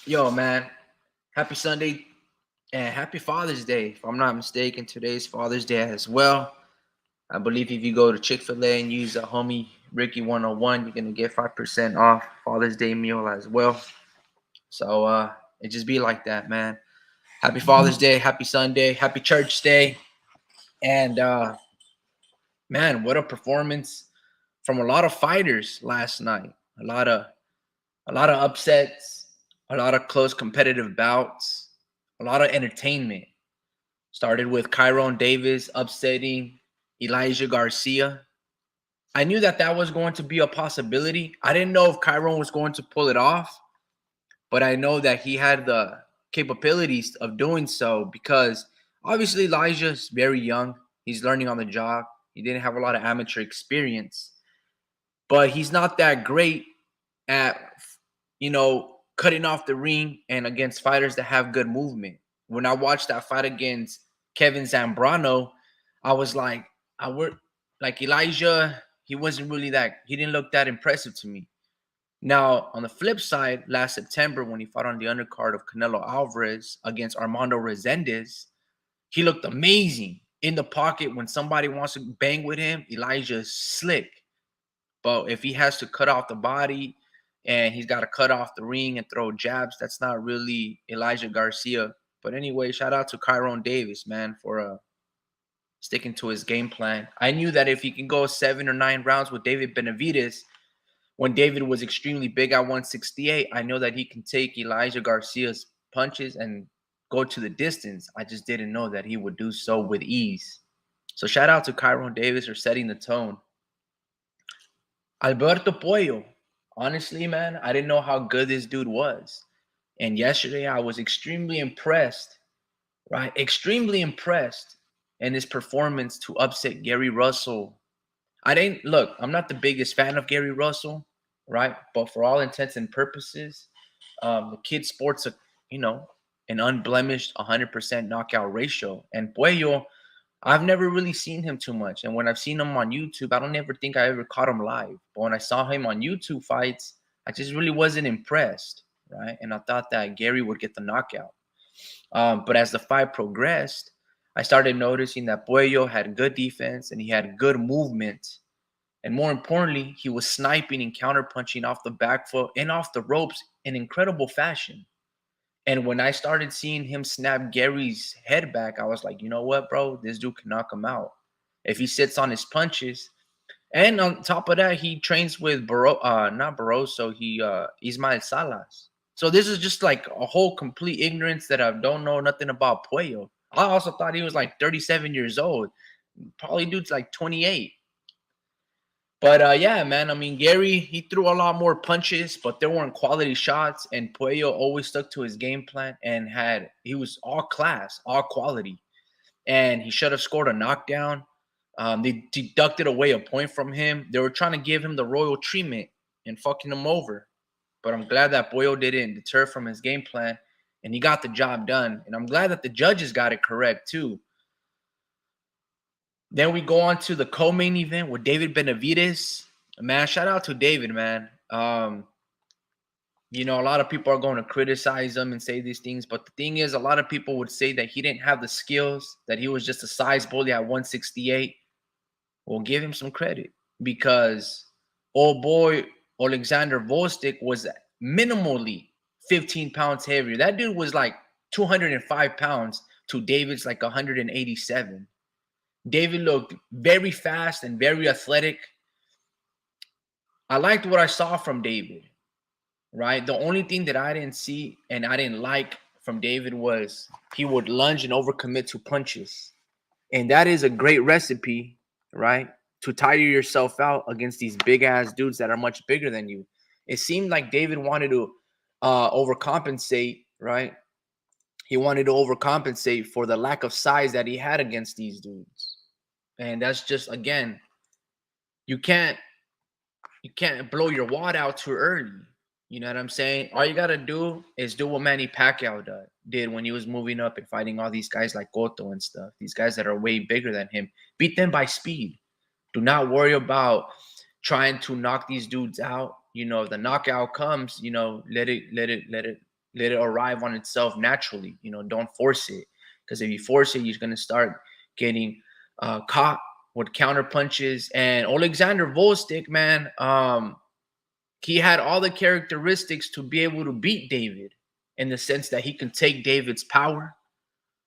Yo, man, happy Sunday and happy Father's Day. If I'm not mistaken, today's Father's Day as well. I believe if you go to Chick-fil-A and use a homie Ricky 101, you're gonna get 5% off Father's Day meal as well. So it just be like that, man. Happy Father's Day, happy Sunday, happy Church Day, and man, what a performance from a lot of fighters last night. A lot of a lot of upsets, a lot of close competitive bouts, a lot of entertainment. Started with Kyrone Davis upsetting Elijah Garcia. I knew that that was going to be a possibility. I didn't know if Kyrone was going to pull it off, but I know that he had the capabilities of doing so because obviously Elijah's very young. He's learning on the job. He didn't have a lot of amateur experience, but he's not that great at cutting off the ring and against fighters that have good movement. When I watched that fight against Kevin Zambrano, I was like, I were like Elijah. He wasn't really that. He didn't look that impressive to me. Now on the flip side, last September when he fought on the undercard of Canelo Alvarez against Armando Resendez, he looked amazing in the pocket. When somebody wants to bang with him, Elijah's slick. But if he has to cut off the body and he's got to cut off the ring and throw jabs, that's not really Elijah Garcia. But anyway, shout out to Kyrone Davis, man, for sticking to his game plan. I knew that if he can go 7 or 9 rounds with David Benavidez, when David was extremely big at 168, I know that he can take Elijah Garcia's punches and go to the distance. I just didn't know that he would do so with ease. So shout out to Kyrone Davis for setting the tone. Alberto Puello. Honestly, man, I didn't know how good this dude was. And yesterday I was extremely impressed, right? Extremely impressed in his performance to upset Gary Russell. I didn't look, I'm not the biggest fan of Gary Russell, right? But for all intents and purposes, the kid sports an unblemished 100% knockout ratio. And Puello, I've never really seen him too much. And when I've seen him on YouTube, I don't ever think I ever caught him live. But when I saw him on YouTube fights, I just really wasn't impressed, right? And I thought that Gary would get the knockout. But as the fight progressed, I started noticing that Puello had good defense and he had good movement. And more importantly, he was sniping and counterpunching off the back foot and off the ropes in incredible fashion. And when I started seeing him snap Gary's head back, I was like, you know what, bro? This dude can knock him out if he sits on his punches. And on top of that, he trains with not Barroso, Ismael Salas. So this is just like a whole complete ignorance that I don't know nothing about Puello. I also thought he was like 37 years old. Probably dude's like 28. But yeah, man. I mean, Gary, he threw a lot more punches, but there weren't quality shots. And Puello always stuck to his game plan and he was all class, all quality, and he should have scored a knockdown. They deducted away a point from him. They were trying to give him the royal treatment and fucking him over. But I'm glad that Puello didn't deter from his game plan, and he got the job done. And I'm glad that the judges got it correct too. Then we go on to the co-main event with David Benavidez. Man, shout out to David, man. A lot of people are going to criticize him and say these things, but the thing is, a lot of people would say that he didn't have the skills, that he was just a size bully at 168. Well, give him some credit because old boy Alexander Vostik was minimally 15 pounds heavier. That dude was like 205 pounds to David's like 187. David looked very fast and very athletic. I liked what I saw from David, right? The only thing that I didn't see and I didn't like from David was he would lunge and overcommit to punches. And that is a great recipe, right? To tire yourself out against these big ass dudes that are much bigger than you. It seemed like David wanted to overcompensate, right? He wanted to overcompensate for the lack of size that he had against these dudes. And that's just, again, you can't blow your wad out too early. You know what I'm saying? All you gotta do is do what Manny Pacquiao did when he was moving up and fighting all these guys like Cotto and stuff. These guys that are way bigger than him. Beat them by speed. Do not worry about trying to knock these dudes out. If the knockout comes, let it Let it arrive on itself naturally. Don't force it, because if you force it, you're gonna start getting caught with counter punches. And Alexander Volstik, man, he had all the characteristics to be able to beat David, in the sense that he can take David's power.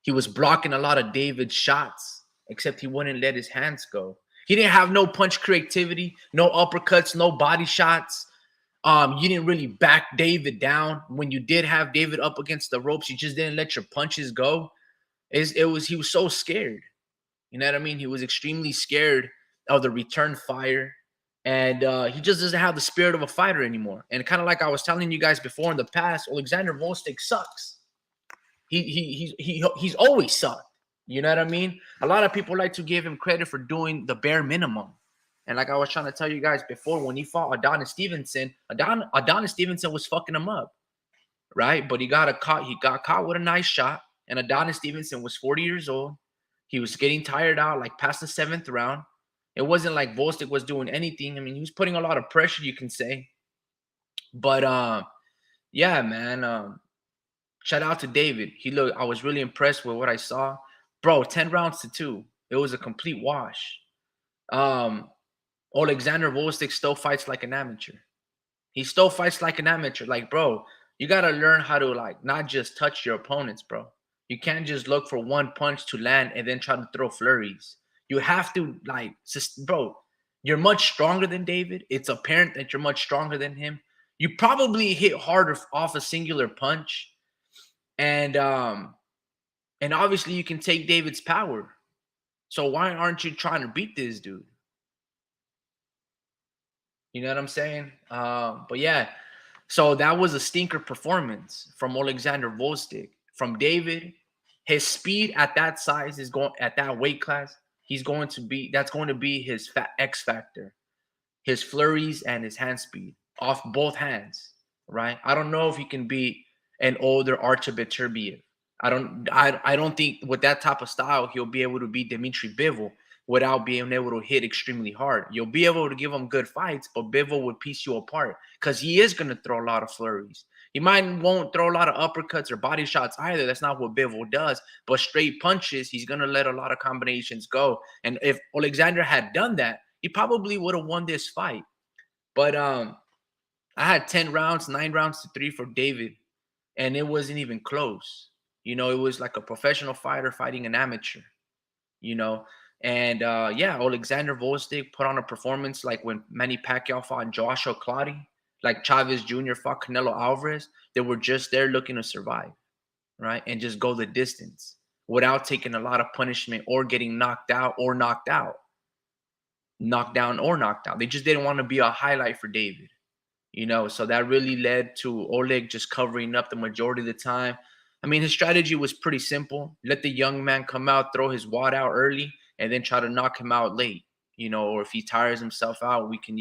He was blocking a lot of David's shots, except he wouldn't let his hands go. He didn't have no punch creativity, no uppercuts, no body shots. You didn't really back David down. When you did have David up against the ropes, you just didn't let your punches go. He was so scared. You know what I mean? He was extremely scared of the return fire. And he just doesn't have the spirit of a fighter anymore. And kind of like I was telling you guys before in the past, Alexander Volstik sucks. He's always sucked. You know what I mean? A lot of people like to give him credit for doing the bare minimum. And like I was trying to tell you guys before, when he fought Adonis Stevenson, Adonis Stevenson was fucking him up, right? But he got caught with a nice shot. And Adonis Stevenson was 40 years old. He was getting tired out, like past the 7th round. It wasn't like Volstik was doing anything. I mean, he was putting a lot of pressure, you can say. But yeah, man. Shout out to David. I was really impressed with what I saw. Bro, 10 rounds to 2. It was a complete wash. Alexander Volstik still fights like an amateur. He still fights like an amateur. Like, bro, you got to learn how to, like, not just touch your opponents, bro. You can't just look for one punch to land and then try to throw flurries. You have to, like, bro, you're much stronger than David. It's apparent that you're much stronger than him. You probably hit harder off a singular punch. And obviously you can take David's power. So why aren't you trying to beat this dude? You know what I'm saying? But yeah, so that was a stinker performance from Alexander Volstik. From David, his speed at that size is going at that weight class. That's going to be his X factor, his flurries and his hand speed off both hands. Right? I don't know if he can beat an older Artur Beterbiev. I don't think with that type of style he'll be able to beat Dmitry Bivol without being able to hit extremely hard. You'll be able to give him good fights, but Bivol would piece you apart because he is going to throw a lot of flurries. He won't throw a lot of uppercuts or body shots either. That's not what Bivol does. But straight punches, he's going to let a lot of combinations go. And if Alexander had done that, he probably would have won this fight. But I had 10 rounds, 9 rounds to 3 for David, and it wasn't even close. It was like a professional fighter fighting an amateur, And yeah, Alexander Volstik put on a performance like when Manny Pacquiao fought Joshua Clottey, like Chavez Jr. fought Canelo Alvarez. They were just there looking to survive, right? And just go the distance without taking a lot of punishment or getting knocked out or knocked out. Knocked down or knocked out. They just didn't want to be a highlight for David, So that really led to Oleg just covering up the majority of the time. I mean, his strategy was pretty simple. Let the young man come out, throw his wad out early, and then try to knock him out late, or if he tires himself out, we can,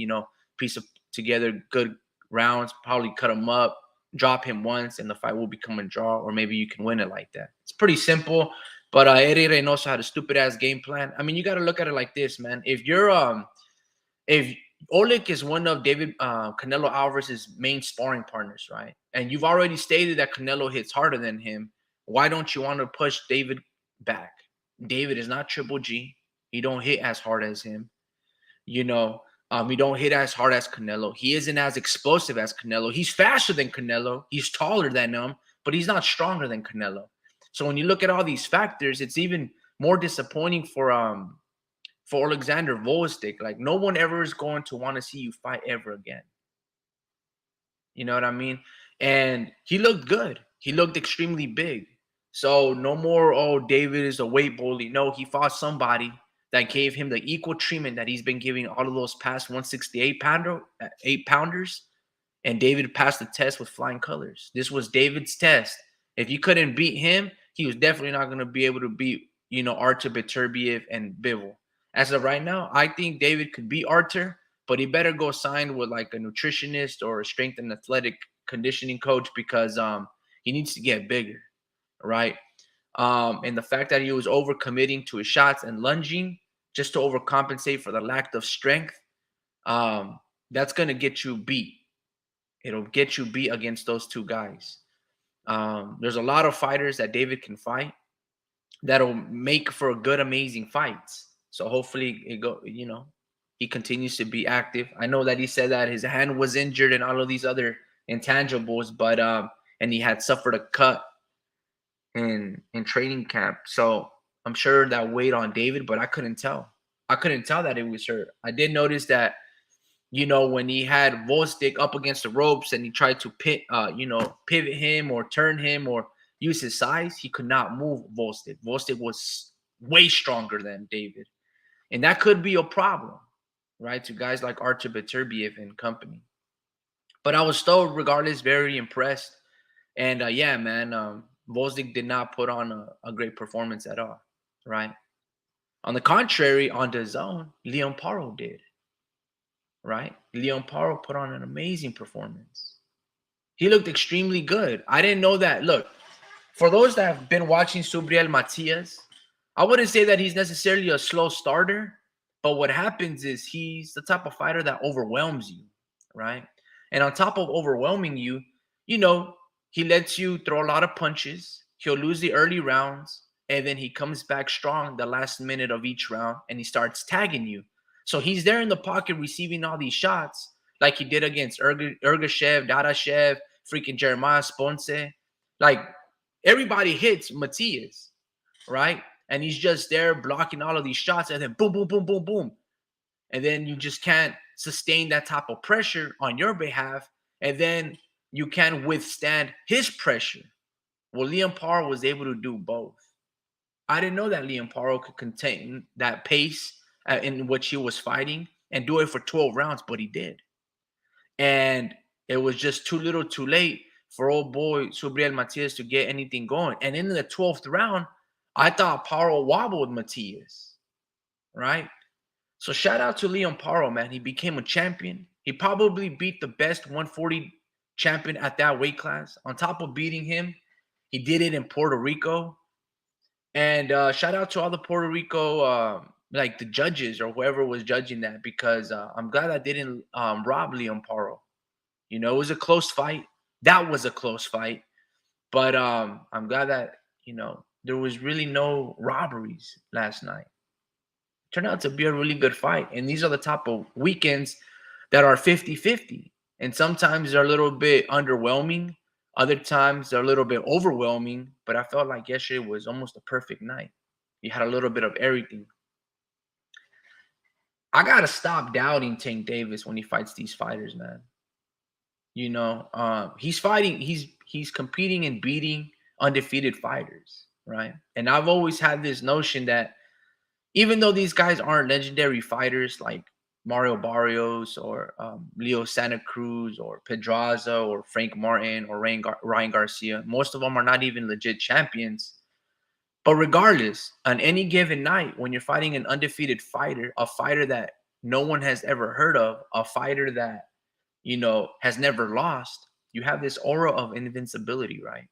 piece together good rounds, probably cut him up, drop him once, and the fight will become a draw, or maybe you can win it like that. It's pretty simple, but Eddie Reynoso had a stupid-ass game plan. I mean, you got to look at it like this, man. If Oleg is one of Canelo Alvarez's main sparring partners, right? And you've already stated that Canelo hits harder than him. Why don't you want to push David back? David is not Triple G. He don't hit as hard as him. He don't hit as hard as Canelo. He isn't as explosive as Canelo. He's faster than Canelo. He's taller than him, but he's not stronger than Canelo. So when you look at all these factors, it's even more disappointing for Alexander Volstik. Like, no one ever is going to want to see you fight ever again. You know what I mean? And he looked good. He looked extremely big. So no more, oh, David is a weight bully. No, he fought somebody that gave him the equal treatment that he's been giving all of those past 168 8-pounders. And David passed the test with flying colors. This was David's test. If you couldn't beat him, he was definitely not going to be able to beat, Artur Beterbiev and Bivol. As of right now, I think David could beat Artur, but he better go sign with like a nutritionist or a strength and athletic conditioning coach because he needs to get bigger, right? And the fact that he was overcommitting to his shots and lunging just to overcompensate for the lack of strength, that's going to get you beat. It'll get you beat against those two guys. There's a lot of fighters that David can fight that'll make for good, amazing fights. So hopefully it go, he continues to be active. I know that he said that his hand was injured and all of these other intangibles, but and he had suffered a cut in training camp. So I'm sure that weighed on David, but I couldn't tell. I couldn't tell that it was hurt. I did notice that, when he had Volstick up against the ropes and he tried to pivot him or turn him or use his size, he could not move Volstick. Volstick was way stronger than David. And that could be a problem, right, to guys like Artur Beterbiev and company. But I was still, regardless, very impressed. And yeah, man, Volstick did not put on a great performance at all, right? On the contrary, on the zone, Leon Paro did, right? Leon Paro put on an amazing performance. He looked extremely good. I didn't know that. Look, for those that have been watching Subriel Matias, I wouldn't say that he's necessarily a slow starter, but what happens is he's the type of fighter that overwhelms you, right? And on top of overwhelming you, he lets you throw a lot of punches. He'll lose the early rounds, and then he comes back strong the last minute of each round, and he starts tagging you. So he's there in the pocket receiving all these shots, like he did against Ergashev, Dadashev, freaking Jeremiah Sponce. Like, everybody hits Matias, right? And he's just there blocking all of these shots, and then boom, boom, boom, boom, boom. And then you just can't sustain that type of pressure on your behalf, and then you can't withstand his pressure. Well, Leon Paro was able to do both. I didn't know that Leon Paro could contain that pace in which he was fighting and do it for 12 rounds, but he did. And it was just too little too late for old boy Subriel Matias to get anything going. And in the 12th round, I thought Paro wobbled Matias, right? So shout out to Leon Paro, man. He became a champion. He probably beat the best 140 champion at that weight class. On top of beating him, he did it in Puerto Rico. And shout out to all the Puerto Rico, like the judges or whoever was judging that, because I'm glad I didn't rob Leon Paro. It was a close fight. That was a close fight. But I'm glad that, there was really no robberies last night. Turned out to be a really good fight. And these are the type of weekends that are 50-50. And sometimes they're a little bit underwhelming. Other times they're a little bit overwhelming. But I felt like yesterday was almost a perfect night. You had a little bit of everything. I got to stop doubting Tank Davis when he fights these fighters, man. He's fighting. He's competing and beating undefeated fighters, right? And I've always had this notion that even though these guys aren't legendary fighters like Mario Barrios or Leo Santa Cruz or Pedraza or Frank Martin or Ryan Garcia, most of them are not even legit champions. But regardless, on any given night, when you're fighting an undefeated fighter, a fighter that no one has ever heard of, a fighter that, has never lost, you have this aura of invincibility, right?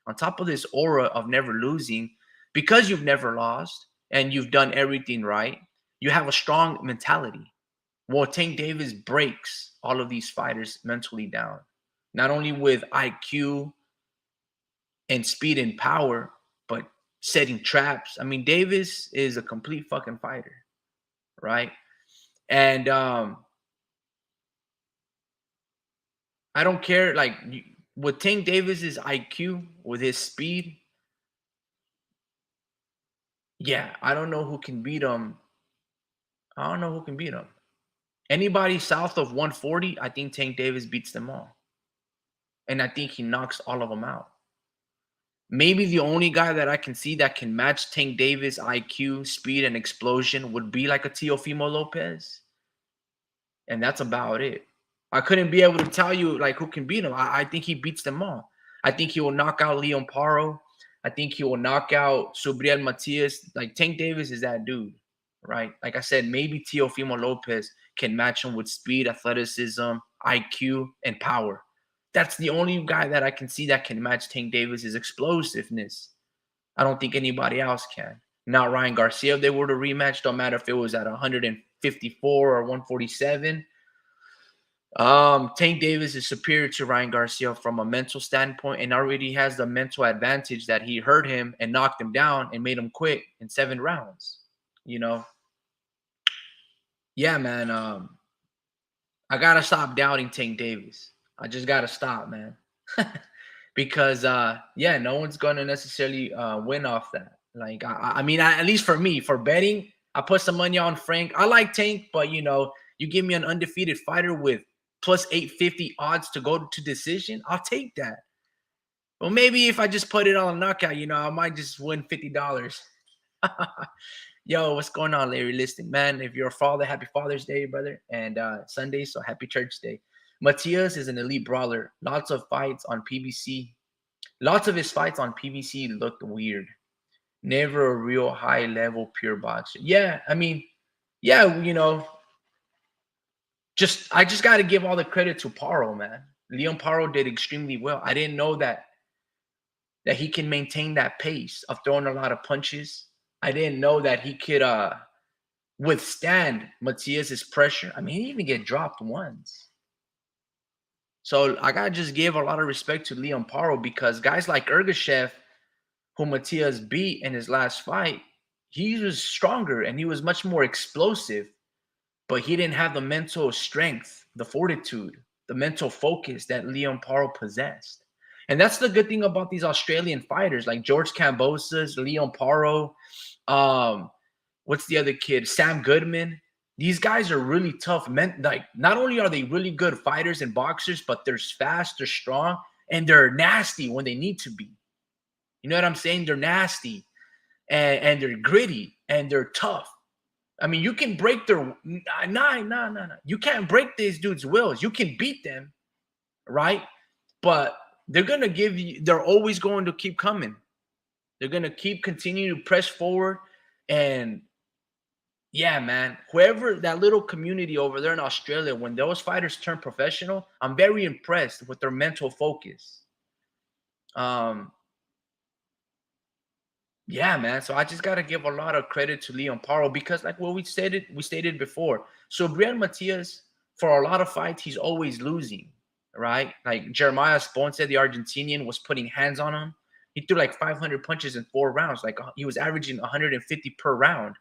On top of this aura of never losing, because you've never lost and you've done everything right, you have a strong mentality. Well, Tank Davis breaks all of these fighters mentally down, not only with IQ and speed and power, but setting traps. I mean, Davis is a complete fucking fighter, right? And I don't care, like, with Tank Davis's IQ, with his speed, yeah, I don't know who can beat him. I don't know who can beat him. Anybody south of 140, I think Tank Davis beats them all. And I think he knocks all of them out. Maybe the only guy that I can see that can match Tank Davis' IQ, speed, and explosion would be like a Teofimo Lopez. And that's about it. I couldn't be able to tell you like who can beat him. I think he beats them all. I think he will knock out Leon Paro. I think he will knock out Subriel Matias. Like, Tank Davis is that dude, right? Like I said, maybe Teofimo Lopez can match him with speed, athleticism, IQ, and power. That's the only guy that I can see that can match Tank Davis's explosiveness. I don't think anybody else can. Not Ryan Garcia. If they were to rematch, don't matter if it was at 154 or 147. Tank Davis is superior to Ryan Garcia from a mental standpoint and already has the mental advantage that he hurt him and knocked him down and made him quit in 7 rounds. You know, yeah, man. I gotta stop doubting Tank Davis. I just gotta stop, man. Because yeah, no one's gonna necessarily win off that. Like I mean, at least for me, for betting, I put some money on Frank. I like Tank, but you give me an undefeated fighter with plus 850 odds to go to decision, I'll take that. Well, maybe if I just put it on a knockout, I might just win $50. Yo, what's going on, Larry? Listen, man, if you're a father, happy Father's Day, brother. And Sunday, so happy Church Day. Matias is an elite brawler. Lots of fights on PBC. Lots of his fights on PBC looked weird. Never a real high level pure boxer. Yeah, I mean, yeah, I just got to give all the credit to Paro, man. Leon Paro did extremely well. I didn't know that he can maintain that pace of throwing a lot of punches. I didn't know that he could withstand Matias's pressure. I mean, he didn't even get dropped once. So I gotta just give a lot of respect to Leon Paro because guys like Ergashev, who Matias beat in his last fight, he was stronger and he was much more explosive, but he didn't have the mental strength, the fortitude, the mental focus that Leon Paro possessed. And that's the good thing about these Australian fighters like George Kambosos, Leon Paro, what's the other kid? Sam Goodman. These guys are really tough. Like, not only are they really good fighters and boxers, but they're fast, they're strong, and they're nasty when they need to be. You know what I'm saying? They're nasty and they're gritty and they're tough. I mean, you can break their no. You can't break these dudes' wills. You can beat them, right? But they're gonna give you. They're always going to keep coming. They're gonna keep continuing to press forward, and yeah, man. Whoever that little community over there in Australia, when those fighters turn professional, I'm very impressed with their mental focus. Um, Yeah, man. So I just gotta give a lot of credit to Leon Paro because, like what we stated before. So Brian Matias, for a lot of fights, he's always losing, right? Like Jeremiah Spone said, the Argentinian was putting hands on him. He threw like 500 punches in 4 rounds. Like he was averaging 150 per round,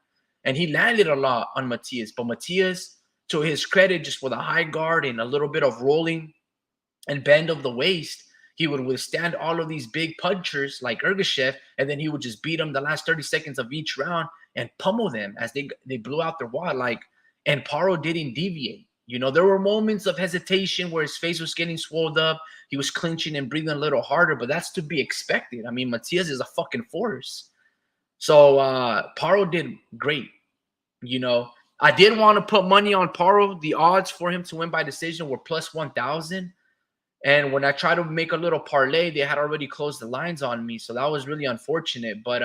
and he landed a lot on Matias. But Matias, to his credit, just with a high guard and a little bit of rolling and bend of the waist, he would withstand all of these big punchers like Ergashev, and then he would just beat them the last 30 seconds of each round and pummel them as they blew out their wad. And Paro didn't deviate. There were moments of hesitation where his face was getting swelled up. He was clinching and breathing a little harder, but that's to be expected. I mean, Matias is a fucking force. So Paro did great. I did want to put money on Paro. The odds for him to win by decision were plus 1,000. And when I tried to make a little parlay, they had already closed the lines on me. So that was really unfortunate. But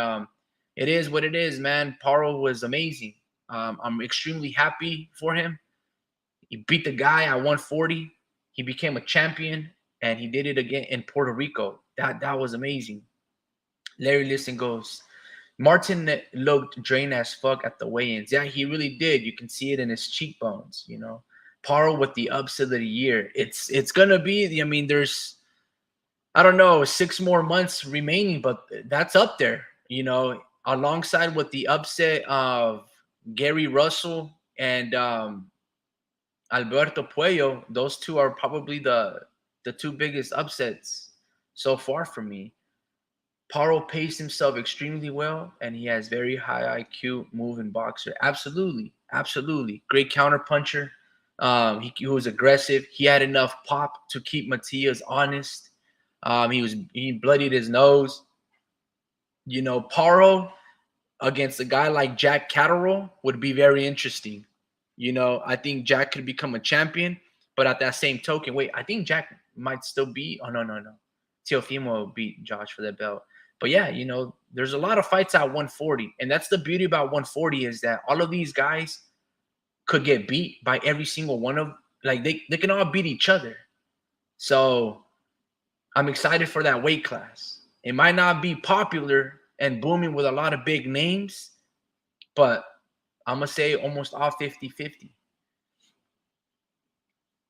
it is what it is, man. Paro was amazing. I'm extremely happy for him. He beat the guy at 140. He became a champion, and he did it again in Puerto Rico. That was amazing. Larry Listen goes, Martin looked drained as fuck at the weigh-ins. Yeah, he really did. You can see it in his cheekbones, Paro with the upset of the year. It's gonna be. I mean, there's I don't know 6 more months remaining, but that's up there. Alongside with the upset of Gary Russell and Alberto Puello, those two are probably the two biggest upsets so far for me. Paro paced himself extremely well, and he has very high IQ, moving boxer. Absolutely, absolutely, great counter puncher. He was aggressive. He had enough pop to keep Matias honest. He bloodied his nose. Paro against a guy like Jack Catterall would be very interesting. I think Jack could become a champion, but at that same token, wait, I think Jack might still be. Oh no. Teofimo beat Josh for the belt. But yeah, there's a lot of fights at 140, and that's the beauty about 140 is that all of these guys could get beat by every single one of like they can all beat each other. So I'm excited for that weight class. It might not be popular and booming with a lot of big names, but I'm gonna say almost all 50-50.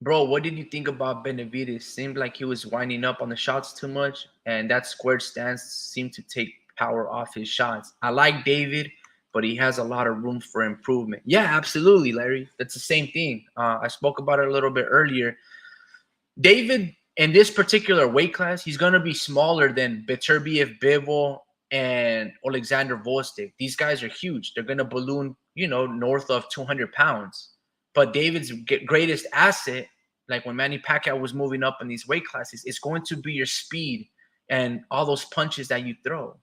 Bro, what did you think about Benavides? Seemed like he was winding up on the shots too much, and that squared stance seemed to take power off his shots. I like David, but he has a lot of room for improvement. Yeah, absolutely, Larry. That's the same thing. I spoke about it a little bit earlier. David, in this particular weight class, he's going to be smaller than Beterbiev, Bivol, and Alexander Vostik. These guys are huge. They're going to balloon, north of 200 pounds. But David's greatest asset, like when Manny Pacquiao was moving up in these weight classes, is going to be your speed and all those punches that you throw,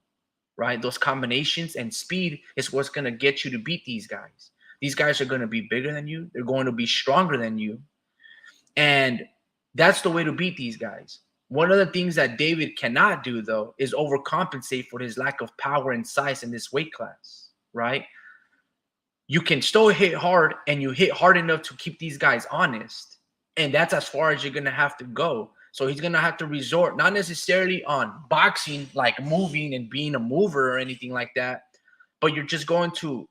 right? Those combinations and speed is what's going to get you to beat these guys. These guys are going to be bigger than you. They're going to be stronger than you. And that's the way to beat these guys. One of the things that David cannot do, though, is overcompensate for his lack of power and size in this weight class, right? You can still hit hard, and you hit hard enough to keep these guys honest. And that's as far as you're going to have to go. So he's going to have to resort, not necessarily on boxing, like moving and being a mover or anything like that, but you're just going to,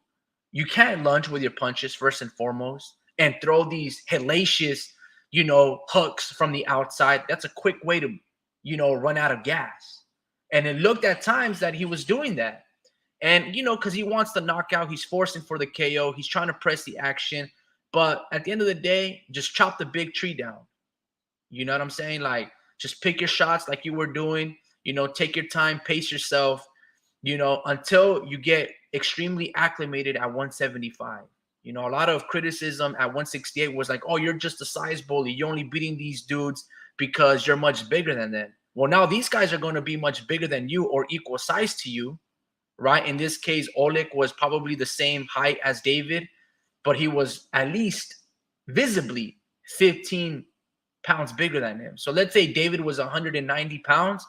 you can't lunge with your punches first and foremost and throw these hellacious, hooks from the outside. That's a quick way to, run out of gas. And it looked at times that he was doing that. And, because he wants the knockout, he's forcing for the KO. He's trying to press the action. But at the end of the day, just chop the big tree down. You know what I'm saying? Like, just pick your shots like you were doing. Take your time, pace yourself, until you get extremely acclimated at 175. A lot of criticism at 168 was like, oh, you're just a size bully. You're only beating these dudes because you're much bigger than them. Well, now these guys are going to be much bigger than you or equal size to you, right? In this case, Oleg was probably the same height as David, but he was at least visibly 15 pounds bigger than him. So let's say David was 190 pounds.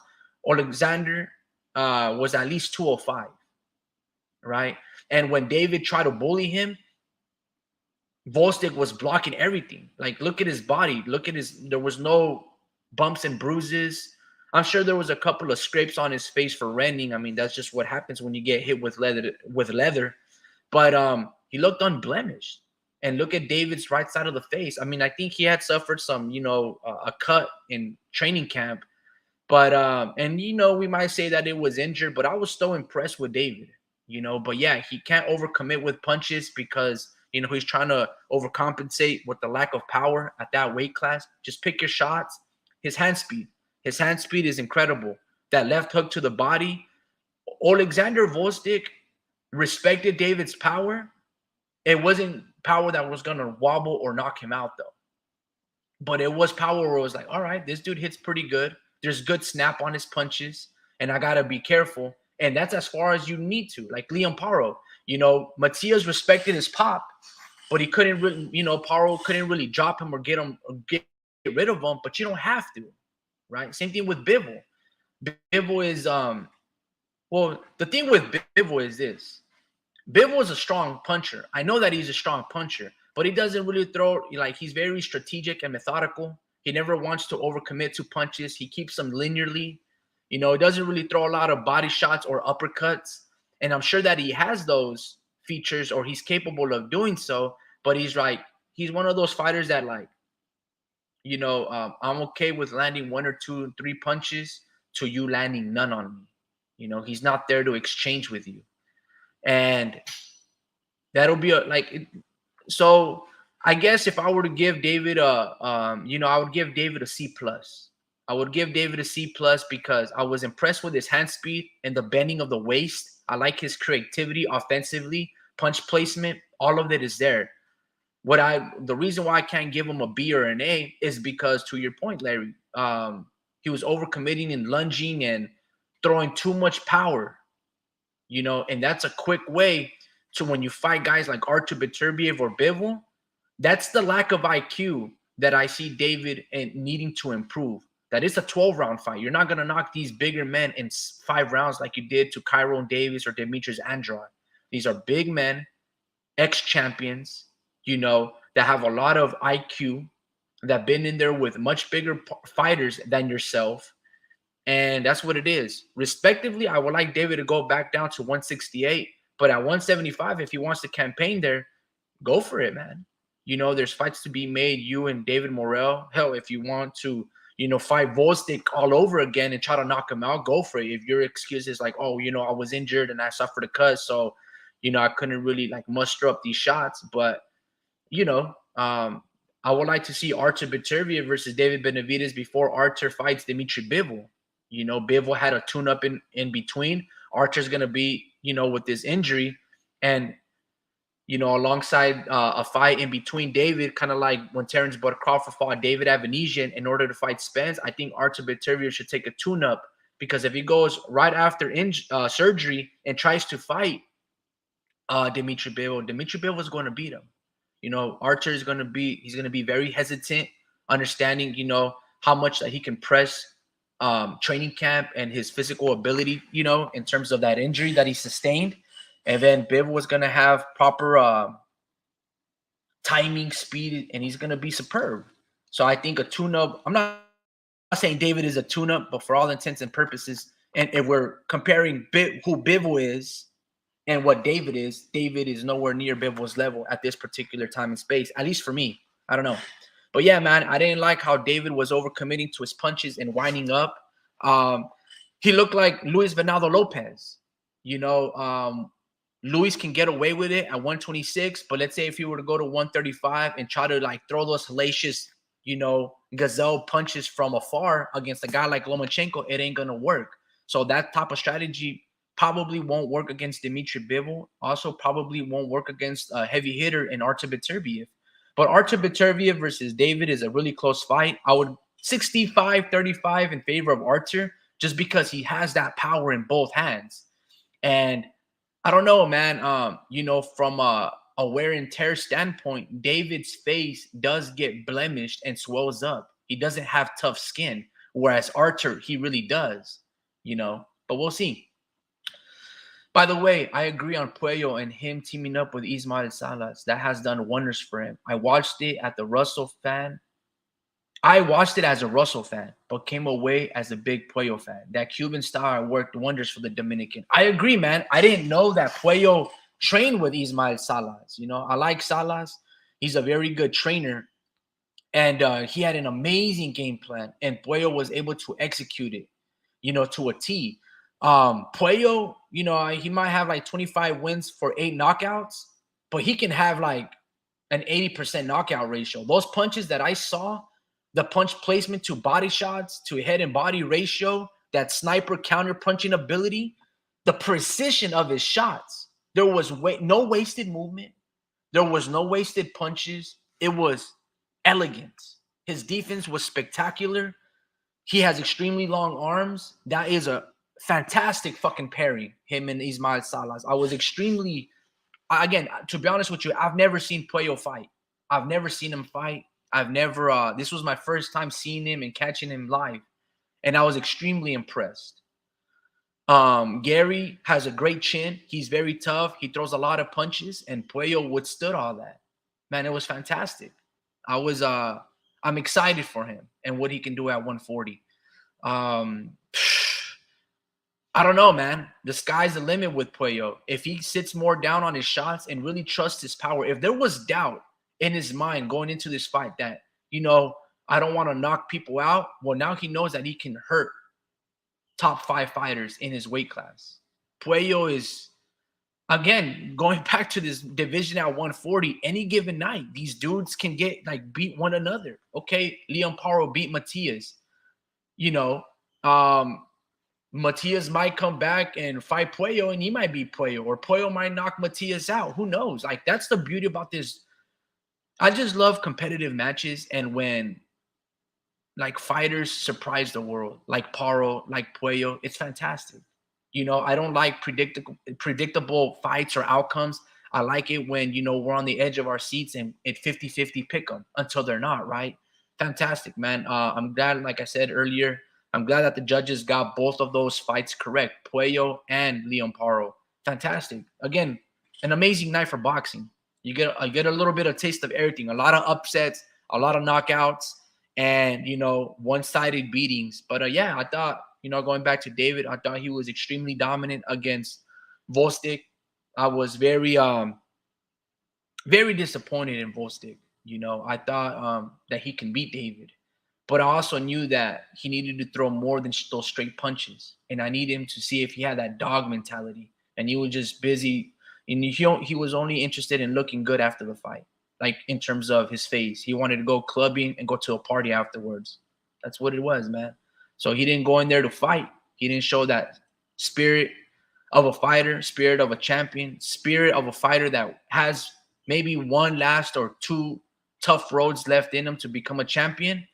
Alexander was at least 205, right? And when David tried to bully him, Vostik was blocking everything. Like, look at his body. There was no bumps and bruises. I'm sure there was a couple of scrapes on his face for rending. I mean, that's just what happens when you get hit with leather. But he looked unblemished. And look at David's right side of the face. I mean, I think he had suffered some, a cut in training camp. But, and, we might say that it was injured, but I was still impressed with David, But, yeah, he can't overcommit with punches because, he's trying to overcompensate with the lack of power at that weight class. Just pick your shots. His hand speed is incredible. That left hook to the body. Alexander Vostik respected David's power. It wasn't power that was going to wobble or knock him out, though. But it was power where it was like, all right, this dude hits pretty good. There's good snap on his punches, and I got to be careful. And that's as far as you need to. Like Leon Paro, Matias respected his pop, but he couldn't really, Paro couldn't really drop him or get rid of him, but you don't have to, right? Same thing with Bivol. Bivol is, well, the thing with Bivol is this. Bivol is a strong puncher. I know that he's a strong puncher, but he doesn't really throw, like, he's very strategic and methodical. He never wants to overcommit to punches. He keeps them linearly. He doesn't really throw a lot of body shots or uppercuts. And I'm sure that he has those features or he's capable of doing so, but he's one of those fighters that, like, I'm okay with landing 1 or 2, 3 punches to you landing none on me. He's not there to exchange with you. And that'll be so I guess if I were to give David I would give David a C+. I would give David a C+ because I was impressed with his hand speed and the bending of the waist. I like his creativity offensively, punch placement, all of it is there. The reason why I can't give him a B or an A is because, to your point, Larry, he was overcommitting and lunging and throwing too much power, and that's a quick way to, when you fight guys like Artur Beterbiev or Bivol, that's the lack of IQ that I see David needing to improve. That is a 12-round fight. You're not going to knock these bigger men in 5 rounds like you did to Kyrone Davis or Demetrius Andrade. These are big men, ex-champions, that have a lot of IQ, that been in there with much bigger fighters than yourself. And that's what it is. Respectively, I would like David to go back down to 168. But at 175, if he wants to campaign there, go for it, man. There's fights to be made. You and David Morrell. Hell, if you want to, fight Volstick all over again and try to knock him out, go for it. If your excuse is like, oh, I was injured and I suffered a cut, so I couldn't really like muster up these shots. But you know, um, I would like to see Artur Beterbiev versus David Benavidez before Artur fights Dimitri Bivol. Bivol had a tune-up in between. Archer's gonna be, with this injury, and alongside a fight in between David, kind of like when Terrence Bud Crawford fought David Avanesian in order to fight Spence. I think Artur Beterbiev should take a tune-up, because if he goes right after surgery and tries to fight Dimitri Bivol is going to beat him. Archer is going to he's going to be very hesitant, understanding, how much that he can press training camp and his physical ability, in terms of that injury that he sustained. And then Bivol was going to have proper timing, speed, and he's going to be superb. So I think a tune-up, I'm not saying David is a tune-up, but for all intents and purposes, and if we're comparing who Bivol is and what David is nowhere near Bivol's level at this particular time and space, at least for me. I don't know. But yeah, man, I didn't like how David was overcommitting to his punches and winding up. He looked like Luis Venado Lopez. Luis can get away with it at 126, but let's say if he were to go to 135 and try to like throw those hellacious, gazelle punches from afar against a guy like Lomachenko, it ain't gonna work. So that type of strategy probably won't work against Dimitri Bivol. Also probably won't work against a heavy hitter in Artur Beterbiev. But Artur Beterbiev versus David is a really close fight. I would 65-35 in favor of Artur, just because he has that power in both hands. And I don't know, man. From a wear and tear standpoint, David's face does get blemished and swells up. He doesn't have tough skin, whereas Artur, he really does. But we'll see. By the way, I agree on Puello and him teaming up with Ismael Salas. That has done wonders for him. I watched it as a Russell fan, but came away as a big Puello fan. That Cuban style worked wonders for the Dominican. I agree, man. I didn't know that Puello trained with Ismael Salas. I like Salas. He's a very good trainer. And he had an amazing game plan. And Puello was able to execute it, to a T. Puello, he might have like 25 wins for 8 knockouts, but he can have like an 80% knockout ratio. Those punches that I saw, the punch placement to body shots, to head and body ratio, that sniper counter punching ability, the precision of his shots. There was no wasted movement. There was no wasted punches. It was elegant. His defense was spectacular. He has extremely long arms. That is a fantastic fucking pairing, him and Ismael Salas. I was extremely, again, to be honest with you, I've never seen Puello fight. I've never seen him fight. This was my first time seeing him and catching him live. And I was extremely impressed. Gary has a great chin. He's very tough. He throws a lot of punches, and Puello withstood all that. Man, it was fantastic. I'm excited for him and what he can do at 140. I don't know, man. The sky's the limit with Puello. If he sits more down on his shots and really trusts his power, if there was doubt in his mind going into this fight that, I don't want to knock people out, well, now he knows that he can hurt top 5 fighters in his weight class. Puello is, again, going back to this division at 140, any given night, these dudes can beat one another. Okay, Leon Paro beat Matias. Matias might come back and fight Puello, and he might beat Puello, or Puello might knock Matias out. Who knows? Like, that's the beauty about this. I just love competitive matches, and when fighters surprise the world, like Paro, like Puello, it's fantastic. I don't like predictable fights or outcomes. I like it when, we're on the edge of our seats and it 50-50 pick them until they're not, right? Fantastic, man. I'm glad, like I said earlier, I'm glad that the judges got both of those fights correct, Puello and Leon Paro. Fantastic. Again, an amazing night for boxing. You get a little bit of taste of everything. A lot of upsets, a lot of knockouts, and, one-sided beatings. But, yeah, I thought, going back to David, I thought he was extremely dominant against Volstick. I was very, very disappointed in Volstick. You know, I thought that he can beat David, but I also knew that he needed to throw more than those straight punches, and I needed him to see if he had that dog mentality. And he was just busy, and he was only interested in looking good after the fight, like in terms of his face. He wanted to go clubbing and go to a party afterwards. That's what it was, man. So he didn't go in there to fight. He didn't show that spirit of a fighter, spirit of a champion, spirit of a fighter that has maybe one last or two tough roads left in him to become a champion.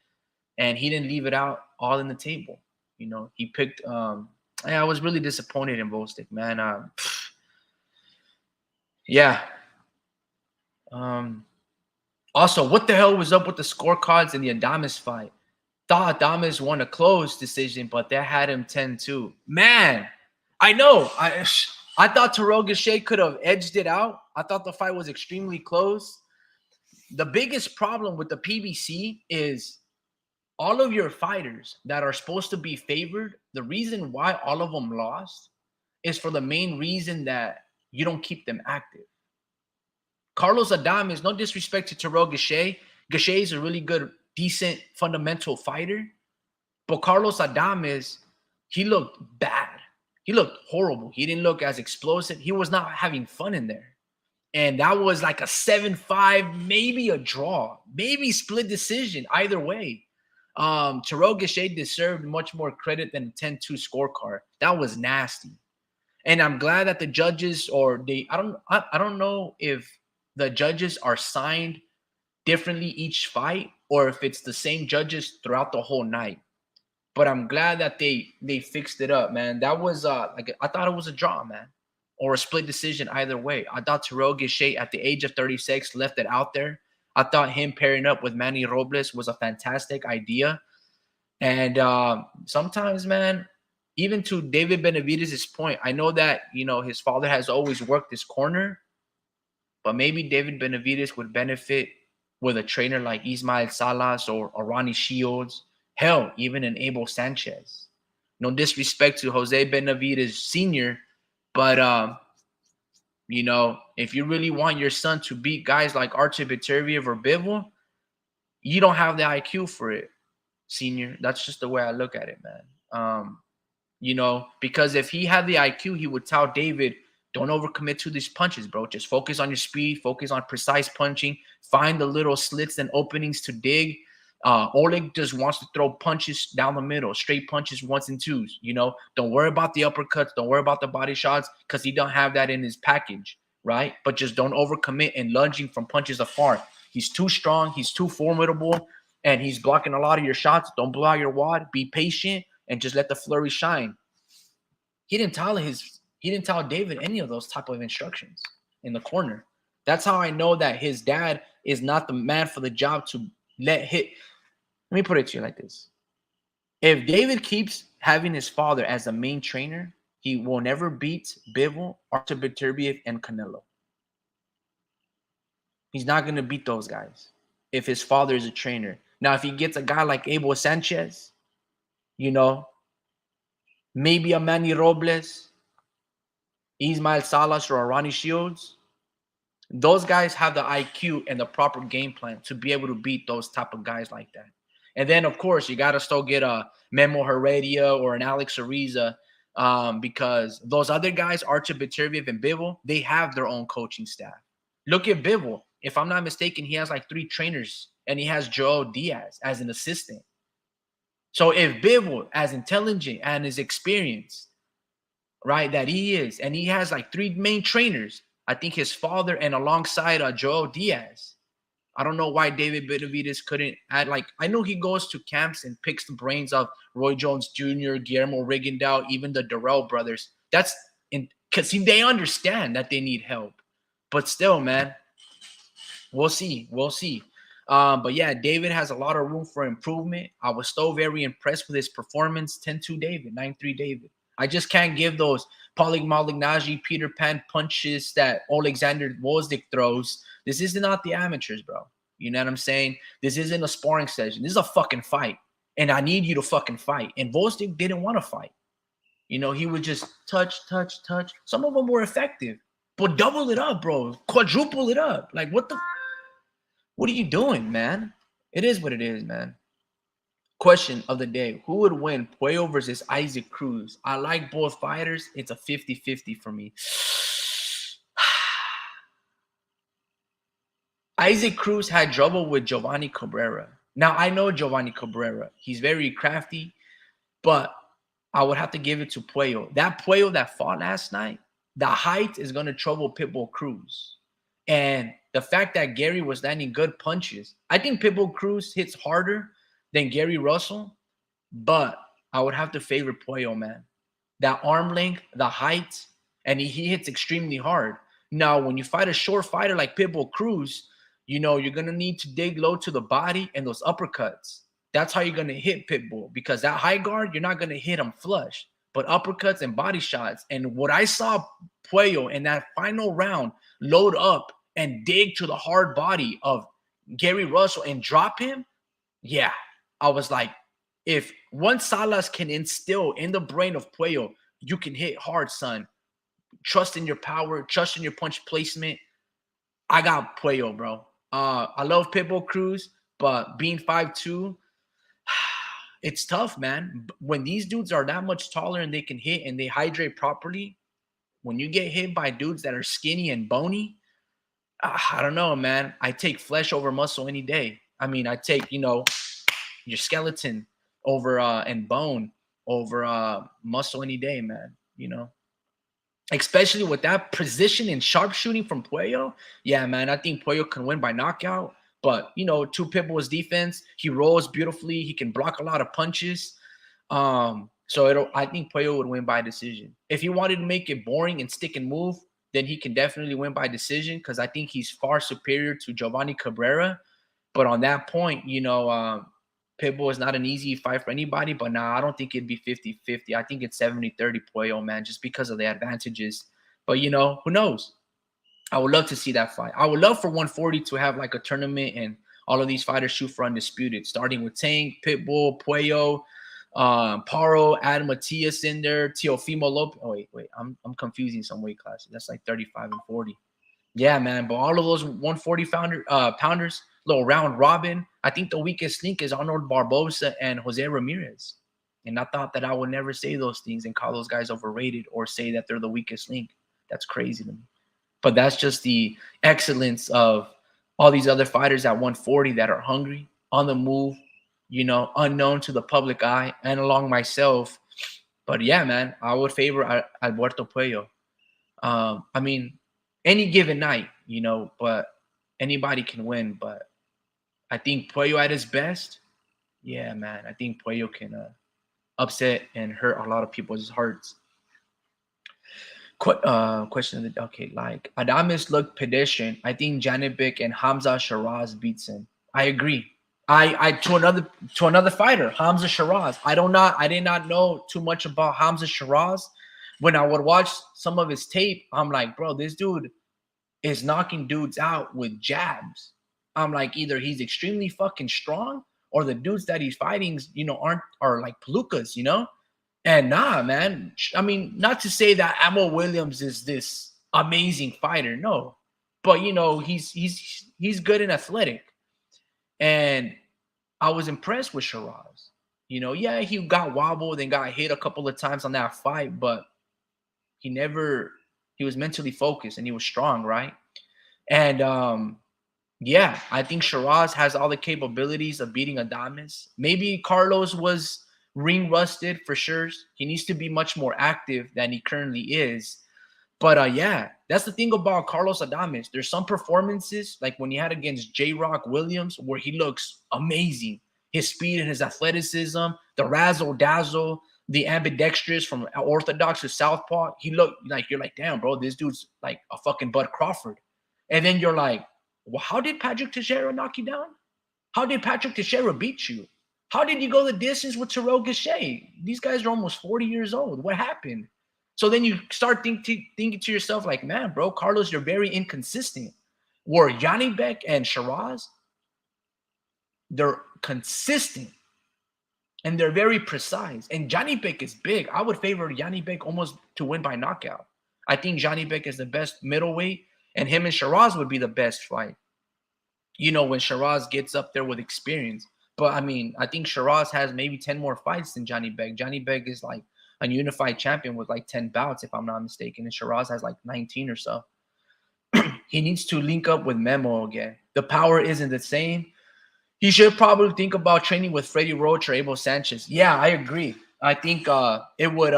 And he didn't leave it out all in the table. You know, he picked I was really disappointed in Volstik, man. Yeah. Also, what the hell was up with the scorecards in the Adames fight? Thought Adames won a close decision, but that had him 10-2. Man, I know. I thought Tyrone Gachet could have edged it out. I thought the fight was extremely close. The biggest problem with the PBC is all of your fighters that are supposed to be favored, the reason why all of them lost is for the main reason that you don't keep them active. Carlos Adames, no disrespect to Tyrone Gachet. Gachet is a really good, decent, fundamental fighter. But Carlos Adames, he looked bad. He looked horrible. He didn't look as explosive. He was not having fun in there. And that was like a 7-5, maybe a draw, maybe split decision, either way. Tyrone Gachet deserved much more credit than a 10-2 scorecard. That was nasty. And I'm glad that the judges, or I don't know if the judges are signed differently each fight or if it's the same judges throughout the whole night. But I'm glad that they fixed it up, man. That was like, I thought it was a draw, man, or a split decision either way. I thought Tyrone Gachet at the age of 36 left it out there. I thought him pairing up with Manny Robles was a fantastic idea. And sometimes, man, even to David Benavidez' point, I know that, you know, his father has always worked this corner, but maybe David Benavidez would benefit with a trainer like Ismael Salas or Ronnie Shields. Hell, even an Abel Sanchez. No disrespect to Jose Benavidez Sr., but, you know, if you really want your son to beat guys like Artur Beterbiev or Bivol, you don't have the IQ for it, Senior. That's just the way I look at it, man. You know, because if he had the IQ, he would tell David, don't overcommit to these punches, bro. Just focus on your speed, focus on precise punching, find the little slits and openings to dig. Oleg just wants to throw punches down the middle, straight punches, ones and twos. You know, don't worry about the uppercuts, don't worry about the body shots, because he don't have that in his package, right? But just don't overcommit and lunging from punches afar. He's too strong, he's too formidable, and he's blocking a lot of your shots. Don't blow out your wad. Be patient and just let the flurry shine. He didn't tell David any of those type of instructions in the corner. That's how I know that his dad is not the man for the job to let hit. Let me put it to you like this. If David keeps having his father as the main trainer, he will never beat Bivol, Artur Beterbiev, and Canelo. He's not going to beat those guys if his father is a trainer. Now, if he gets a guy like Abel Sanchez, you know, maybe a Manny Robles, Ismael Salas, or a Ronnie Shields, those guys have the IQ and the proper game plan to be able to beat those type of guys like that. And then, of course, you got to still get a Memo Heredia or an Alex Ariza, because those other guys, Artur Beterbiev and Bivol, they have their own coaching staff. Look at Bivol. If I'm not mistaken, he has like 3 trainers, and he has Joe Diaz as an assistant. So if Bivol, as intelligent and as experienced, right, that he is, and he has like 3 main trainers, I think his father and alongside Joe Diaz. I don't know why David Benavidez couldn't add, like, I know he goes to camps and picks the brains of Roy Jones Jr., Guillermo Rigondeaux, even the Durrell brothers. That's because they understand that they need help. But still, man, we'll see. We'll see. But yeah, David has a lot of room for improvement. I was still very impressed with his performance. 10-2 David, 9-3 David. I just can't give those Paulik Malignaggi, Peter Pan punches that Alexander Wozniak throws. This is not the amateurs, bro. You know what I'm saying? This isn't a sparring session. This is a fucking fight. And I need you to fucking fight. And Wozniak didn't want to fight. You know, he would just touch, touch, touch. Some of them were effective. But double it up, bro. Quadruple it up. Like, what the? What are you doing, man? It is what it is, man. Question of the day. Who would win, Puello versus Isaac Cruz? I like both fighters. It's a 50-50 for me. Isaac Cruz had trouble with Giovanni Cabrera. Now, I know Giovanni Cabrera. He's very crafty, but I would have to give it to Puello. That Puello that fought last night, the height is going to trouble Pitbull Cruz. And the fact that Gary was landing good punches, I think Pitbull Cruz hits harder than Gary Russell, but I would have to favor Puello, man. That arm length, the height, and he hits extremely hard. Now, when you fight a short fighter like Pitbull Cruz, you know, you're going to need to dig low to the body and those uppercuts. That's how you're going to hit Pitbull, because that high guard, you're not going to hit him flush, but uppercuts and body shots. And what I saw Puello in that final round load up and dig to the hard body of Gary Russell and drop him, yeah, I was like, if once Salas can instill in the brain of Puello, you can hit hard, son. Trust in your power, trust in your punch placement. I got Puello, bro. I love Pitbull Cruz, but being 5'2", it's tough, man. When these dudes are that much taller and they can hit and they hydrate properly, when you get hit by dudes that are skinny and bony, I don't know, man. I take flesh over muscle any day. I mean, I take, you know, your skeleton over and bone over muscle any day, man. You know, especially with that precision and sharpshooting from Puello. Yeah, man, I think Puello can win by knockout. But, you know, to Pitbull's defense, he rolls beautifully. He can block a lot of punches. So I think Puello would win by decision. If he wanted to make it boring and stick and move, then he can definitely win by decision, because I think he's far superior to Giovanni Cabrera. But on that point, you know, Pitbull is not an easy fight for anybody, but I don't think it'd be 50-50. I think it's 70-30 Puello, man, just because of the advantages. But, you know, who knows? I would love to see that fight. I would love for 140 to have like a tournament and all of these fighters shoot for undisputed, starting with Tank, Pitbull, Puello, Paro, Adam Matias in there, Teofimo Lopez. Oh, wait. I'm confusing some weight classes. That's like 35 and 40. Yeah, man. But all of those 140 pounders, little round robin. I think the weakest link is Arnold Barbosa and Jose Ramirez. And I thought that I would never say those things and call those guys overrated or say that they're the weakest link. That's crazy to me. But that's just the excellence of all these other fighters at 140 that are hungry, on the move, you know, unknown to the public eye, and along myself. But yeah, man, I would favor Alberto Puello. I mean, any given night, you know, but anybody can win. But I think Puello at his best, yeah, man, I think Puello can upset and hurt a lot of people's hearts. Question of the okay, like Adames looked pedestrian. I think Janibek and Hamza Shiraz beats him. I agree. I to another fighter, Hamza Shiraz. I did not know too much about Hamza Shiraz. When I would watch some of his tape, I'm like, bro, this dude is knocking dudes out with jabs. I'm like, either he's extremely fucking strong, or the dudes that he's fighting, you know, are like palookas, you know. And man. I mean, not to say that Amo Williams is this amazing fighter, no. But you know, he's good and athletic. And I was impressed with Shiraz. You know, yeah, he got wobbled and got hit a couple of times on that fight, but he was mentally focused and he was strong, right? And yeah, I think Shiraz has all the capabilities of beating Adames. Maybe Carlos was ring rusted for sure. He needs to be much more active than he currently is. But yeah, that's the thing about Carlos Adames. There's some performances, like when he had against J-Rock Williams, where he looks amazing. His speed and his athleticism, the razzle dazzle, the ambidextrous from orthodox to southpaw. He looked like, you're like, damn, bro, this dude's like a fucking Bud Crawford. And then you're like, well, how did Patrick Teixeira knock you down? How did Patrick Teixeira beat you? How did you go the distance with Terrell Gausha? These guys are almost 40 years old. What happened? So then you start thinking to yourself, like, man, bro, Carlos, you're very inconsistent. Where Janibek and Shiraz, they're consistent and they're very precise. And Janibek is big. I would favor Janibek almost to win by knockout. I think Janibek is the best middleweight, and him and Shiraz would be the best fight. when Shiraz gets up there with experience. But I mean, I think Shiraz has maybe 10 more fights than Johnny Beg. Johnny Beg is like a unified champion with like 10 bouts, if I'm not mistaken. And Shiraz has like 19 or so. He needs to link up with Memo again. The power isn't the same. He should probably think about training with Freddie Roach or Abel Sanchez. Yeah, I agree. I think it would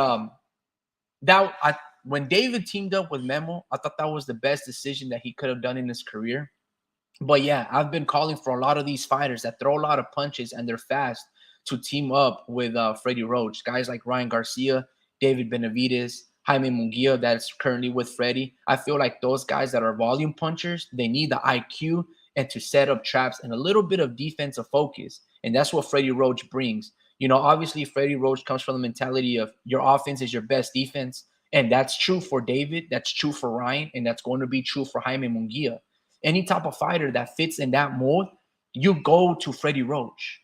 that I when David teamed up with Memo, I thought that was the best decision that he could have done in his career. But yeah, I've been calling for a lot of these fighters that throw a lot of punches and they're fast to team up with Freddie Roach. Guys like Ryan Garcia, David Benavidez, Jaime Munguia that's currently with Freddie. I feel like those guys that are volume punchers, they need the IQ and to set up traps and a little bit of defensive focus. And that's what Freddie Roach brings. Obviously Freddie Roach comes from the mentality of your offense is your best defense. And that's true for David. That's true for Ryan. And that's going to be true for Jaime Munguia. Any type of fighter that fits in that mold, you go to Freddie Roach.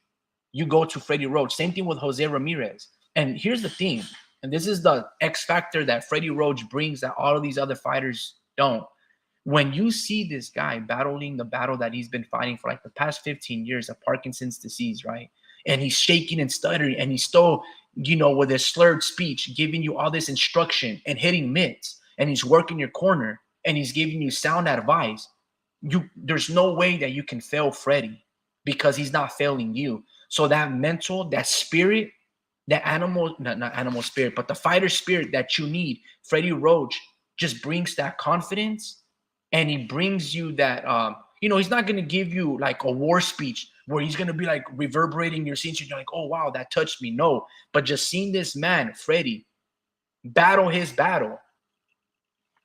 You go to Freddie Roach. Same thing with Jose Ramirez. And here's the thing, and this is the X factor that Freddie Roach brings that all of these other fighters don't. When you see this guy battling the battle that he's been fighting for like the past 15 years of Parkinson's disease, right? And he's shaking and stuttering, and he's still, with his slurred speech, giving you all this instruction and hitting mitts, and he's working your corner, and he's giving you sound advice. There's no way that you can fail Freddie because he's not failing you. So that mental, that spirit, that animal, not animal spirit, but the fighter spirit that you need, Freddie Roach just brings that confidence, and he brings you that, he's not going to give you like a war speech where he's going to be like reverberating your scenes. You're like, oh, wow, that touched me. No, but just seeing this man, Freddie, battle his battle,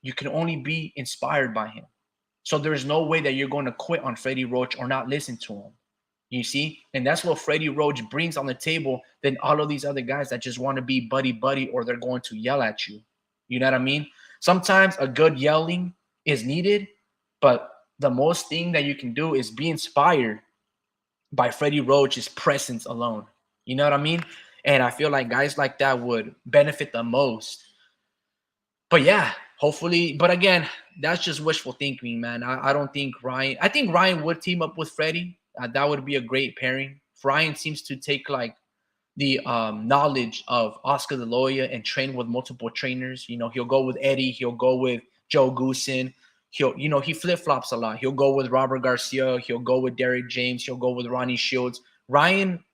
you can only be inspired by him. So there's no way that you're going to quit on Freddie Roach or not listen to him. You see? And that's what Freddie Roach brings on the table than all of these other guys that just want to be buddy-buddy or they're going to yell at you. You know what I mean? Sometimes a good yelling is needed, but the most thing that you can do is be inspired by Freddie Roach's presence alone. You know what I mean? And I feel like guys like that would benefit the most. But yeah, hopefully. But again, that's just wishful thinking, man. I don't think Ryan. I think Ryan would team up with Freddie. That would be a great pairing. Ryan seems to take like the knowledge of Oscar De La Hoya and train with multiple trainers. He'll go with Eddie. He'll go with Joe Goosen. He flip flops a lot. He'll go with Robert Garcia. He'll go with Derek James. He'll go with Ronnie Shields. Ryan,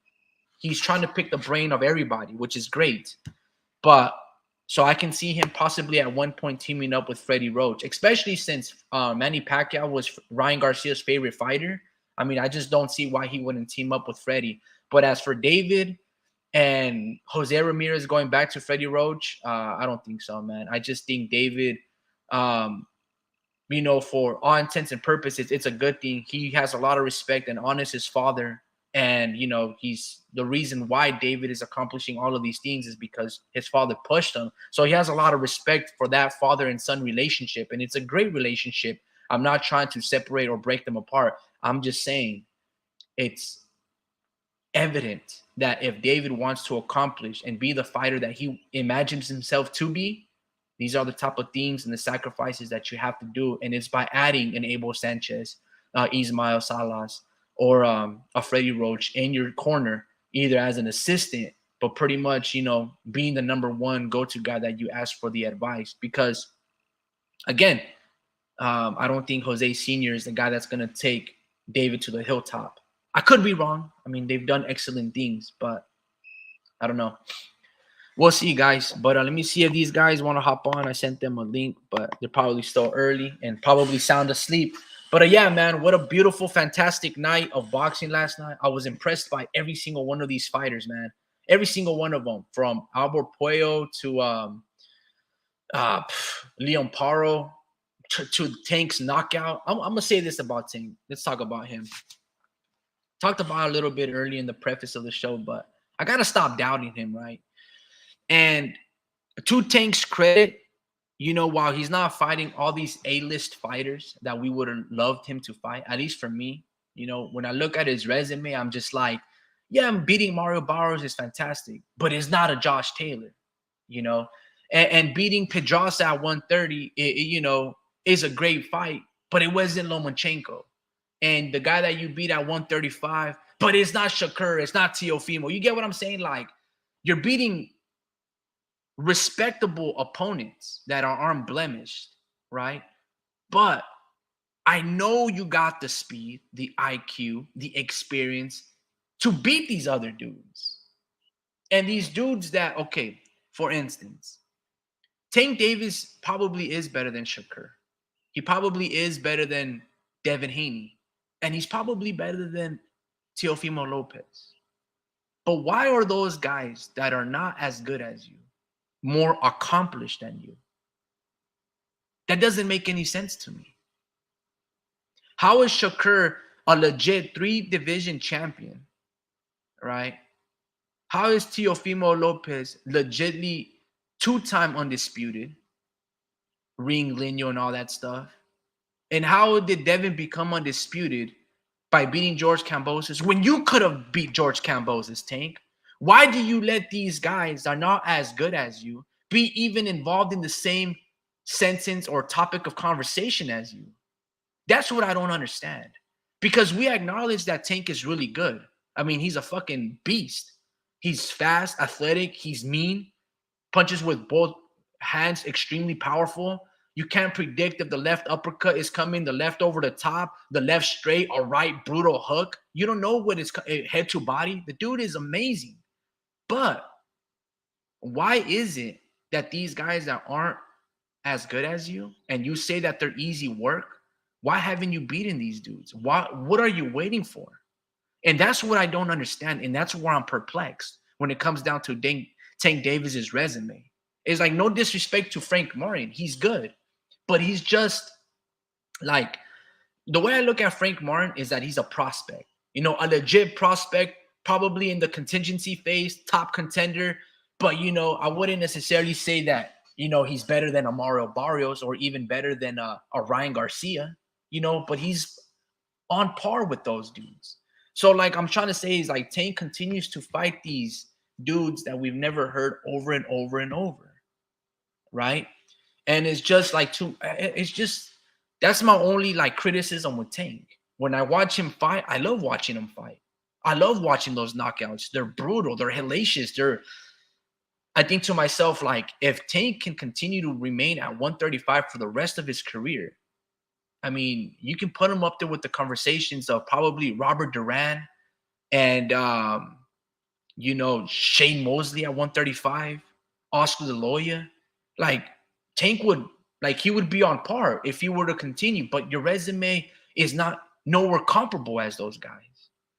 he's trying to pick the brain of everybody, which is great. But so I can see him possibly at one point teaming up with Freddie Roach, especially since Manny Pacquiao was Ryan Garcia's favorite fighter. I mean, I just don't see why he wouldn't team up with Freddie. But as for David and Jose Ramirez going back to Freddie Roach, I don't think so, man. I just think David, for all intents and purposes, it's a good thing. He has a lot of respect and honors his father. And, he's the reason why David is accomplishing all of these things is because his father pushed him. So he has a lot of respect for that father and son relationship. And it's a great relationship. I'm not trying to separate or break them apart. I'm just saying it's evident that if David wants to accomplish and be the fighter that he imagines himself to be, these are the type of things and the sacrifices that you have to do. And it's by adding an Abel Sanchez, Ismael Salas, or a Freddie Roach in your corner, either as an assistant, but pretty much, being the number one go-to guy that you ask for the advice. Because, again, I don't think Jose Sr. is the guy that's going to take David to the hilltop. I could be wrong. I mean, they've done excellent things, but I don't know. We'll see, guys. But let me see if these guys want to hop on. I sent them a link, but they're probably still early and probably sound asleep. But yeah, man, what a beautiful, fantastic night of boxing last night. I was impressed by every single one of these fighters, man. Every single one of them, from Albert Puello to Leon Paro to Tank's knockout. I'm going to say this about Tank. Let's talk about him. Talked about it a little bit early in the preface of the show, but I got to stop doubting him, right? And to Tank's credit, while he's not fighting all these A-list fighters that we would have loved him to fight, at least for me, when I look at his resume, I'm just like, yeah, I'm beating Mario Barros is fantastic, but it's not a Josh Taylor, and beating Pedraza at 130, is a great fight, but it wasn't Lomachenko. and the guy that you beat at 135, but it's not Shakur, it's not Teofimo. You get what I'm saying? Like, you're beating respectable opponents that are unblemished, right? But I know you got the speed, the IQ, the experience to beat these other dudes. And these dudes that, okay, for instance, Tank Davis probably is better than Shakur. He probably is better than Devin Haney. And he's probably better than Teofimo Lopez. But why are those guys that are not as good as you more accomplished than you? That doesn't make any sense to me. How is Shakur a legit 3-division champion, right? How is Teofimo Lopez legitly 2-time undisputed, ring lineal and all that stuff? And how did Devin become undisputed by beating George Kambosos when you could have beat George Kambosos, Tank? Why do you let these guys that are not as good as you be even involved in the same sentence or topic of conversation as you? That's what I don't understand. Because we acknowledge that Tank is really good. I mean, he's a fucking beast. He's fast, athletic, he's mean, punches with both hands, extremely powerful. You can't predict if the left uppercut is coming, the left over the top, the left straight, or right brutal hook. You don't know what is head to body. The dude is amazing. But why is it that these guys that aren't as good as you, and you say that they're easy work, why haven't you beaten these dudes? What are you waiting for? And that's what I don't understand. And that's where I'm perplexed when it comes down to Tank Davis's resume. It's like, no disrespect to Frank Martin. He's good. But he's just like, the way I look at Frank Martin is that he's a prospect. You know, a legit prospect, probably in the contingency phase, top contender. But, you know, I wouldn't necessarily say that, you know, he's better than a Mario Barrios or even better than a Ryan Garcia, you know, but he's on par with those dudes. So, like, I'm trying to say is, like, Tank continues to fight these dudes that we've never heard over and over and over, right? And it's just like, it's just, that's my only, like, criticism with Tank. When I watch him fight, I love watching him fight. I love watching those knockouts. They're brutal. They're hellacious. I think to myself, like, if Tank can continue to remain at 135 for the rest of his career, I mean, you can put him up there with the conversations of probably Robert Duran and, you know, Shane Mosley at 135, Oscar De La Hoya. Like, Tank would, like, he would be on par if he were to continue, but your resume is not nowhere comparable as those guys.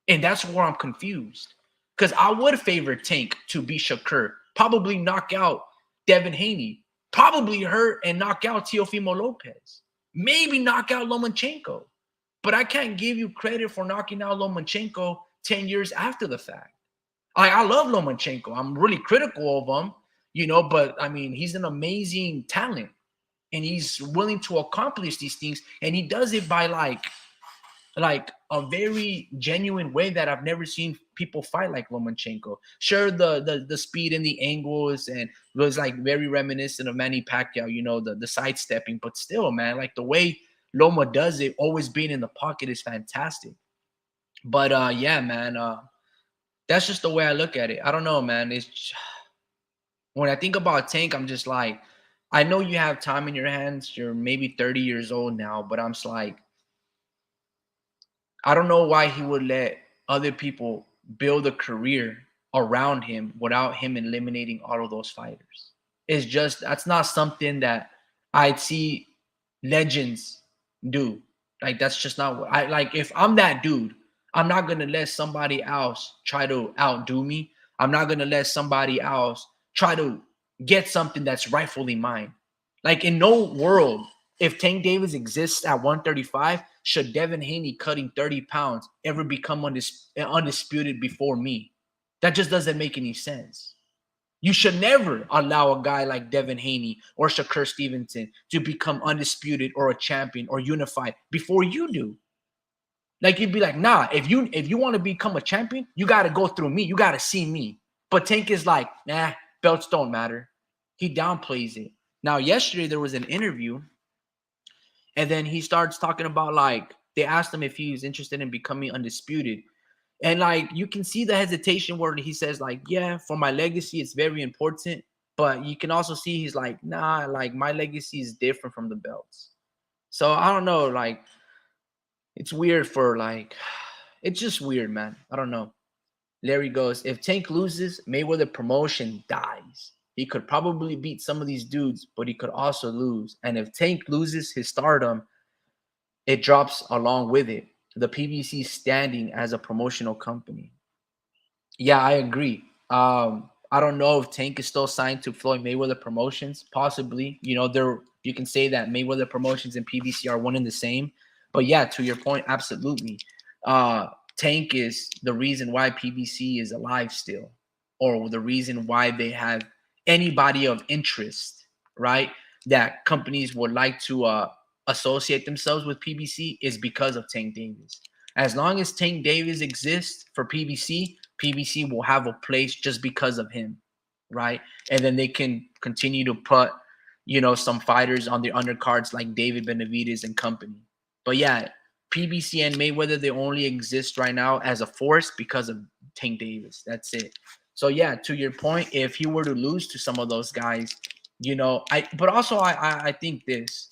And that's where I'm confused. Because I would favor Tank to beat Shakur, probably knock out Devin Haney, probably hurt and knock out Teofimo Lopez, maybe knock out Lomachenko. But I can't give you credit for knocking out Lomachenko 10 years after the fact. I love Lomachenko. I'm really critical of him, you know, but I mean, he's an amazing talent and he's willing to accomplish these things. And he does it by like a very genuine way that I've never seen people fight like Lomachenko. Sure, the speed and the angles and it was like very reminiscent of Manny Pacquiao, you know, the sidestepping, but still, man, like the way Loma does it, always being in the pocket is fantastic. But yeah, man, that's just the way I look at it. I don't know, man. It's when I think about Tank, I'm just like, I know you have time in your hands. You're maybe 30 years old now, but I'm just like, I don't know why he would let other people build a career around him without him eliminating all of those fighters. It's just, that's not something that I'd see legends do. Like, that's just not what I like. If I'm that dude, I'm not going to let somebody else try to outdo me. I'm not going to let somebody else try to get something that's rightfully mine. Like, in no world, if Tank Davis exists at 135, should Devin Haney cutting 30 pounds ever become undisputed before me? That just doesn't make any sense. You should never allow a guy like Devin Haney or Shakur Stevenson to become undisputed or a champion or unified before you do. Like, you'd be like, nah, if you want to become a champion, you got to go through me. You got to see me. But Tank is like, nah, belts don't matter. He downplays it. Now, yesterday there was an interview, and then he starts talking about like they asked him if he was interested in becoming undisputed. And like you can see the hesitation where he says, like, yeah, for my legacy, it's very important. But you can also see he's like, nah, like my legacy is different from the belts. So I don't know, like it's weird for like it's just weird, man. I don't know. Larry goes, if Tank loses, Mayweather promotion dies. He could probably beat some of these dudes, but he could also lose. And if Tank loses his stardom, it drops along with it. The PBC standing as a promotional company. Yeah, I agree. I don't know if Tank is still signed to Floyd Mayweather Promotions. Possibly, there you can say that Mayweather Promotions and PBC are one and the same. But yeah, to your point, absolutely. Uh, Tank is the reason why PBC is alive still, or the reason why they have anybody of interest, right? That companies would like to associate themselves with PBC is because of Tank Davis. As long as Tank Davis exists for PBC, PBC will have a place just because of him, right? And then they can continue to put, some fighters on their undercards like David Benavidez and company. But yeah, PBC and Mayweather, they only exist right now as a force because of Tank Davis. That's it. So yeah, to your point, if he were to lose to some of those guys, but also I think this.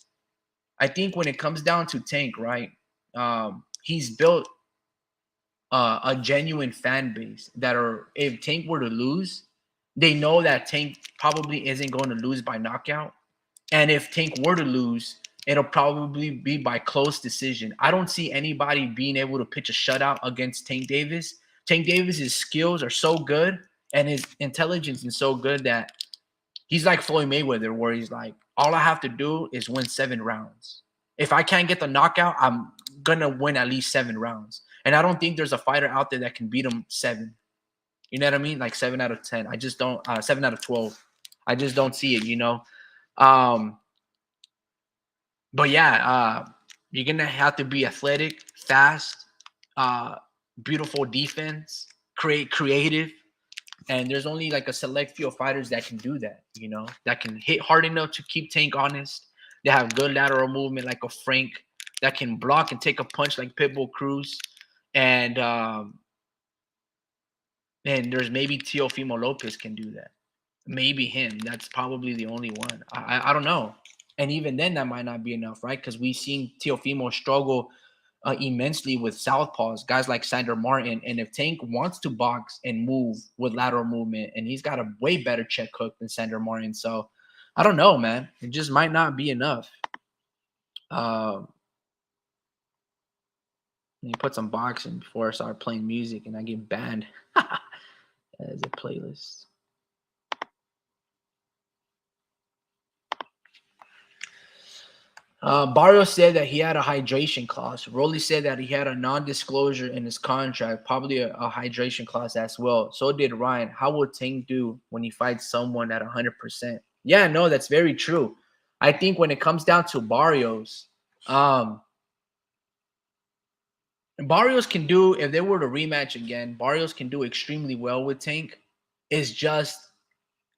I think when it comes down to Tank, right? He's built a genuine fan base that are, if Tank were to lose, they know that Tank probably isn't going to lose by knockout. And if Tank were to lose, it'll probably be by close decision. I don't see anybody being able to pitch a shutout against Tank Davis. Tank Davis's skills are so good and his intelligence is so good that he's like Floyd Mayweather, where he's like, all I have to do is win 7 rounds. If I can't get the knockout, I'm gonna win at least 7 rounds. And I don't think there's a fighter out there that can beat him 7. You know what I mean? Like 7 out of 10. I just don't. 7 out of 12. I just don't see it. Um, but yeah, you're gonna have to be athletic, fast, uh, beautiful defense, creative, and there's only like a select few of fighters that can do that, that can hit hard enough to keep Tank honest. They have good lateral movement like a Frank, that can block and take a punch like Pitbull Cruz. And there's maybe Teofimo Lopez can do that. Maybe him. That's probably the only one. I don't know. And even then, that might not be enough, right? Because we've seen Teofimo struggle immensely with southpaws, guys like Sander Martin. And if Tank wants to box and move with lateral movement, and he's got a way better check hook than Sander Martin, so I don't know, man. It just might not be enough. Let me put some boxing before I start playing music and I get banned as a playlist. Barrio said that he had a hydration clause. Rolly said that he had a non-disclosure in his contract, probably a hydration clause as well. So did Ryan. How will Tank do when he fights someone at 100%? Yeah, no, that's very true. I think when it comes down to Barrios, Barrios can do, if they were to rematch again, Barrios can do extremely well with Tank. It's just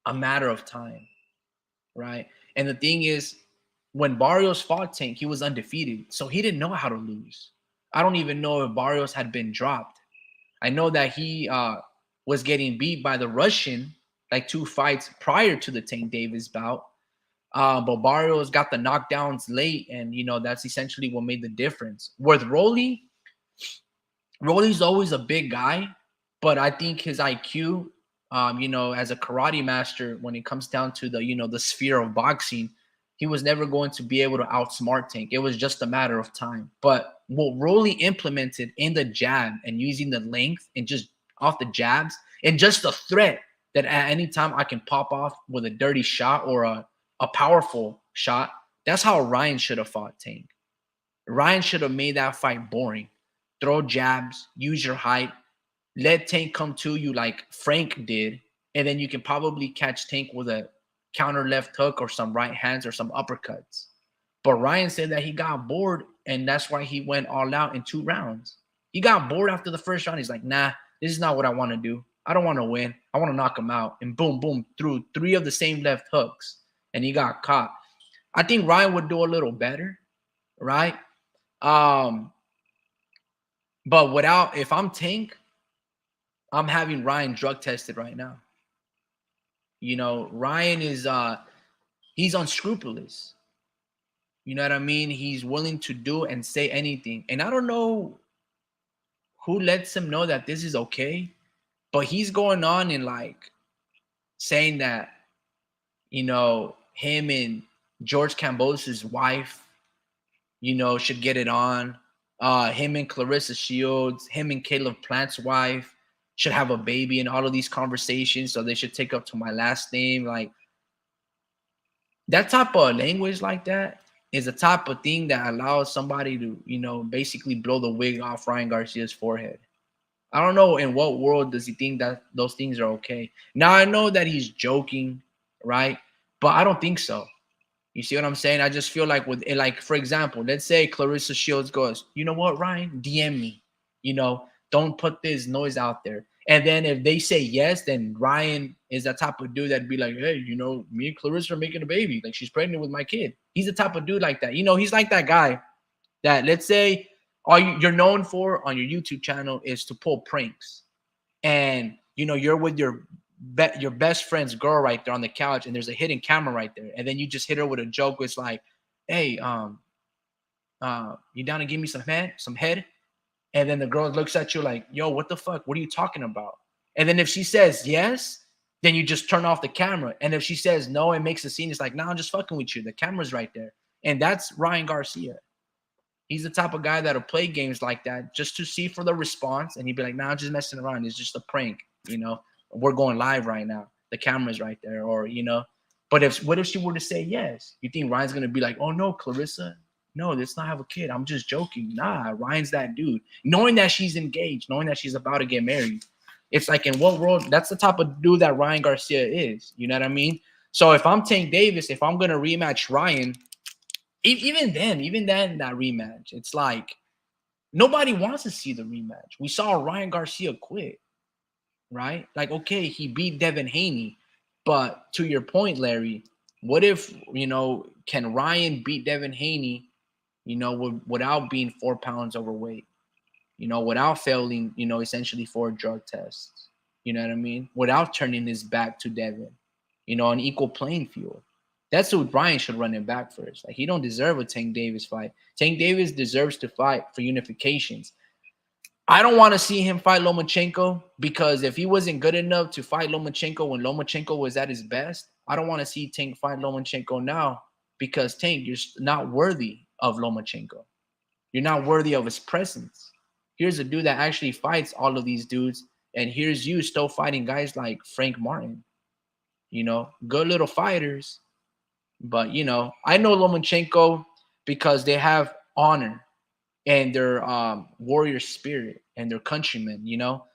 a matter of time, right? And the thing is, when Barrios fought Tank, he was undefeated, so he didn't know how to lose. I don't even know if Barrios had been dropped. I know that he was getting beat by the Russian like 2 fights prior to the Tank Davis bout. But Barrios got the knockdowns late, and that's essentially what made the difference. With Rolly's always a big guy, but I think his IQ, as a karate master, when it comes down to the sphere of boxing, he was never going to be able to outsmart Tank. It was just a matter of time. But what Rolly implemented in the jab and using the length and just off the jabs and just the threat that at any time I can pop off with a dirty shot or a powerful shot, that's how Ryan should have fought Tank. Ryan should have made that fight boring. Throw jabs, use your height, let Tank come to you like Frank did, and then you can probably catch Tank with a counter left hook or some right hands or some uppercuts. But Ryan said that he got bored, and that's why he went all out in 2 rounds. He got bored after the first round. He's like, nah, this is not what I want to do. I don't want to win. I want to knock him out. And boom, boom, threw 3 of the same left hooks, and he got caught. I think Ryan would do a little better, right? But without, if I'm Tank, I'm having Ryan drug tested right now. You know, Ryan is he's unscrupulous. You know what I mean? He's willing to do and say anything. And I don't know who lets him know that this is okay, but he's going on and like saying that, you know, him and George Cambos's wife, you know, should get it on. Him and Clarissa Shields, him and Caleb Plant's wife should have a baby in all of these conversations. So they should take up to my last name. Like that type of language like that is a type of thing that allows somebody to, you know, basically blow the wig off Ryan Garcia's forehead. I don't know in what world does he think that those things are okay. Now I know that he's joking, right? But I don't think so. You see what I'm saying? I just feel like with like, for example, let's say Clarissa Shields goes, you know what, Ryan, DM me. You know, don't put this noise out there. And then if they say yes, then Ryan is that type of dude that'd be like, hey, you know, me and Clarissa are making a baby. Like she's pregnant with my kid. He's the type of dude like that. You know, he's like that guy that, let's say, all you're known for on your YouTube channel is to pull pranks, and you know you're with your best friend's girl right there on the couch, and there's a hidden camera right there, and then you just hit her with a joke. It's like, hey, you down to give me some head? And then the girl looks at you like, yo, what the fuck? What are you talking about? And then if she says yes, then you just turn off the camera. And if she says no and makes a scene, it's like, nah, I'm just fucking with you. The camera's right there. And that's Ryan Garcia. He's the type of guy that'll play games like that just to see for the response. And he'd be like, nah, I'm just messing around. It's just a prank. You know, we're going live right now. The camera's right there. Or, you know, but what if she were to say yes? You think Ryan's going to be like, oh, no, Clarissa, no, let's not have a kid. I'm just joking. Nah, Ryan's that dude. Knowing that she's engaged, knowing that she's about to get married. It's like, in what world? That's the type of dude that Ryan Garcia is. You know what I mean? So if I'm Tank Davis, if I'm going to rematch Ryan, even then, that rematch, it's like nobody wants to see the rematch. We saw Ryan Garcia quit, right? Like, okay, he beat Devin Haney, but to your point, Larry, what if, you know, can Ryan beat Devin Haney, you know, without being 4 pounds overweight, you know, without failing, you know, essentially 4 drug tests, you know what I mean, without turning his back to Devin, you know, an equal playing field. That's what Brian should run him back first. Like, he don't deserve a Tank Davis fight. Tank Davis deserves to fight for unifications. I don't want to see him fight Lomachenko, because if he wasn't good enough to fight Lomachenko when Lomachenko was at his best, I don't want to see Tank fight Lomachenko now, because Tank, you're not worthy of Lomachenko. You're not worthy of his presence. Here's a dude that actually fights all of these dudes, and here's you still fighting guys like Frank Martin. You know, good little fighters. But, you know, I know Lomachenko because they have honor and their warrior spirit and their countrymen, you know.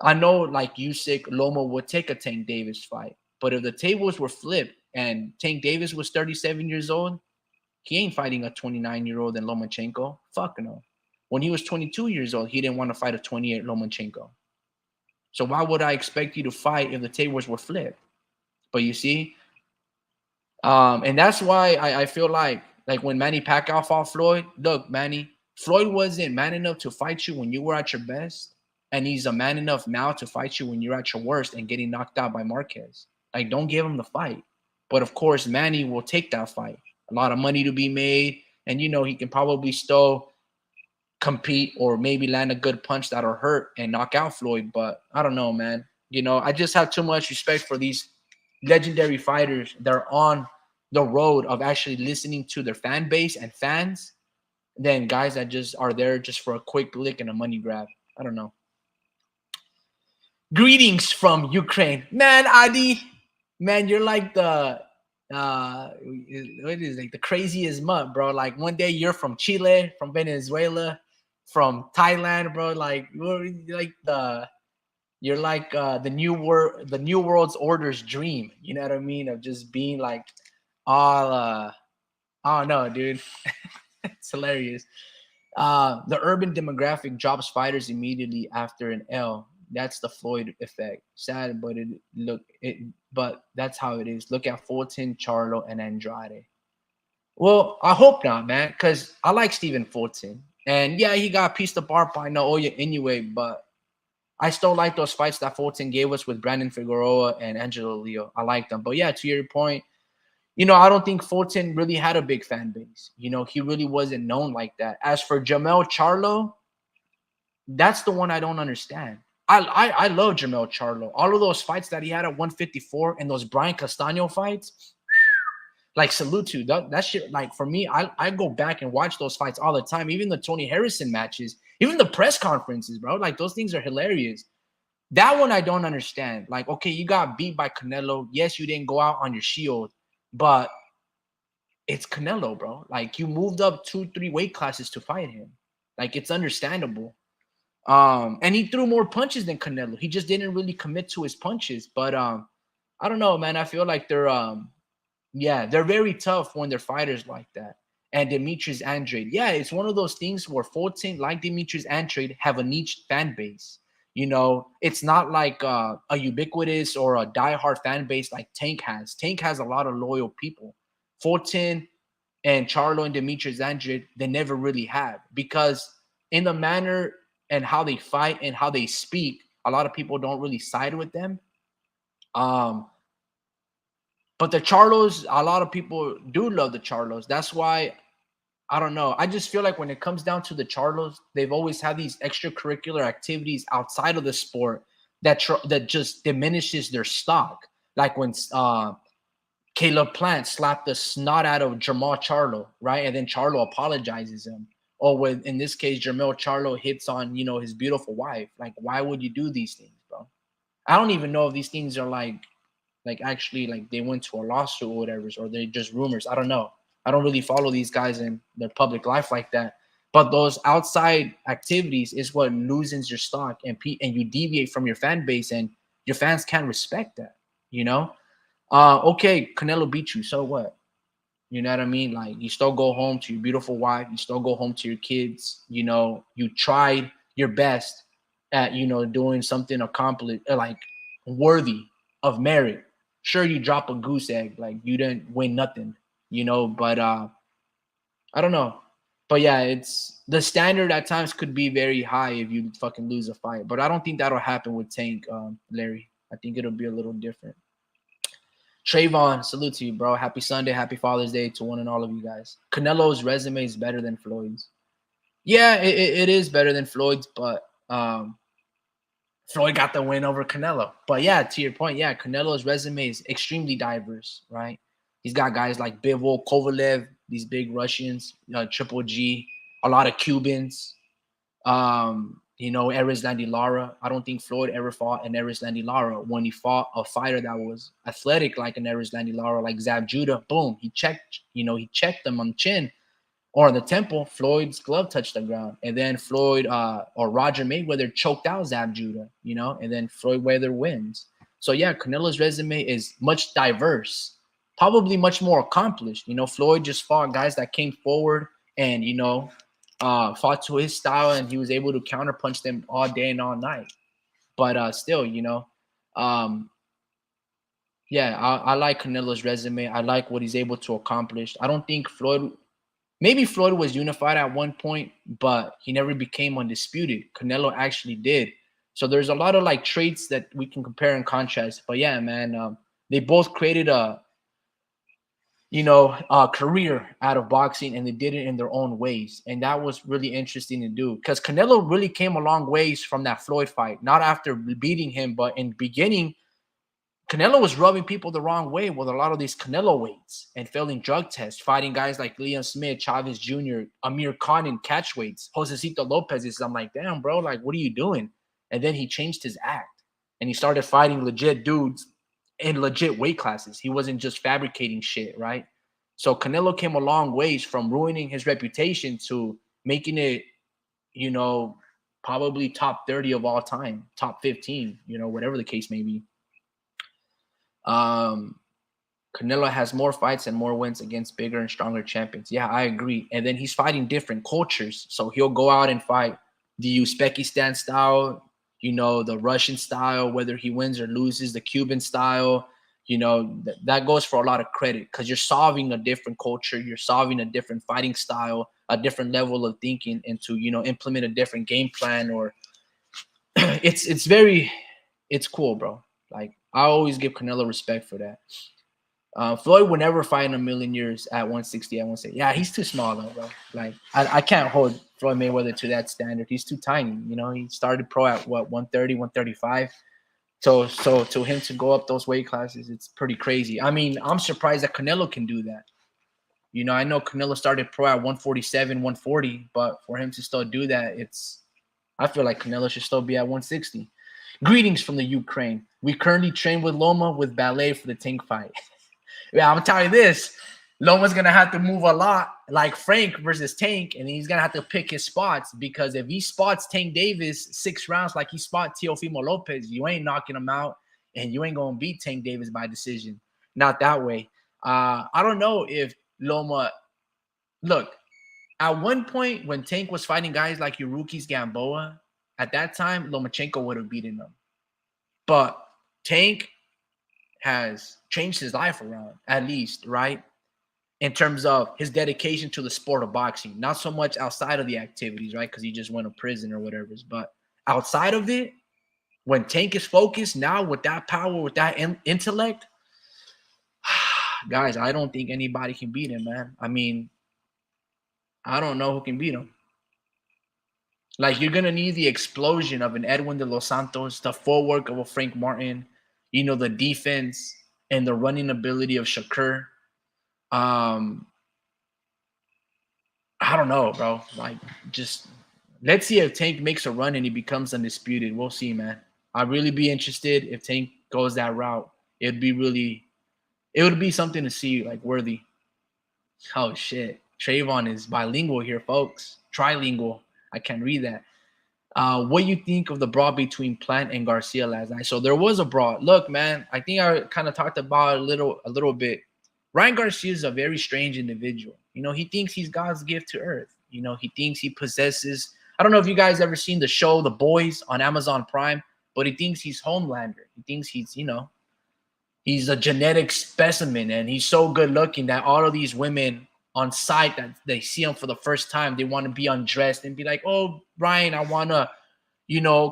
I know, like Usyk, Loma would take a Tank Davis fight. But if the tables were flipped and Tank Davis was 37 years old, he ain't fighting a 29-year-old in Lomachenko. Fuck no. When he was 22 years old, he didn't want to fight a 28 Lomachenko. So why would I expect you to fight if the tables were flipped? But you see, and that's why I feel like when Manny Pacquiao fought Floyd, look, Manny, Floyd wasn't man enough to fight you when you were at your best, and he's a man enough now to fight you when you're at your worst and getting knocked out by Marquez. Like, don't give him the fight. But of course, Manny will take that fight. A lot of money to be made, and you know he can probably still compete or maybe land a good punch that'll hurt and knock out Floyd. But I don't know, man. You know, I just have too much respect for these legendary fighters that are on the road of actually listening to their fan base and fans than guys that just are there just for a quick lick and a money grab. I don't know. Greetings from Ukraine. Man, Adi, man, you're like the what is it, like the craziest mutt, bro. Like, one day you're from Chile, from Venezuela, from Thailand, bro. Like, you're like the new world's order's dream. You know what I mean? Of just being like all I don't know, dude. It's hilarious. The urban demographic drops fighters immediately after an L. That's the Floyd effect. Sad, but but that's how it is. Look at Fulton, Charlo, and Andrade. Well, I hope not, man, because I like Stephen Fulton, And yeah, he got pieced apart by Naoya anyway, but I still like those fights that Fulton gave us with Brandon Figueroa and Angelo Leo. I like them. But yeah, to your point, I don't think Fulton really had a big fan base. He really wasn't known like that. As for Jamel Charlo, that's the one I don't understand. I love Jamel Charlo. All of those fights that he had at 154 and those Brian Castano fights, like salute to that shit. Like for me, I go back and watch those fights all the time. Even the Tony Harrison matches, even the press conferences, bro. Like those things are hilarious. That one I don't understand. Like, okay, you got beat by Canelo. Yes, you didn't go out on your shield, but it's Canelo, bro. Like you moved up 2, 3 weight classes to fight him. Like it's understandable. And he threw more punches than Canelo. He just didn't really commit to his punches. But I don't know, man. I feel like they're very tough when they're fighters like that. And Demetrius Andrade, yeah, it's one of those things where Fulton, like Demetrius Andrade, have a niche fan base. It's not like a ubiquitous or a diehard fan base like Tank has. Tank has a lot of loyal people. Fulton and Charlo and Demetrius Andrade, they never really have, because in the manner and how they fight and how they speak, a lot of people don't really side with them. But the Charlos, a lot of people do love the Charlos. That's why, I don't know. I just feel like when it comes down to the Charlos, they've always had these extracurricular activities outside of the sport that just diminishes their stock. Like when Caleb Plant slapped the snot out of Jamal Charlo, right? And then Charlo apologizes him. Or with, in this case, Jermel Charlo hits on, his beautiful wife. Like, why would you do these things, bro? I don't even know if these things are like actually like they went to a lawsuit or whatever, or they're just rumors. I don't know. I don't really follow these guys in their public life like that. But those outside activities is what loosens your stock, and you deviate from your fan base, and your fans can't respect that. Okay, Canelo beat you, so what? You know what I mean? Like, you still go home to your beautiful wife, you still go home to your kids. You tried your best at doing something accomplished, like worthy of merit. Sure, you drop a goose egg, like you didn't win nothing, but I don't know. But yeah, it's the standard at times could be very high if you fucking lose a fight. But I don't think that'll happen with Tank, Larry. I think it'll be a little different. Trayvon, salute to you, bro. Happy Sunday, happy Father's Day to one and all of you guys. Canelo's resume is better than Floyd's. Yeah, it is better than Floyd's, but Floyd got the win over Canelo. But yeah, to your point, yeah, Canelo's resume is extremely diverse, right? He's got guys like Bivol, Kovalev, these big Russians, Triple G, a lot of Cubans, Erislandy Lara. I don't think Floyd ever fought an Erislandy Lara. When he fought a fighter that was athletic like an Erislandy Lara, like Zab Judah, boom, he checked them on the chin or on the temple. Floyd's glove touched the ground. And then Floyd or Roger Mayweather choked out Zab Judah, and then Floyd Mayweather wins. So yeah, Canelo's resume is much diverse, probably much more accomplished. Floyd just fought guys that came forward and, fought to his style, and he was able to counterpunch them all day and all night. But still, yeah, I like Canelo's resume. I like what he's able to accomplish. I don't think maybe Floyd was unified at one point, but he never became undisputed. Canelo actually did. So there's a lot of like traits that we can compare and contrast. But yeah, man, they both created a career out of boxing, and they did it in their own ways. And that was really interesting to do, because Canelo really came a long ways from that Floyd fight, not after beating him, but in the beginning, Canelo was rubbing people the wrong way with a lot of these Canelo weights and failing drug tests, fighting guys like Liam Smith, Chavez Jr., Amir Khan in catch weights, Josecito Lopez. I'm like, damn, bro, like, what are you doing? And then he changed his act, and he started fighting legit dudes in legit weight classes. He wasn't just fabricating shit, right? So Canelo came a long ways from ruining his reputation to making it, probably top 30 of all time, top 15, whatever the case may be. Canelo has more fights and more wins against bigger and stronger champions. Yeah, I agree. And then he's fighting different cultures. So he'll go out and fight the Uzbekistan style, the Russian style, whether he wins or loses, the Cuban style. That goes for a lot of credit, because you're solving a different culture. You're solving a different fighting style a different level of thinking and to, implement a different game plan, or it's cool, bro. Like, I always give Canelo respect for that. Floyd would never fight in a million years at 160. I won't say, yeah, he's too small though, bro. Like, I can't hold Floyd Mayweather to that standard. He's too tiny. He started pro at what, 130, 135. So to him to go up those weight classes, it's pretty crazy. I mean, I'm surprised that Canelo can do that. I know Canelo started pro at 147, 140, but for him to still do that, I feel like Canelo should still be at 160. Greetings from the Ukraine. We currently train with Loma with ballet for the Tank fight. Yeah, I'm telling you this. Loma's going to have to move a lot like Frank versus Tank, and he's going to have to pick his spots, because if he spots Tank Davis 6 rounds like he spot Teofimo Lopez, you ain't knocking him out, and you ain't going to beat Tank Davis by decision. Not that way. I don't know if Loma – look, at one point when Tank was fighting guys like Urukis Gamboa, at that time, Lomachenko would have beaten him. But Tank has changed his life around, at least, right? In terms of his dedication to the sport of boxing. Not so much outside of the activities, right? Because he just went to prison or whatever. But outside of it, when Tank is focused now with that power, with that intellect, guys, I don't think anybody can beat him, man. I mean, I don't know who can beat him. Like, you're going to need the explosion of an Edwin de los Santos, the footwork of a Frank Martin, the defense and the running ability of Shakur. I don't know, bro. Like, just let's see if Tank makes a run and he becomes undisputed. We'll see, man. I'd really be interested if Tank goes that route. It would be something to see, like, worthy. Oh, shit. Trayvon is bilingual here, folks. Trilingual. I can't read that. What you think of the brawl between Plant and Garcia last night? So there was a brawl. Look, man, I think I kind of talked about it a little bit. Ryan Garcia is a very strange individual. He thinks he's God's gift to earth. He thinks he possesses. I don't know if you guys ever seen the show The Boys on Amazon Prime, but he thinks he's Homelander. He thinks he's a genetic specimen, and he's so good looking that all of these women on site that they see him for the first time, they want to be undressed and be like, "Oh, Ryan, I want to,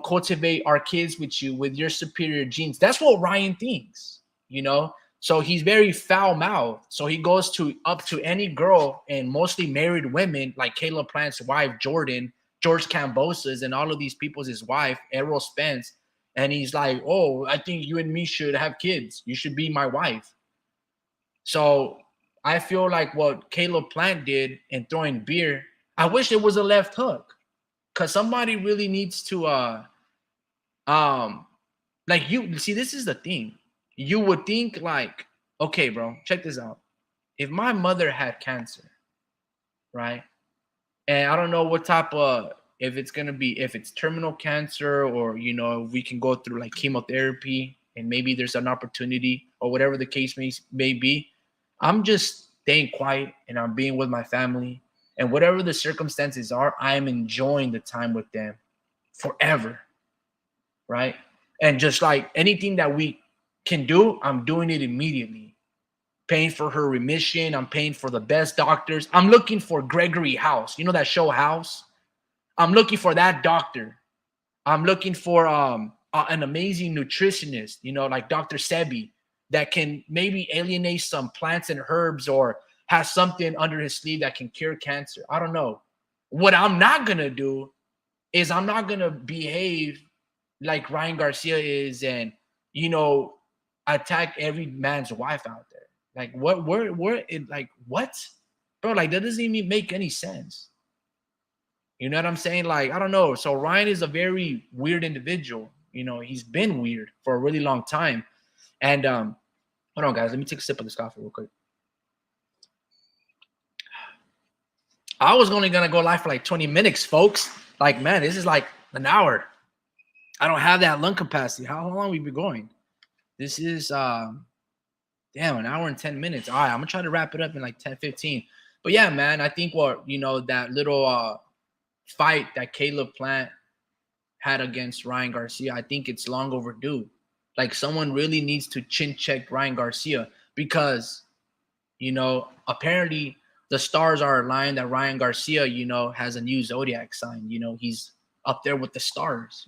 cultivate our kids with you, with your superior genes." That's what Ryan thinks, So he's very foul-mouthed. So he goes up to any girl, and mostly married women, like Caleb Plant's wife, Jordan, George Cambosa's, and all of these people's his wife, Errol Spence. And he's like, "Oh, I think you and me should have kids. You should be my wife." So I feel like what Caleb Plant did in throwing beer, I wish it was a left hook, because somebody really needs to like, you see, this is the thing. You would think, like, okay, bro, check this out. If my mother had cancer, right? And I don't know what type of, if it's terminal cancer, or, we can go through like chemotherapy and maybe there's an opportunity, or whatever the case may be. I'm just staying quiet and I'm being with my family. And whatever the circumstances are, I am enjoying the time with them forever, right? And just like anything that we can do, I'm doing it immediately. Paying for her remission. I'm paying for the best doctors. I'm looking for Gregory House. You know that show House? I'm looking for that doctor. I'm looking for an amazing nutritionist, like Dr. Sebi, that can maybe alienate some plants and herbs, or has something under his sleeve that can cure cancer. I don't know. What I'm not going to do is I'm not going to behave like Ryan Garcia is and, attack every man's wife out there. Like, what? Bro, like, that doesn't even make any sense. You know what I'm saying? Like, I don't know. So Ryan is a very weird individual. He's been weird for a really long time. And hold on, guys. Let me take a sip of this coffee real quick. I was only going to go live for like 20 minutes, folks. Like, man, this is like an hour. I don't have that lung capacity. How long we been going? This is, an hour and 10 minutes. All right, I'm going to try to wrap it up in like 10, 15. But yeah, man, I think that little fight that Caleb Plant had against Ryan Garcia, I think it's long overdue. Like, someone really needs to chin check Ryan Garcia, because, apparently the stars are aligned that Ryan Garcia, has a new zodiac sign. He's up there with the stars.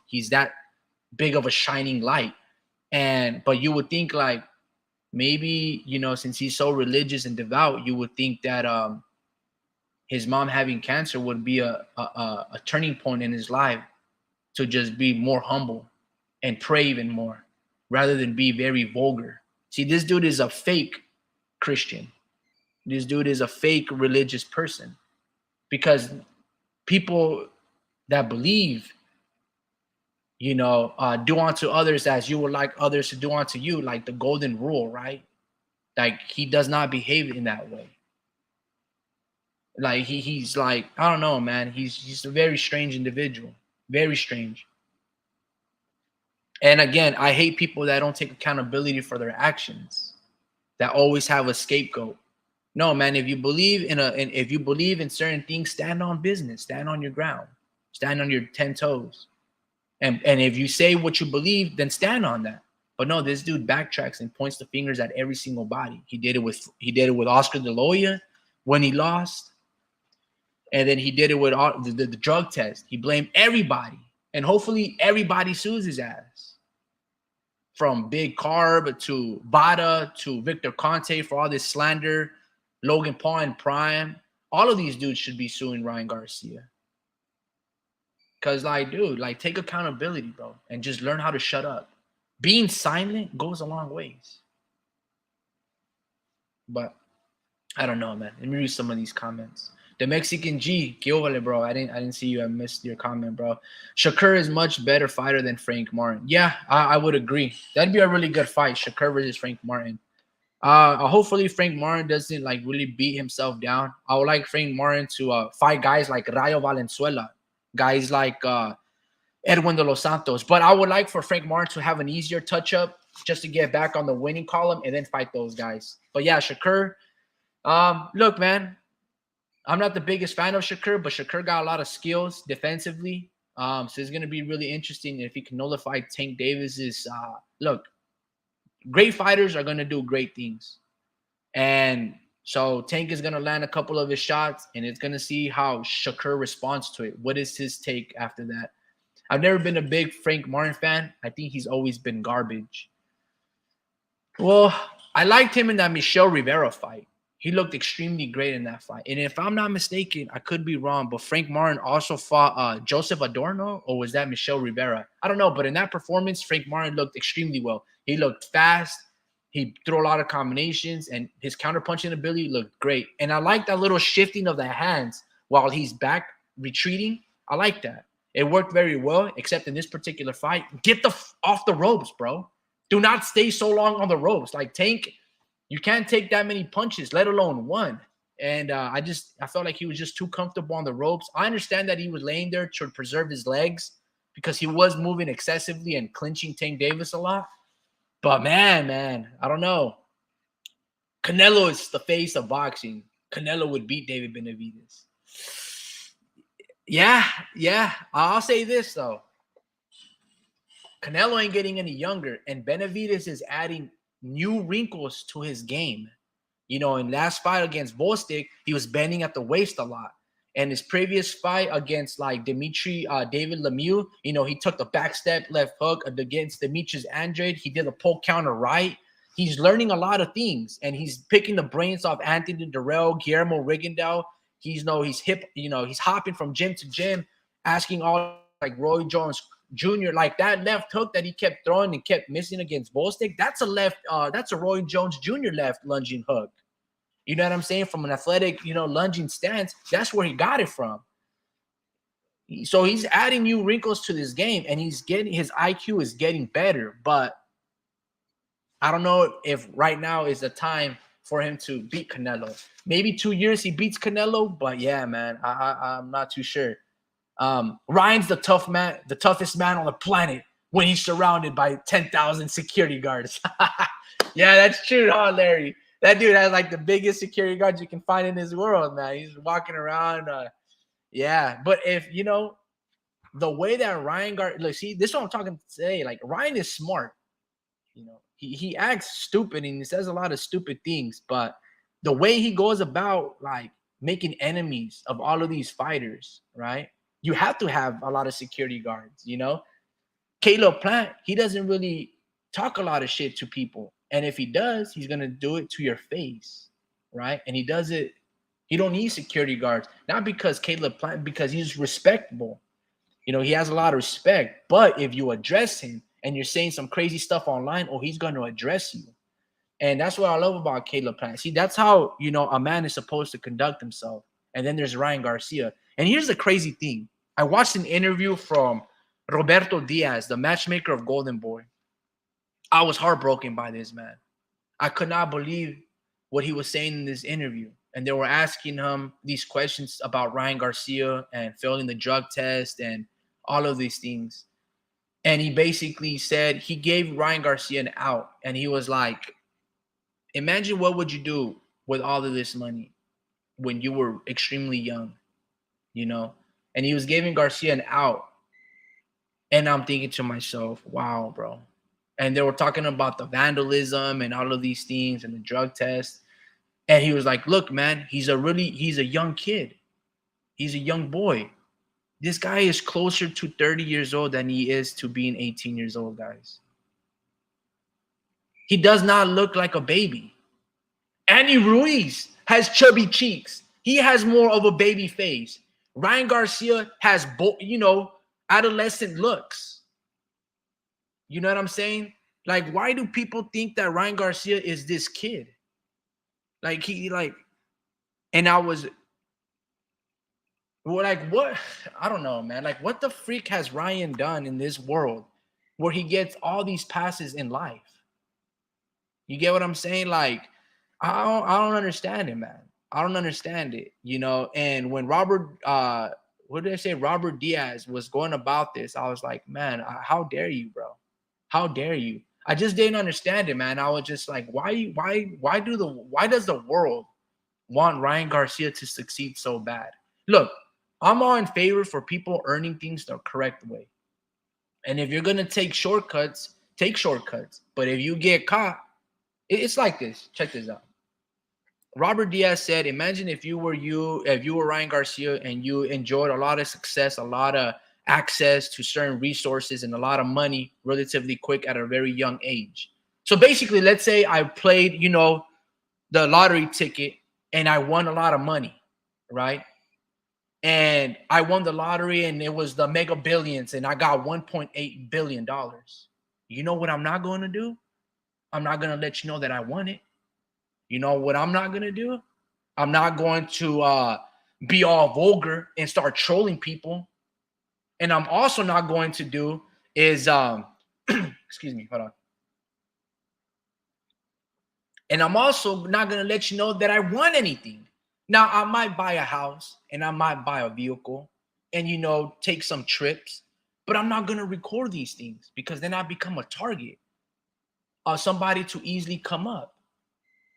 He's that big of a shining light. But you would think like maybe, since he's so religious and devout, you would think that his mom having cancer would be a turning point in his life to just be more humble and pray even more rather than be very vulgar. See, this dude is a fake Christian. This dude is a fake religious person, because people that believe, do unto others as you would like others to do unto you, like the golden rule, right? Like he does not behave in that way. Like he's like, I don't know, man. He's a very strange individual, very strange. And again, I hate people that don't take accountability for their actions, that always have a scapegoat. No, man, if you believe in certain things, stand on business, stand on your ground, stand on your 10 toes. And if you say what you believe, then stand on that. But no, this dude backtracks and points the fingers at every single body. He did it with Oscar De La Hoya when he lost. And then he did it with the drug test. He blamed everybody. And hopefully everybody sues his ass. From Big Carb to Bada to Victor Conte for all this slander, Logan Paul and Prime. All of these dudes should be suing Ryan Garcia. Because, like, dude, like, take accountability, bro, and just learn how to shut up. Being silent goes a long ways. But I don't know, man. Let me read some of these comments. The Mexican G, que óvale, bro. I didn't see you. I missed your comment, bro. Shakur is much better fighter than Frank Martin. Yeah, I would agree. That'd be a really good fight, Shakur versus Frank Martin. Hopefully Frank Martin doesn't like really beat himself down. I would like Frank Martin to fight guys like Rayo Valenzuela, guys like Edwin de los Santos. But I would like for Frank Martin to have an easier touch-up just to get back on the winning column and then fight those guys. But yeah, Shakur. Look, man. I'm not the biggest fan of Shakur, but Shakur got a lot of skills defensively. So it's going to be really interesting if he can nullify Tank Davis's. Look, great fighters are going to do great things. And so Tank is going to land a couple of his shots, and it's going to see how Shakur responds to it. What is his take after that? I've never been a big Frank Martin fan. I think he's always been garbage. Well, I liked him in that Michel Rivera fight. He looked extremely great in that fight. And if I'm not mistaken, I could be wrong, but Frank Martin also fought Joseph Adorno, or was that Michel Rivera? I don't know, but in that performance, Frank Martin looked extremely well. He looked fast. He threw a lot of combinations, and his counterpunching ability looked great. And I like that little shifting of the hands while he's back retreating. I like that. It worked very well, except in this particular fight. Get off the ropes, bro. Do not stay so long on the ropes. Like Tank, you can't take that many punches, let alone one. And I felt like he was just too comfortable on the ropes. I understand that he was laying there to preserve his legs because he was moving excessively and clinching Tank Davis a lot. But man, I don't know. Canelo is the face of boxing. Canelo would beat David Benavidez. Yeah. I'll say this, though. Canelo ain't getting any younger, and Benavidez is adding new wrinkles to his game. In last fight against Bostic, he was bending at the waist a lot. And his previous fight against like David Lemieux, he took the backstep left hook against Demetrius Andrade. He did a pull counter right. He's learning a lot of things, and he's picking the brains off Anthony Durrell, Guillermo Rigondeaux. He's hopping from gym to gym, asking all like Roy Jones Jr. Like that left hook that he kept throwing and kept missing against Bostic. That's a Roy Jones Jr. left lunging hook. You know what I'm saying? From an athletic, lunging stance, that's where he got it from. So he's adding new wrinkles to this game, and his IQ is getting better. But I don't know if right now is the time for him to beat Canelo. Maybe 2 years he beats Canelo, but yeah, man, I'm not too sure. Ryan's the toughest man on the planet when he's surrounded by 10,000 security guards. Yeah, that's true, huh, Larry? That dude has like the biggest security guards you can find in this world, man. He's walking around. Yeah, but if the way that Ryan this is what I'm talking today. Like Ryan is smart. He acts stupid and he says a lot of stupid things, but the way he goes about like making enemies of all of these fighters, right? You have to have a lot of security guards, you know. Caleb Plant, he doesn't really talk a lot of shit to people. And if he does, he's gonna do it to your face, right? And he does it, he don't need security guards, not because Caleb Plant, because he's respectable. You know, he has a lot of respect. But if you address him and you're saying some crazy stuff online, oh, he's gonna address you. And that's what I love about Caleb Plant. See, that's how, you know, a man is supposed to conduct himself. And then there's Ryan Garcia. And here's the crazy thing. I watched an interview from Roberto Diaz, the matchmaker of Golden Boy. I was heartbroken by this man. I could not believe what he was saying in this interview. And they were asking him these questions about Ryan Garcia and failing the drug test and all of these things. And he basically said he gave Ryan Garcia an out. And he was like, imagine what would you do with all of this money when you were extremely young, you know? And he was giving Garcia an out. And I'm thinking to myself, wow, bro. And they were talking about the vandalism and all of these things and the drug test. And he was like, look, man, he's a young kid. He's a young boy. This guy is closer to 30 years old than he is to being 18 years old, guys. He does not look like a baby. Andy Ruiz has chubby cheeks. He has more of a baby face. Ryan Garcia has, adolescent looks. You know what I'm saying? Like, why do people think that Ryan Garcia is this kid? And I was like, what? I don't know, man. Like, what the freak has Ryan done in this world where he gets all these passes in life? You get what I'm saying? Like, I don't understand it, man. I don't understand it, you know. And when Robert Diaz was going about this, I was like, man, how dare you, bro? How dare you? I just didn't understand it, man. I was just like, why does the world want Ryan Garcia to succeed so bad? Look, I'm all in favor for people earning things the correct way. And if you're gonna take shortcuts, take shortcuts. But if you get caught, it's like this. Check this out. Robert Diaz said, imagine if you were Ryan Garcia and you enjoyed a lot of success, a lot of access to certain resources and a lot of money relatively quick at a very young age. So basically, let's say I played, the lottery ticket and I won a lot of money, right? And I won the lottery and it was the mega billions and I got $1.8 billion. You know what I'm not going to do? I'm not going to let you know that I won it. You know what I'm not going to do? I'm not going to be all vulgar and start trolling people. And I'm also not going to do is, excuse me, hold on. And I'm also not going to let you know that I won anything. Now, I might buy a house and I might buy a vehicle and, take some trips, but I'm not going to record these things because then I become a target of somebody to easily come up.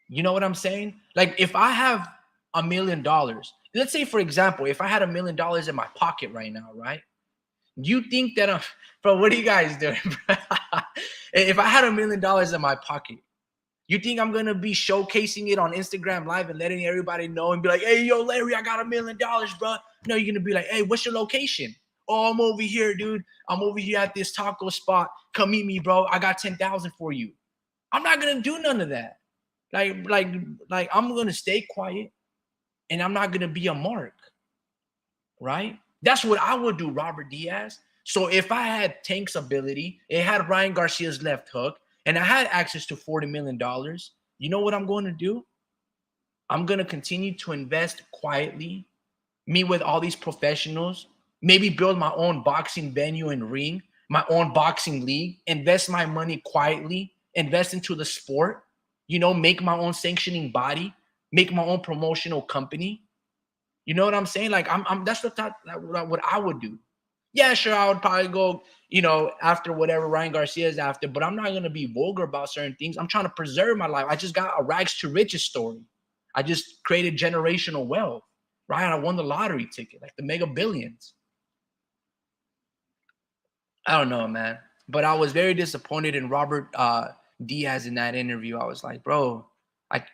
You know what I'm saying? Like, if I have $1 million, let's say, for example, if I had $1 million in my pocket right now, right? You think that bro, what are you guys doing? If I had $1 million in my pocket, you think I'm gonna be showcasing it on Instagram Live and letting everybody know and be like, hey, yo, Larry, I got $1 million, bro? No, you're gonna be like, hey, what's your location? Oh, I'm over here, dude. I'm over here at this taco spot. Come meet me, bro. I got 10,000 for you. I'm not gonna do none of that. Like I'm gonna stay quiet and I'm not gonna be a mark, right? That's what I would do, Robert Diaz. So if I had Tank's ability, it had Ryan Garcia's left hook, and I had access to $40 million, you know what I'm going to do? I'm going to continue to invest quietly, meet with all these professionals, maybe build my own boxing venue and ring, my own boxing league, invest my money quietly, invest into the sport, make my own sanctioning body, make my own promotional company. You know what I'm saying? Like, I'm that's what I would do. Yeah, sure, I would probably go, after whatever Ryan Garcia is after, but I'm not going to be vulgar about certain things. I'm trying to preserve my life. I just got a rags to riches story. I just created generational wealth, right? I won the lottery ticket, like the mega billions. I don't know, man. But I was very disappointed in Robert Diaz in that interview. I was like, bro,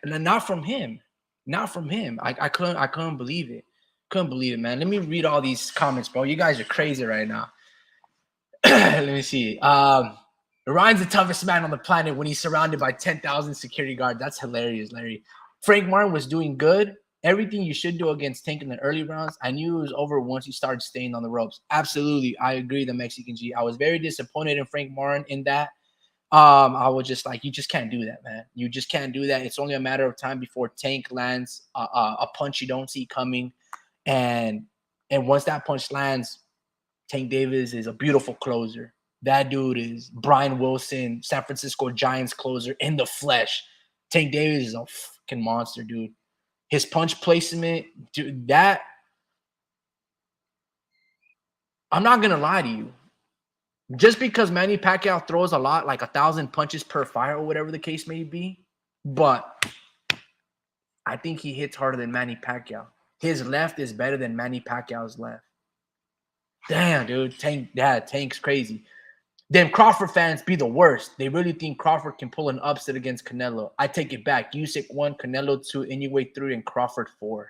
not from him. Not from him. I couldn't believe it. Couldn't believe it, man. Let me read all these comments, bro. You guys are crazy right now. Let me see. Ryan's the toughest man on the planet when he's surrounded by 10,000 security guards. That's hilarious, Larry. Frank Martin was doing good. Everything you should do against Tank in the early rounds. I knew it was over once he started staying on the ropes. Absolutely. I agree, the Mexican G. I was very disappointed in Frank Martin in that. I was just like, you just can't do that, man. You just can't do that. It's only a matter of time before Tank lands a punch you don't see coming. And once that punch lands, Tank Davis is a beautiful closer. That dude is Brian Wilson, San Francisco Giants closer in the flesh. Tank Davis is a fucking monster, dude. His punch placement, dude, that I'm not gonna lie to you. Just because Manny Pacquiao throws a lot, like 1,000 punches per fight or whatever the case may be, but I think he hits harder than Manny Pacquiao. His left is better than Manny Pacquiao's left. Damn, dude, Tank's crazy. Then Crawford fans be the worst. They really think Crawford can pull an upset against Canelo. I take it back. Usyk 1, Canelo 2, Inoue 3, and Crawford 4.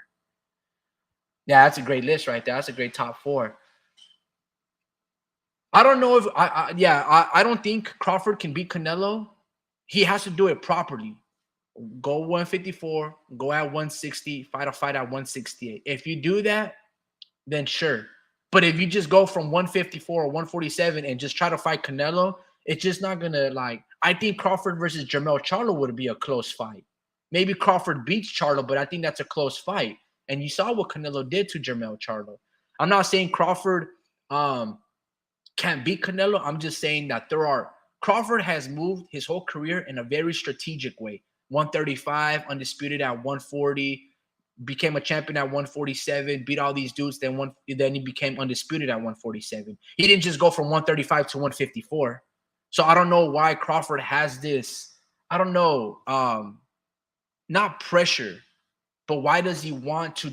Yeah, that's a great list right there. That's a great top 4. I don't know if I don't think Crawford can beat Canelo. He has to do it properly. Go 154, go at 160, fight at 168. If you do that, then sure. But if you just go from 154 or 147 and just try to fight Canelo, it's just not gonna like. I think Crawford versus Jermell Charlo would be a close fight. Maybe Crawford beats Charlo, but I think that's a close fight. And you saw what Canelo did to Jermell Charlo. I'm not saying Crawford can't beat Canelo. I'm just saying that Crawford has moved his whole career in a very strategic way. 135, undisputed at 140, became a champion at 147, beat all these dudes, then he became undisputed at 147. He didn't just go from 135 to 154. So I don't know why Crawford has this, I don't know, not pressure, but why does he want to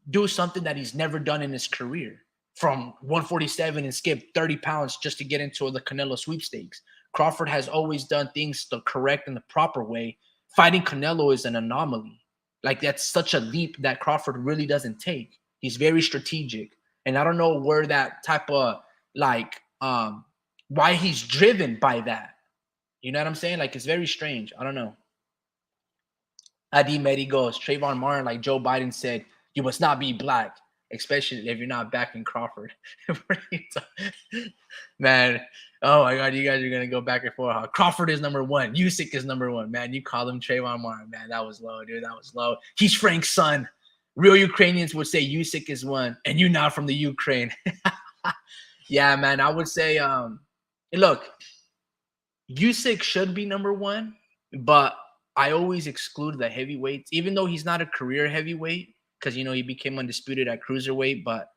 do something that he's never done in his career? From 147 and skip 30 pounds just to get into the Canelo sweepstakes. Crawford has always done things the correct and the proper way. Fighting Canelo is an anomaly. Like, that's such a leap that Crawford really doesn't take. He's very strategic. And I don't know where that type of, like, why he's driven by that. You know what I'm saying? Like, it's very strange. I don't know. Adi Medi goes, Trayvon Martin, like Joe Biden said, you must not be black, especially if you're not backing Crawford. Man, oh my God, you guys are going to go back and forth. Crawford is number 1. Usyk is number 1. Man, you call him Trayvon Martin. Man, that was low, dude. That was low. He's Frank's son. Real Ukrainians would say Usyk is 1, and you're not from the Ukraine. Yeah, man, I would say, look, Usyk should be number 1, but I always exclude the heavyweights, even though he's not a career heavyweight, because, you know, he became undisputed at cruiserweight, but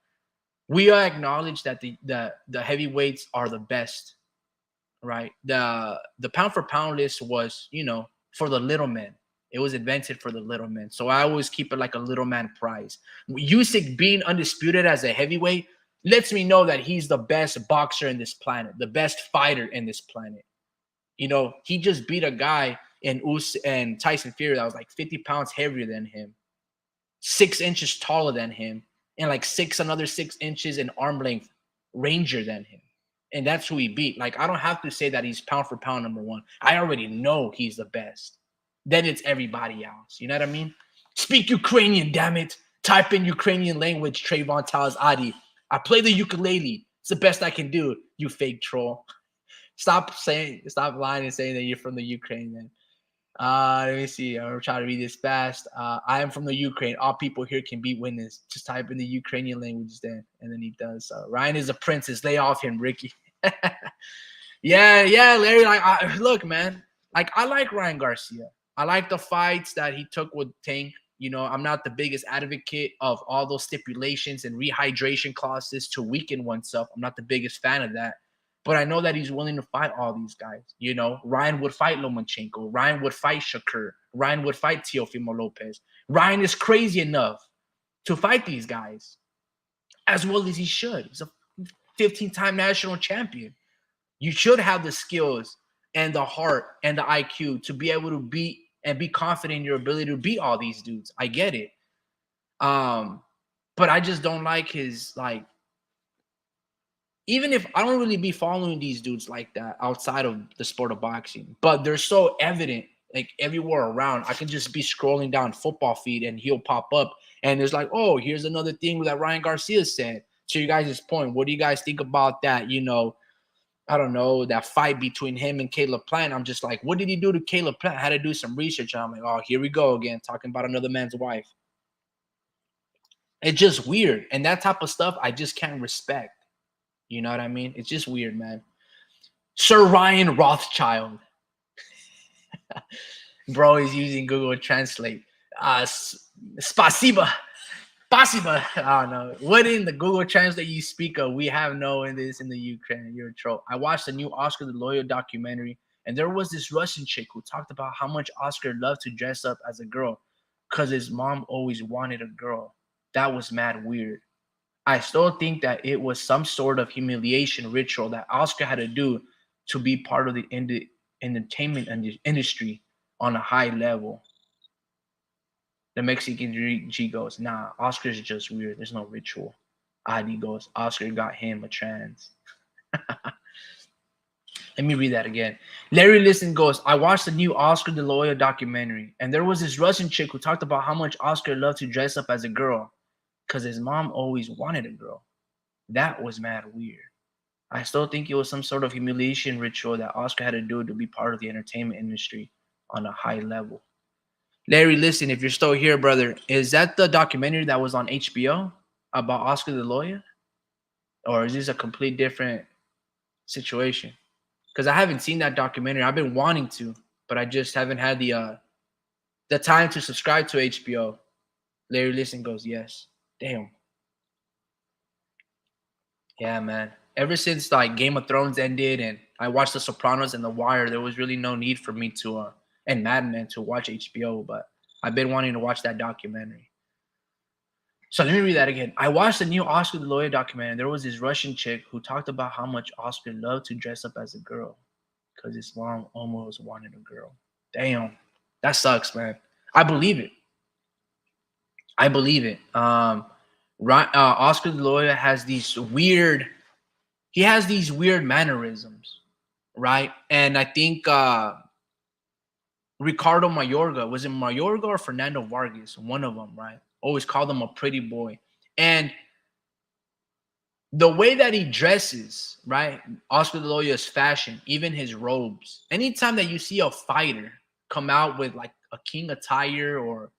we acknowledge that the heavyweights are the best, right? The pound for pound list was, you know, for the little men. It was invented for the little men. So I always keep it like a little man prize. Usyk being undisputed as a heavyweight lets me know that he's the best boxer in this planet, the best fighter in this planet. You know, he just beat a guy in Tyson Fury that was like 50 pounds heavier than him, 6 inches taller than him, and like another 6 inches in arm length ranger than him. And that's who he beat. Like, I don't have to say that he's pound for pound number 1. I already know he's the best. Then it's everybody else. You know what I mean? Speak Ukrainian, damn it. Type in Ukrainian language, Trayvon tells Adi. I play the ukulele. It's the best I can do, you fake troll. Stop lying and saying that you're from the Ukraine, man. Let me see. I'm trying to read this fast. I am from the Ukraine. All people here can be witness. Just type in the Ukrainian language then. And then he does. Ryan is a princess. Lay off him, Ricky. yeah, Larry. Like, look, man. Like, I like Ryan Garcia. I like the fights that he took with Tank. You know, I'm not the biggest advocate of all those stipulations and rehydration clauses to weaken oneself. I'm not the biggest fan of that. But I know that he's willing to fight all these guys. You know, Ryan would fight Lomachenko. Ryan would fight Shakur. Ryan would fight Teofimo Lopez. Ryan is crazy enough to fight these guys as well as he should. He's a 15-time national champion. You should have the skills and the heart and the IQ to be able to beat and be confident in your ability to beat all these dudes. I get it. But I just don't like his, like, even if I don't really be following these dudes like that outside of the sport of boxing, but they're so evident like everywhere around. I can just be scrolling down football feed and he'll pop up and it's like, oh, here's another thing that Ryan Garcia said. To you guys' point, what do you guys think about that? You know, I don't know, that fight between him and Caleb Plant. I'm just like, what did he do to Caleb Plant? I had to do some research. I'm like, oh, here we go again, talking about another man's wife. It's just weird. And that type of stuff I just can't respect. You know what I mean? It's just weird, man. Sir Ryan Rothschild. Bro is using Google Translate. Spasiba. Spasiba. I don't know. What in the Google Translate you speak of? We have no in this in the Ukraine. You're a troll. I watched the new Oscar the Lawyer documentary, and there was this Russian chick who talked about how much Oscar loved to dress up as a girl because his mom always wanted a girl. That was mad weird. I still think that it was some sort of humiliation ritual that Oscar had to do to be part of the entertainment industry on a high level. The Mexican G goes, nah, Oscar's just weird. There's no ritual. Adi goes, Oscar got him a trans. Let me read that again. Larry Listen goes, I watched the new Oscar the Lawyer documentary, and there was this Russian chick who talked about how much Oscar loved to dress up as a girl because his mom always wanted a girl. That was mad weird. I still think it was some sort of humiliation ritual that Oscar had to do to be part of the entertainment industry on a high level. Larry, listen, if you're still here, brother, is that the documentary that was on HBO about Oscar the Lawyer? Or is this a complete different situation? Because I haven't seen that documentary. I've been wanting to, but I just haven't had the time to subscribe to HBO. Larry Listen goes, yes. Damn. Yeah, man. Ever since like Game of Thrones ended and I watched The Sopranos and The Wire, there was really no need for me to and Mad Men to watch HBO, but I've been wanting to watch that documentary. So let me read that again. I watched the new Oscar the Lawyer documentary. There was this Russian chick who talked about how much Oscar loved to dress up as a girl because his mom almost wanted a girl. Damn, that sucks, man. I believe it. I believe it. Oscar the Lawyer has these weird. He has these weird mannerisms, right? And I think Ricardo Mayorga, was it Mayorga or Fernando Vargas? One of them, right? Always called him a pretty boy. And the way that he dresses, right? Oscar the Lawyer's fashion, even his robes. Anytime that you see a fighter come out with like a king attire or,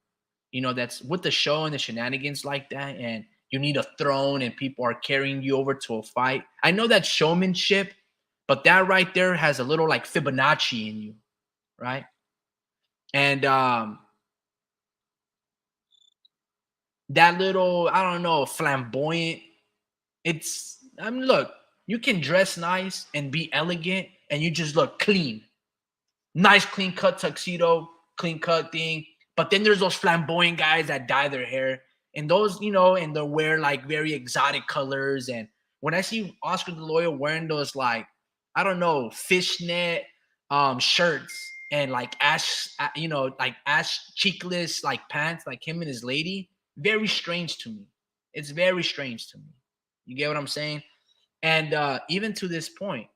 you know, that's with the show and the shenanigans like that, and you need a throne and people are carrying you over to a fight. I know that's showmanship, but that right there has a little like Fibonacci in you, right? And that little, I don't know, flamboyant. I mean, look, you can dress nice and be elegant and you just look clean. Nice, clean cut tuxedo, clean cut thing. But then there's those flamboyant guys that dye their hair. And those, you know, and they wear like very exotic colors. And when I see Oscar the Lawyer wearing those like, I don't know, fishnet shirts and like ash cheekless like pants, like him and his lady, very strange to me. It's very strange to me. You get what I'm saying? And even to this point,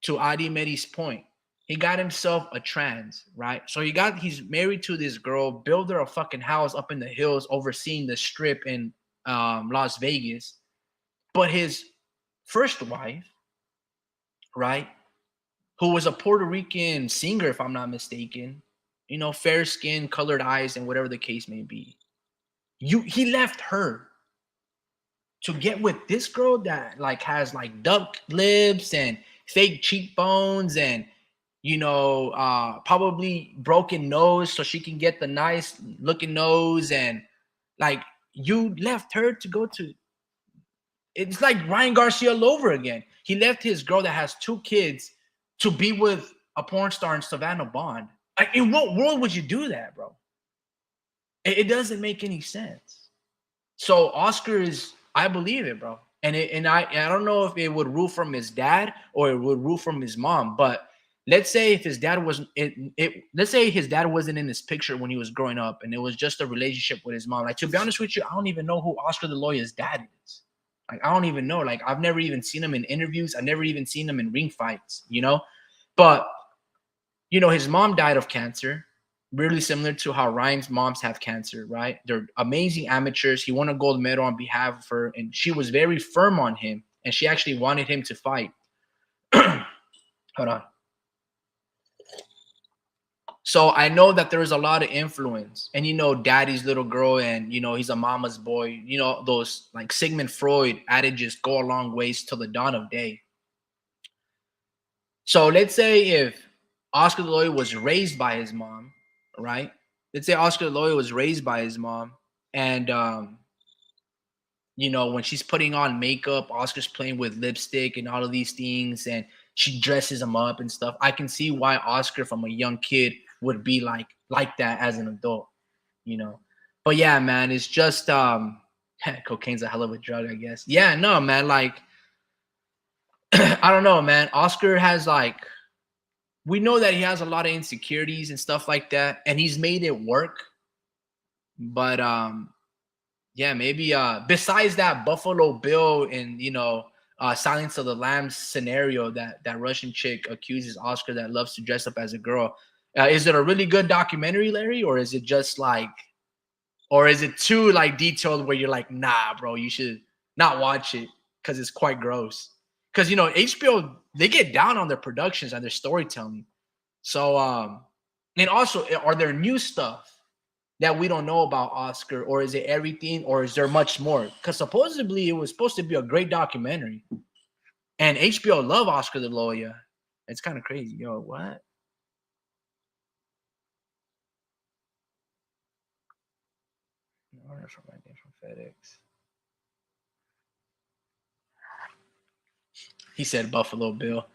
to Adi Medi's point, he got himself a trans, right? So he's married to this girl, built her a fucking house up in the hills, overseeing the strip in Las Vegas. But his first wife, right, who was a Puerto Rican singer, if I'm not mistaken, you know, fair skin, colored eyes, and whatever the case may be. He left her to get with this girl that like has like duck lips and fake cheekbones and, you know, probably broken nose so she can get the nice looking nose. And like, you left her to go to, it's like Ryan Garcia all over again. He left his girl that has 2 kids to be with a porn star in Savannah Bond. Like, in what world would you do that, bro? It doesn't make any sense. So Oscar is, I believe it, bro. And I don't know if it would rule from his dad or it would rule from his mom, but let's say if his dad wasn't let's say his dad wasn't in this picture when he was growing up, and it was just a relationship with his mom. Like, to be honest with you, I don't even know who Oscar the Lawyer's dad is. Like, I don't even know. Like, I've never even seen him in interviews. I've never even seen him in ring fights, you know? But, you know, his mom died of cancer, really similar to how Ryan's moms have cancer, right? They're amazing amateurs. He won a gold medal on behalf of her, and she was very firm on him, and she actually wanted him to fight. Hold on. So I know that there is a lot of influence, and you know, daddy's little girl, and you know, he's a mama's boy. You know, those like Sigmund Freud adages go a long ways till the dawn of day. So let's say if Oscar the Lawyer was raised by his mom, right? Let's say Oscar the Lawyer was raised by his mom, and you know, when she's putting on makeup, Oscar's playing with lipstick and all of these things, and she dresses him up and stuff. I can see why Oscar, from a young kid, would be like that as an adult, you know. But yeah, man, it's just cocaine's a hell of a drug, I guess. Yeah, no, man, like I don't know, man. Oscar has like we know that he has a lot of insecurities and stuff like that, and he's made it work. But yeah, maybe besides that Buffalo Bill and Silence of the Lambs scenario that Russian chick accuses Oscar that loves to dress up as a girl. Is it a really good documentary, Larry, or is it just like, or is it too like detailed where you're like, nah, bro, you should not watch it because it's quite gross. Because you know HBO, they get down on their productions and their storytelling. So and also, are there new stuff that we don't know about Oscar, or is it everything, or is there much more? Because supposedly it was supposed to be a great documentary, and HBO love Oscar the Lawyer. It's kind of crazy, yo. What? Order from my name from FedEx. He said Buffalo Bill.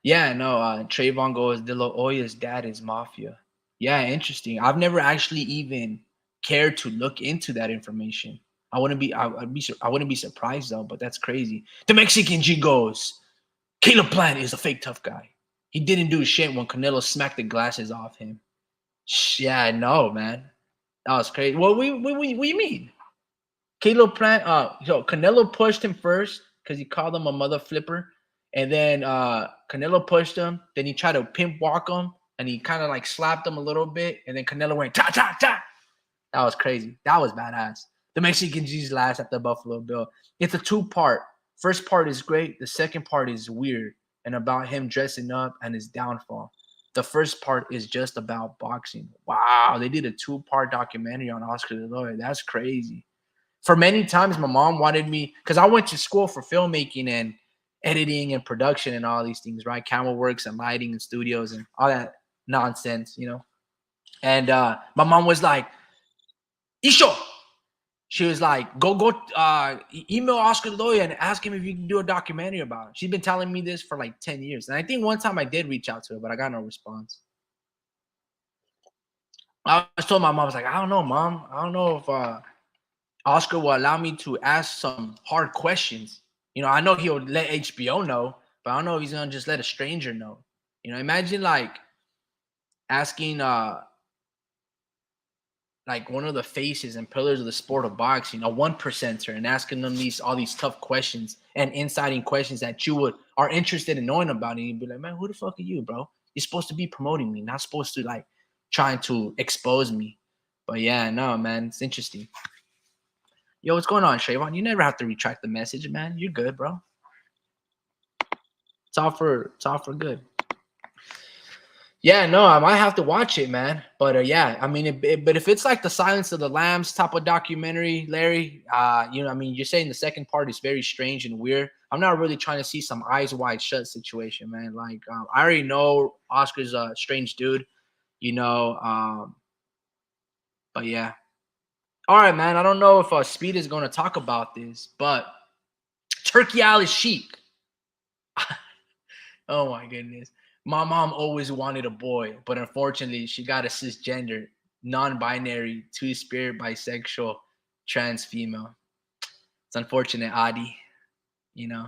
Yeah, no. Trayvon goes, De La Hoya's dad is mafia. Yeah, interesting. I've never actually even cared to look into that information. I wouldn't be. I wouldn't be surprised though. But that's crazy. The Mexican G goes, Caleb Plant is a fake tough guy. He didn't do shit when Canelo smacked the glasses off him. Yeah, I know, man. That was crazy. What do you mean? Caleb Plant, Canelo pushed him first because he called him a mother flipper. And then Canelo pushed him. Then he tried to pimp walk him, and he kind of like slapped him a little bit. And then Canelo went ta ta ta. That was crazy. That was badass. The Mexican G's last at the Buffalo Bill. It's a two-part. First part is great. The second part is weird and about him dressing up and his downfall. The first part is just about boxing. Wow, they did a two-part documentary on Oscar the Lawyer. That's crazy. For many times, my mom wanted me, because I went to school for filmmaking and editing and production and all these things, right? Camera works and lighting and studios and all that nonsense, you know. And my mom was like, Isho. She was like, go email Oscar the Lawyer and ask him if you can do a documentary about it. She's been telling me this for like 10 years. And I think one time I did reach out to her, but I got no response. I was told my mom, I was like, I don't know, mom. I don't know if Oscar will allow me to ask some hard questions. You know, I know he'll let HBO know, but I don't know if he's gonna just let a stranger know. You know, imagine like asking like one of the faces and pillars of the sport of boxing, a 1%er, and asking them all these tough questions and inciting questions that you are interested in knowing about, and you'd be like, man, who the fuck are you, bro? You're supposed to be promoting me, not supposed to like trying to expose me. But yeah, no, man, it's interesting. Yo, what's going on, Trayvon? You never have to retract the message, man. You're good, bro. It's all for good. Yeah, no, I might have to watch it, man. But yeah, I mean, but if it's like the Silence of the Lambs type of documentary, Larry, I mean, you're saying the second part is very strange and weird. I'm not really trying to see some eyes wide shut situation, man. Like, I already know Oscar's a strange dude, you know. But yeah, all right, man. I don't know if Speed is going to talk about this, but Turkey Island Sheik. Oh my goodness. My mom always wanted a boy, but unfortunately, she got a cisgender, non-binary, two-spirit, bisexual, trans female. It's unfortunate, Adi. You know.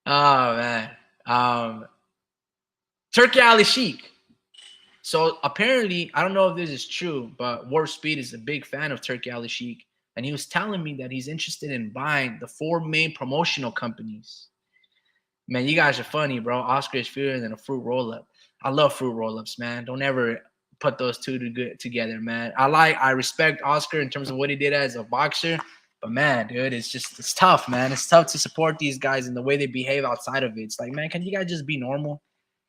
Oh man. Um, Turkey Ali Sheik. So apparently, I don't know if this is true, but Warp Speed is a big fan of Turkey Ali Sheik. And he was telling me that he's interested in buying the four main promotional companies. Man, you guys are funny, bro. Oscar is fewer than a fruit roll up. I love fruit roll ups, man. Don't ever put those two together, man. I respect Oscar in terms of what he did as a boxer, but man, dude, it's tough, man. It's tough to support these guys and the way they behave outside of it. It's like, man, can you guys just be normal?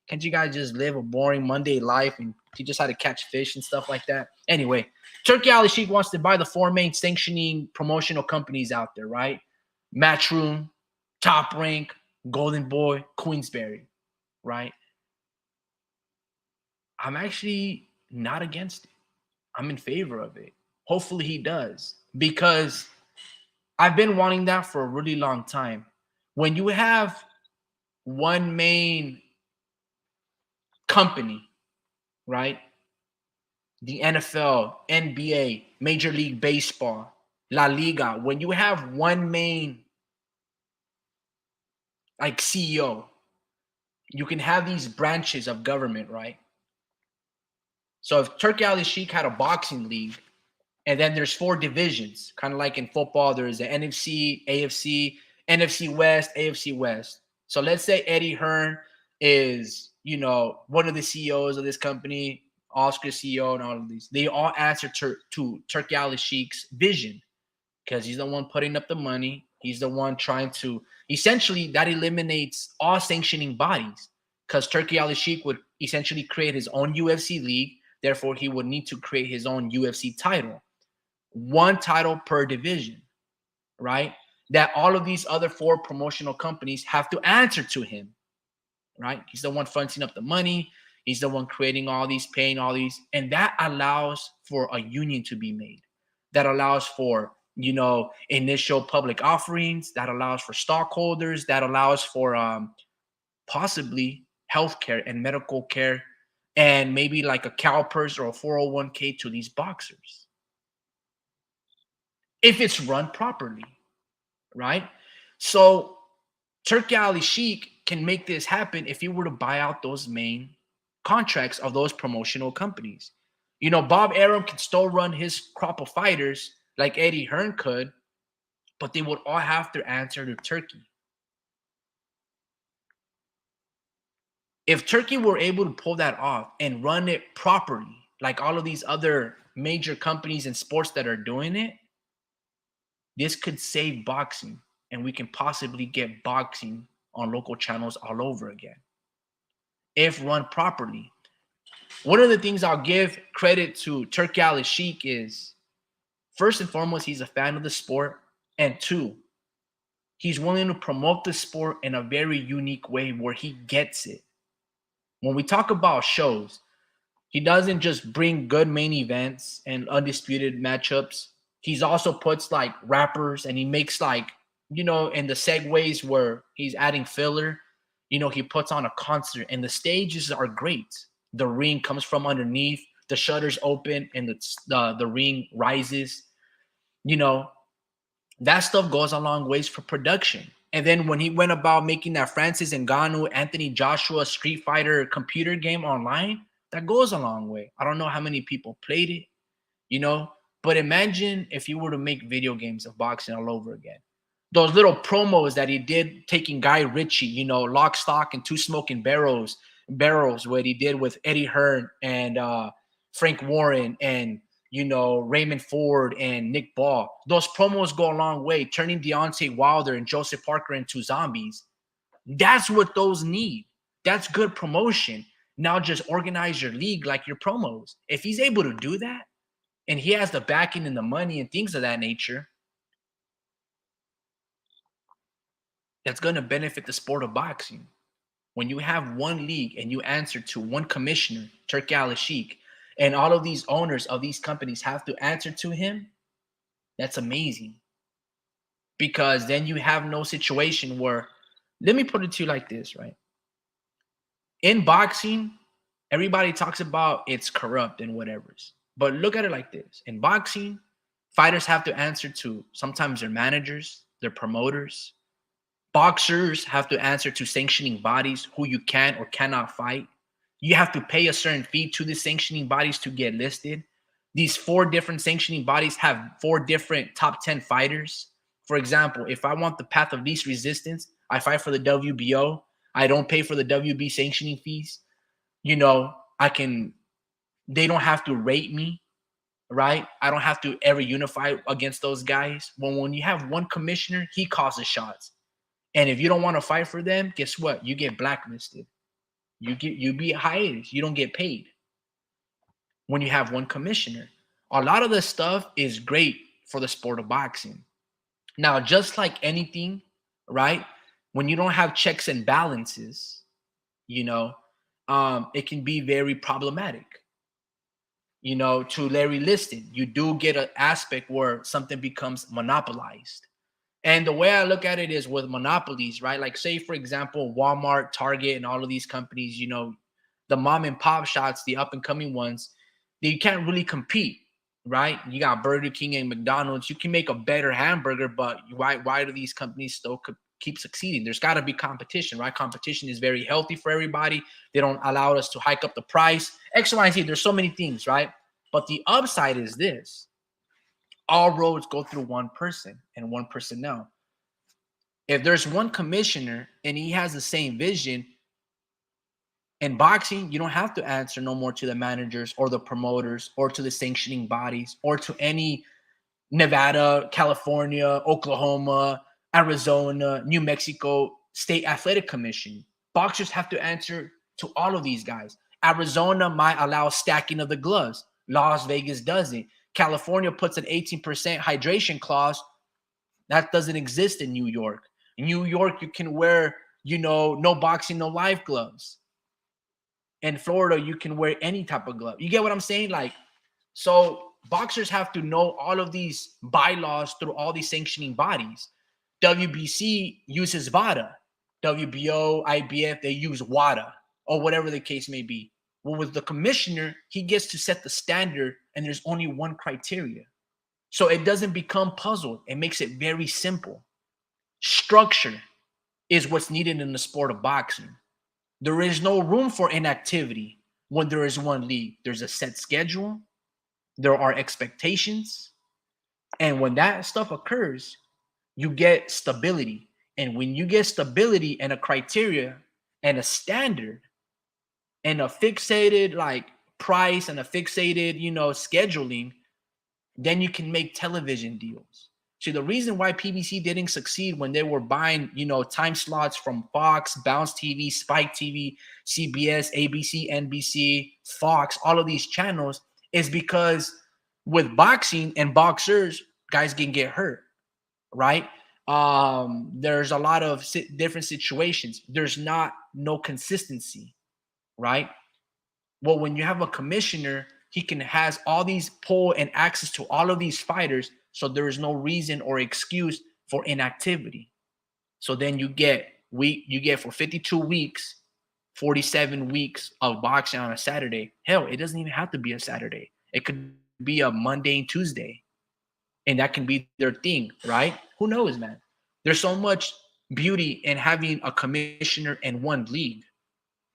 Can't you guys just live a boring Monday life and teach us how to catch fish and stuff like that? Anyway, Turkey Ali Sheik wants to buy the four main sanctioning promotional companies out there, right? Matchroom, Top Rank, Golden Boy, Queensberry, right? I'm actually not against it. I'm in favor of it. Hopefully he does because I've been wanting that for a really long time. When you have one main company, right? The NFL, NBA, Major League Baseball, La Liga, when you have one main like CEO, you can have these branches of government, right? So if Turkey Ali Sheik had a boxing league, and then there's four divisions, kind of like in football, there's the NFC, AFC, NFC West, AFC West. So let's say Eddie Hearn is, one of the CEOs of this company, Oscar CEO, and all of these. They all answer to Turkey Ali Sheik's vision because he's the one putting up the money. He's the one trying to essentially that eliminates all sanctioning bodies because Turkey Ali Sheik would essentially create his own UFC league. Therefore, he would need to create his own UFC title, one title per division, right? That all of these other four promotional companies have to answer to him, right? He's the one fronting up the money. He's the one creating all these, paying all these. And that allows for a union to be made. That allows for, initial public offerings. That allows for stockholders. That allows for possibly healthcare and medical care and maybe like a CalPERS or a 401k to these boxers if it's run properly, right? So Turkey Ali Sheik can make this happen if he were to buy out those main contracts of those promotional companies. Bob Arum can still run his crop of fighters like Eddie Hearn could, but they would all have to answer to Turkey. If Turkey were able to pull that off and run it properly, like all of these other major companies in sports that are doing it, this could save boxing and we can possibly get boxing on local channels all over again if run properly. One of the things I'll give credit to Turkey Ali Sheik is first and foremost, he's a fan of the sport. And two, he's willing to promote the sport in a very unique way where he gets it. When we talk about shows, he doesn't just bring good main events and undisputed matchups. He's also puts like rappers and he makes like, in the segues where he's adding filler, he puts on a concert and the stages are great. The ring comes from underneath, the shutters open and the ring rises. You know, that stuff goes a long ways for production. And then when he went about making that Francis Ngannou, Anthony Joshua Street Fighter computer game online, that goes a long way. I don't know how many people played it, but imagine if you were to make video games of boxing all over again. Those little promos that he did taking Guy Ritchie, Lock, Stock, and Two Smoking Barrels, what he did with Eddie Hearn and Frank Warren and Raymond Ford and Nick Ball. Those promos go a long way, turning Deontay Wilder and Joseph Parker into zombies. That's what those need. That's good promotion. Now just organize your league like your promos. If he's able to do that, and he has the backing and the money and things of that nature, that's going to benefit the sport of boxing. When you have one league and you answer to one commissioner, Turki Al Sheikh, and all of these owners of these companies have to answer to him, that's amazing. Because then you have no situation where, let me put it to you like this, right? In boxing, everybody talks about it's corrupt and whatever's. But look at it like this. In boxing, fighters have to answer to sometimes their managers, their promoters, Boxers have to answer to sanctioning bodies who you can or cannot fight. You have to pay a certain fee to the sanctioning bodies to get listed. These 4 different sanctioning bodies have 4 different top 10 fighters. For example, if I want the path of least resistance, I fight for the WBO. I don't pay for the WB sanctioning fees. You know, they don't have to rate me, right? I don't have to ever unify against those guys. When you have one commissioner, he calls the shots. And if you don't want to fight for them, guess what? You get blacklisted. You be hiatus. You don't get paid when you have one commissioner. A lot of this stuff is great for the sport of boxing. Now, just like anything, right? When you don't have checks and balances, you know, it can be very problematic. You know, to Larry Liston, you do get an aspect where something becomes monopolized. And the way I look at it is with monopolies, right? Like, say, for example, Walmart, Target, and all of these companies, you know, the mom and pop shots, the up and coming ones, they can't really compete, right? You got Burger King and McDonald's. You can make a better hamburger, but why do these companies still keep succeeding? There's got to be competition, right? Competition is very healthy for everybody. They don't allow us to hike up the price. X, Y, and Z. There's so many things, right? But the upside is this. All roads go through one person and one personnel. If there's one commissioner and he has the same vision, in boxing, you don't have to answer no more to the managers or the promoters or to the sanctioning bodies or to any Nevada, California, Oklahoma, Arizona, New Mexico State Athletic Commission. Boxers have to answer to all of these guys. Arizona might allow stacking of the gloves. Las Vegas doesn't. California puts an 18% hydration clause. That doesn't exist in New York. In New York, you can wear, you know, no boxing, no live gloves. In Florida, you can wear any type of glove. You get what I'm saying? Like, so boxers have to know all of these bylaws through all these sanctioning bodies. WBC uses VADA. WBO, IBF, they use WADA or whatever the case may be. Well, with the commissioner, he gets to set the standard and there's only one criteria. So it doesn't become puzzled. It makes it very simple. Structure is what's needed in the sport of boxing. There is no room for inactivity when there is one league. There's a set schedule. There are expectations. And when that stuff occurs, you get stability. And when you get stability and a criteria and a standard and a fixated like price and a fixated, you know, scheduling, then you can make television deals. See, the reason why PBC didn't succeed when they were buying, you know, time slots from Fox, Bounce TV, Spike TV, CBS, ABC, NBC, Fox, all of these channels is because with boxing and boxers, guys can get hurt, right? There's a lot of different situations. There's no consistency, right? Well, when you have a commissioner, he has all these pull and access to all of these fighters. So there is no reason or excuse for inactivity. So then you get for 52 weeks, 47 weeks of boxing on a Saturday. Hell, it doesn't even have to be a Saturday. It could be a Monday and Tuesday. And that can be their thing, right? Who knows, man? There's so much beauty in having a commissioner in one league.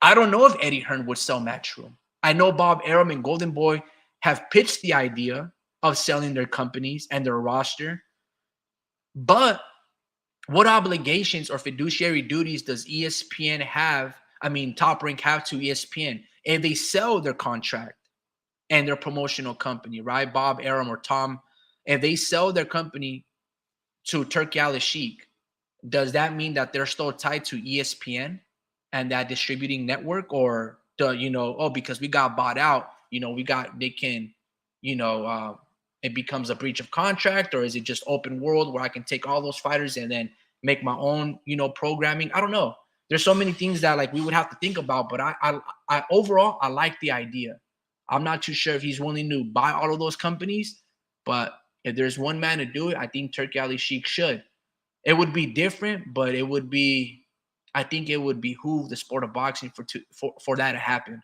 I don't know if Eddie Hearn would sell Matchroom. I know Bob Arum and Golden Boy have pitched the idea of selling their companies and their roster. But what obligations or fiduciary duties does ESPN have? I mean, Top Rank have to ESPN if they sell their contract and their promotional company, right? Bob Arum or Tom, if they sell their company to Turki Al-Sheikh, does that mean that they're still tied to ESPN and that distributing network, or because we got bought out, it becomes a breach of contract, or is it just open world where I can take all those fighters and then make my own, programming? I don't know. There's so many things that like we would have to think about, but I overall, I like the idea. I'm not too sure if he's willing to buy all of those companies, but if there's one man to do it, I think Turki Al-Sheikh should. It would be different, but I think it would behoove the sport of boxing for that to happen.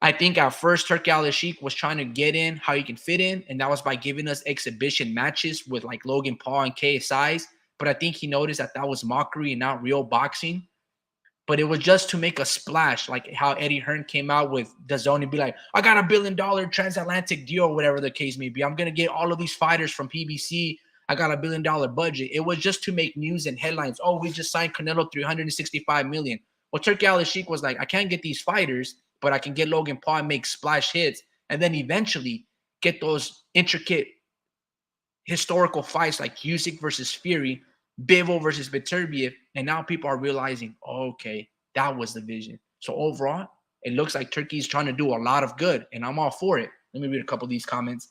I think at first Turki Al-Sheikh was trying to get in how he can fit in, and that was by giving us exhibition matches with like Logan Paul and KSI's. but I think he noticed that that was mockery and not real boxing. But it was just to make a splash, like how Eddie Hearn came out with DAZN and be like, I got $1 billion transatlantic deal, or whatever the case may be. I'm gonna get all of these fighters from PBC. I got $1 billion budget. It was just to make news and headlines. Oh, we just signed Canelo 365 million. Well, Turki Al Sheikh was like, I can't get these fighters, but I can get Logan Paul and make splash hits, and then eventually get those intricate historical fights like Usyk versus Fury, Bivol versus Beterbiev, and now people are realizing, okay, that was the vision. So overall, it looks like Turkey is trying to do a lot of good, and I'm all for it. Let me read a couple of these comments.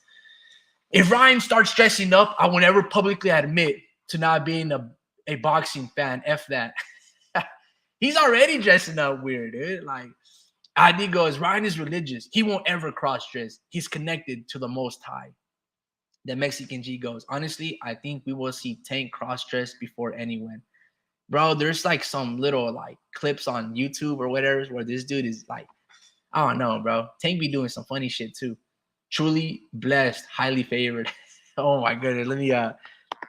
If Ryan starts dressing up, I will never publicly admit to not being a boxing fan. F that. He's already dressing up weird, dude. Like, ID goes, Ryan is religious. He won't ever cross-dress. He's connected to the Most High. The Mexican G goes, honestly, I think we will see Tank cross-dress before anyone. Bro, there's like some little like clips on YouTube or whatever where this dude is like, I don't know, bro. Tank be doing some funny shit too. Truly blessed, highly favored. Oh my goodness. Let me yeah,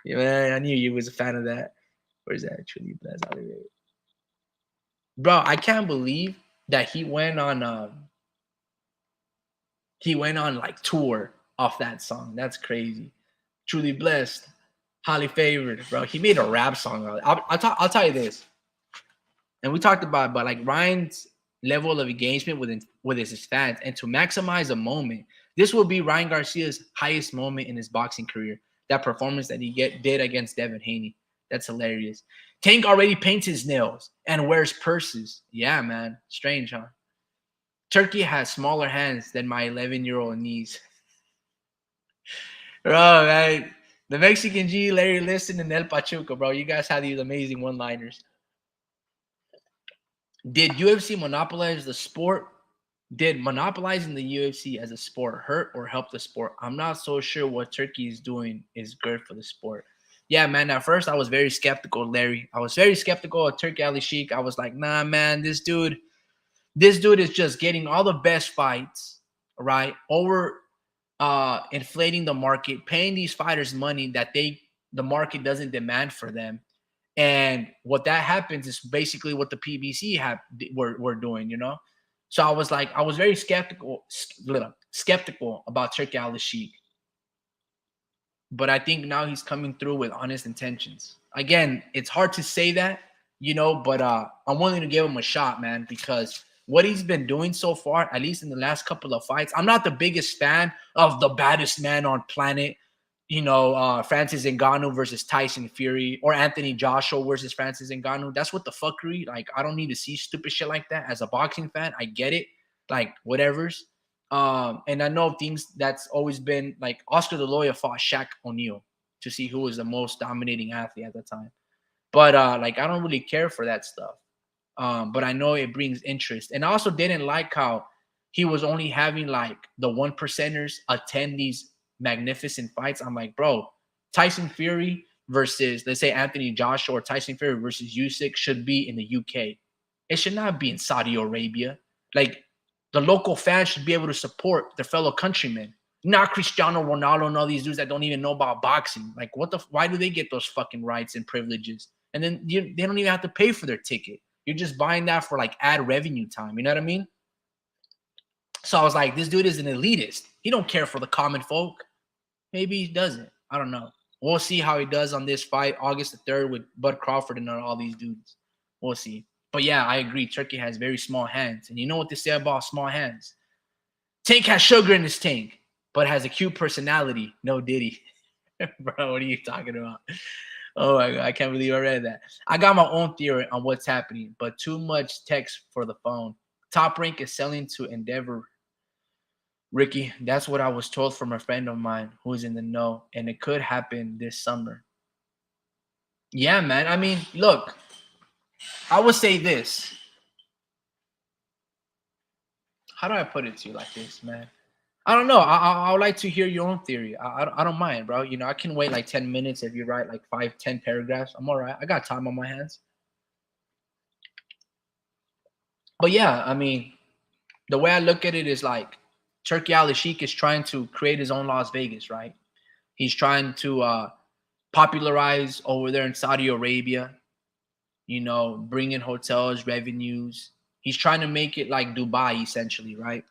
man, I knew you was a fan of that. Where's that? Truly blessed, highly favored. Bro, I can't believe that he went on like tour off that song. That's crazy. Truly blessed, highly favored, bro. He made a rap song. I'll tell you this, and we talked about, but like Ryan's level of engagement with his fans, and to maximize a moment, this will be Ryan Garcia's highest moment in his boxing career. That performance that he did against Devin Haney. That's hilarious. Tank already paints his nails and wears purses. Yeah, man. Strange, huh? Turkey has smaller hands than my 11-year-old niece. Bro, man. The Mexican G, Larry Liston, and El Pachuca, bro. You guys have these amazing one-liners. Did UFC monopolize the sport? Did monopolizing the UFC as a sport hurt or help the sport? I'm not so sure what Turkey is doing is good for the sport. Yeah, man. At first, I was very skeptical, Larry. I was very skeptical of Turki Al Sheikh. I was like, nah, man, this dude is just getting all the best fights, right? Over inflating the market, paying these fighters money that the market doesn't demand for them. And what that happens is basically what the PBC were doing, you know? So I was like, I was very skeptical about Turki Al Sheikh. But I think now he's coming through with honest intentions. Again, it's hard to say that, you know, but I'm willing to give him a shot, man, because what he's been doing so far, at least in the last couple of fights, I'm not the biggest fan of the baddest man on planet, you know, Francis Ngannou versus Tyson Fury, or Anthony Joshua versus Francis Ngannou. That's what the fuckery. Like, I don't need to see stupid shit like that. As a boxing fan, I get it. Like, whatever's. And I know things that's always been like Oscar De La Hoya fought Shaq O'Neal to see who was the most dominating athlete at the time. But like, I don't really care for that stuff. But I know it brings interest. And I also didn't like how he was only having like the 1%ers attend these magnificent fights. I'm like, bro, Tyson Fury versus, let's say, Anthony Joshua, or Tyson Fury versus Usyk should be in the UK. It should not be in Saudi Arabia. Like, the local fans should be able to support their fellow countrymen, not Cristiano Ronaldo and all these dudes that don't even know about boxing. Like, why do they get those fucking rights and privileges? And then they don't even have to pay for their ticket. You're just buying that for like ad revenue time. You know what I mean? So I was like, this dude is an elitist. He don't care for the common folk. Maybe he doesn't. I don't know. We'll see how he does on this fight, August the 3rd, with Bud Crawford and all these dudes. We'll see. But yeah, I agree. Turkey has very small hands. And you know what they say about small hands? Tank has sugar in his tank, but has a cute personality. No Diddy. Bro, what are you talking about? Oh my God, I can't believe I read that. I got my own theory on what's happening, but too much text for the phone. Top Rank is selling to Endeavor. Ricky, that's what I was told from a friend of mine who's in the know, and it could happen this summer. Yeah, man. I mean, look, I would say this. How do I put it to you like this, man? I don't know. I would like to hear your own theory. I don't mind, bro. You know, I can wait like 10 minutes if you write like 5-10 paragraphs. I'm all right. I got time on my hands. But yeah, I mean, the way I look at it is like Turki Al Sheikh is trying to create his own Las Vegas, right? He's trying to popularized over there in Saudi Arabia, you know, bring in hotels, revenues. He's trying to make it like Dubai, essentially, right?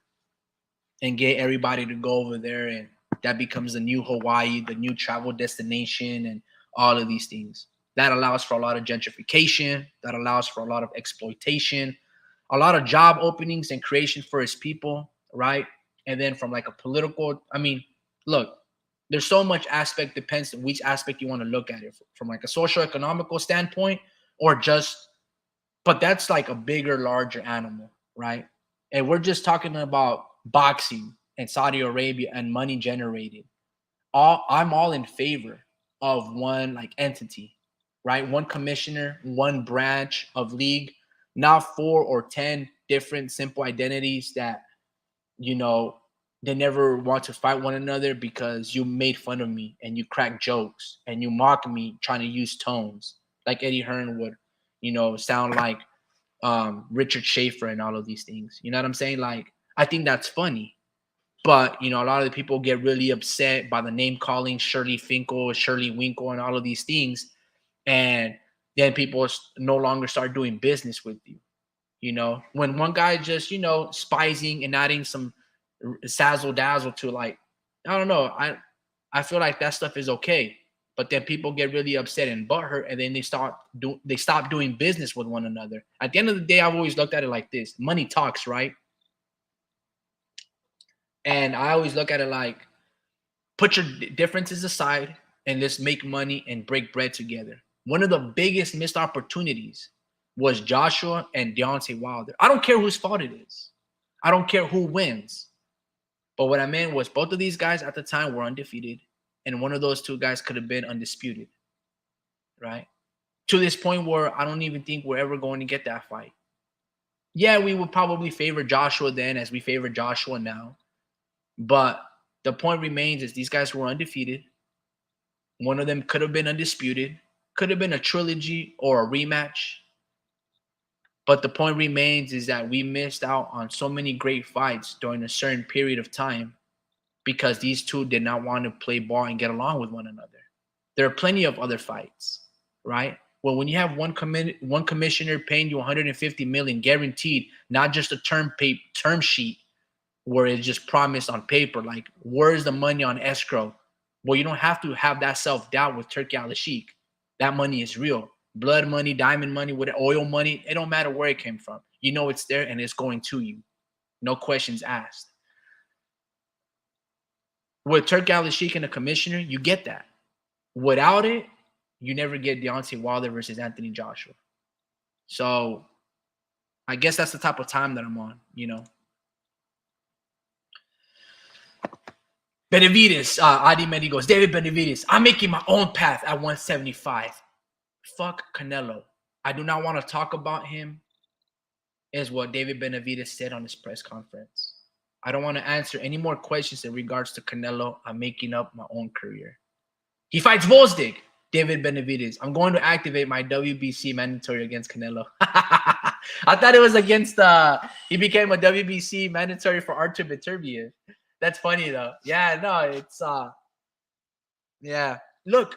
And get everybody to go over there, and that becomes the new Hawaii, the new travel destination, and all of these things. That allows for a lot of gentrification, that allows for a lot of exploitation, a lot of job openings and creation for his people, right? And then from like a political, I mean, look, there's so much aspect, depends on which aspect you want to look at it from like a social economical standpoint, or just, but that's like a bigger, larger animal, right? And we're just talking about boxing and Saudi Arabia and money generated. I'm all in favor of one like entity, right? One commissioner, one branch of league, not 4 or 10 different simple identities that, you know, they never want to fight one another because you made fun of me and you crack jokes and you mock me trying to use tones like Eddie Hearn would, you know, sound like Richard Schaefer and all of these things. You know what I'm saying? Like, I think that's funny. But, you know, a lot of the people get really upset by the name calling, Shirley Finkel, Shirley Winkle, and all of these things. And then people no longer start doing business with you. You know, when one guy just, you know, spicing and adding some sazzle dazzle to, like, I don't know. I feel like that stuff is okay. But then people get really upset and butthurt, and then they stop doing business with one another. At the end of the day, I've always looked at it like this: money talks, right? And I always look at it like, put your differences aside and let's make money and break bread together. One of the biggest missed opportunities was Joshua and Deontay Wilder. I don't care whose fault it is. I don't care who wins. But what I meant was both of these guys at the time were undefeated, and one of those two guys could have been undisputed, right? To this point where I don't even think we're ever going to get that fight. Yeah, we would probably favor Joshua then as we favor Joshua now. But the point remains is these guys were undefeated. One of them could have been undisputed, could have been a trilogy or a rematch. But the point remains is that we missed out on so many great fights during a certain period of time because these two did not want to play ball and get along with one another. There are plenty of other fights, right? Well, when you have one commissioner paying you 150 million guaranteed, not just a term sheet where it's just promised on paper, like, where's the money on escrow? Well, you don't have to have that self-doubt with Turkey Al-Sheikh. That money is real. Blood money, diamond money, with oil money, it don't matter where it came from. You know it's there and it's going to you. No questions asked. With Turkey Al-Sheikh and the commissioner, you get that. Without it, you never get Deontay Wilder versus Anthony Joshua. So I guess that's the type of time that I'm on, you know. Benavidez, Adi Medi goes, David Benavidez, I'm making my own path at 175. Fuck Canelo. I do not want to talk about him, is what David Benavidez said on his press conference. I don't want to answer any more questions in regards to Canelo. I'm making up my own career. He fights Volzdig. David Benavidez, I'm going to activate my WBC mandatory against Canelo. I thought it was against, he became a WBC mandatory for Artur Beterbiev. That's funny though. Yeah, no, it's, yeah. Look,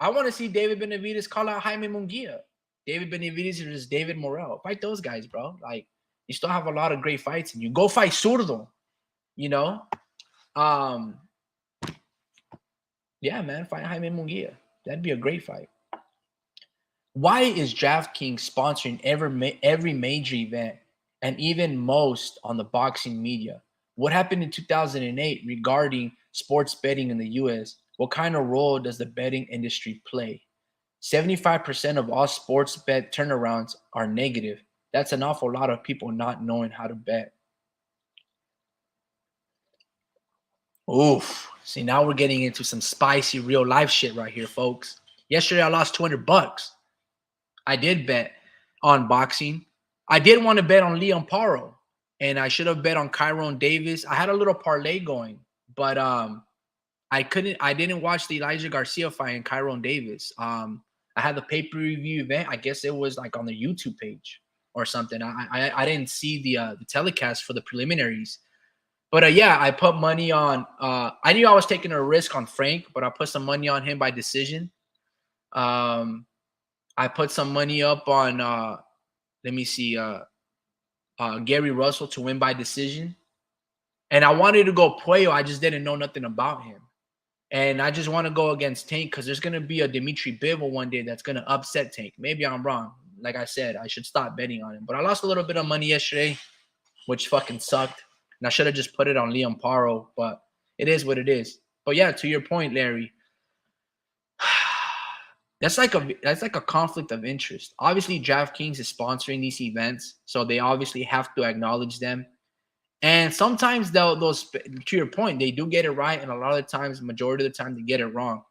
I want to see David Benavidez call out Jaime Munguia. David Benavidez versus David Morrell. Fight those guys, bro. Like, you still have a lot of great fights in you. Go fight Zurdo, you know? Yeah, man, fight Jaime Munguia. That'd be a great fight. Why is DraftKings sponsoring every major event and even most on the boxing media? What happened in 2008 regarding sports betting in the U.S.? What kind of role does the betting industry play? 75% of all sports bet turnarounds are negative. That's an awful lot of people not knowing how to bet. Oof. See, now we're getting into some spicy real life shit right here, folks. Yesterday, I lost $200. I did bet on boxing. I did want to bet on Leon Paro, and I should have bet on Kyrone Davis. I had a little parlay going, but I didn't watch the Elijah Garcia fight in Kyrone Davis. I had the pay-per-view event. I guess it was like on the YouTube page or something. I didn't see the telecast for the preliminaries. But yeah, I put money on I knew I was taking a risk on Frank, but I put some money on him by decision. I put some money up on let me see, Gary Russell to win by decision. And I wanted to go Puello. I just didn't know nothing about him. And I just want to go against Tank because there's gonna be a Dimitri Bivol one day that's gonna upset Tank. Maybe I'm wrong. Like I said, I should stop betting on him. But I lost a little bit of money yesterday, which fucking sucked. And I should have just put it on Liam Paro, but it is what it is. But yeah, to your point, Larry, that's like a conflict of interest. Obviously, DraftKings is sponsoring these events, so they obviously have to acknowledge them. And sometimes those, to your point, they do get it right, and a lot of the times, majority of the time, they get it wrong.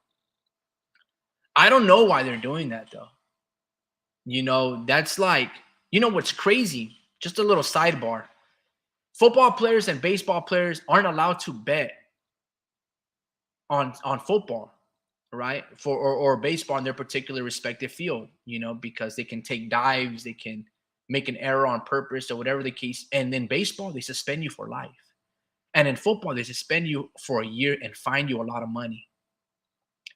I don't know why they're doing that though. That's like, what's crazy? Just a little sidebar. Football players and baseball players aren't allowed to bet on football, right? Or baseball in their particular respective field, because they can take dives, they can make an error on purpose or whatever the case. And then baseball, they suspend you for life. And in football, they suspend you for a year and fine you a lot of money.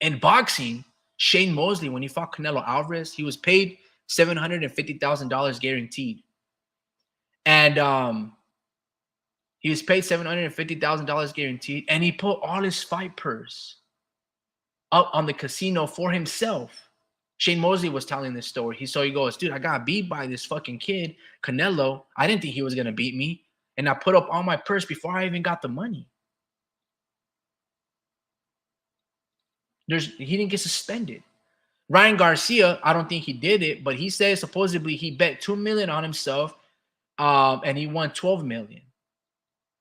In boxing, Shane Mosley, when he fought Canelo Alvarez, he was paid $750,000 guaranteed. And he was paid $750,000 guaranteed, and he put all his fight purse up on the casino for himself. Shane Mosley was telling this story. He goes, dude, I got beat by this fucking kid, Canelo. I didn't think he was going to beat me. And I put up all my purse before I even got the money. He didn't get suspended. Ryan Garcia, I don't think he did it, but he says supposedly he bet $2 million on himself, and he won $12 million.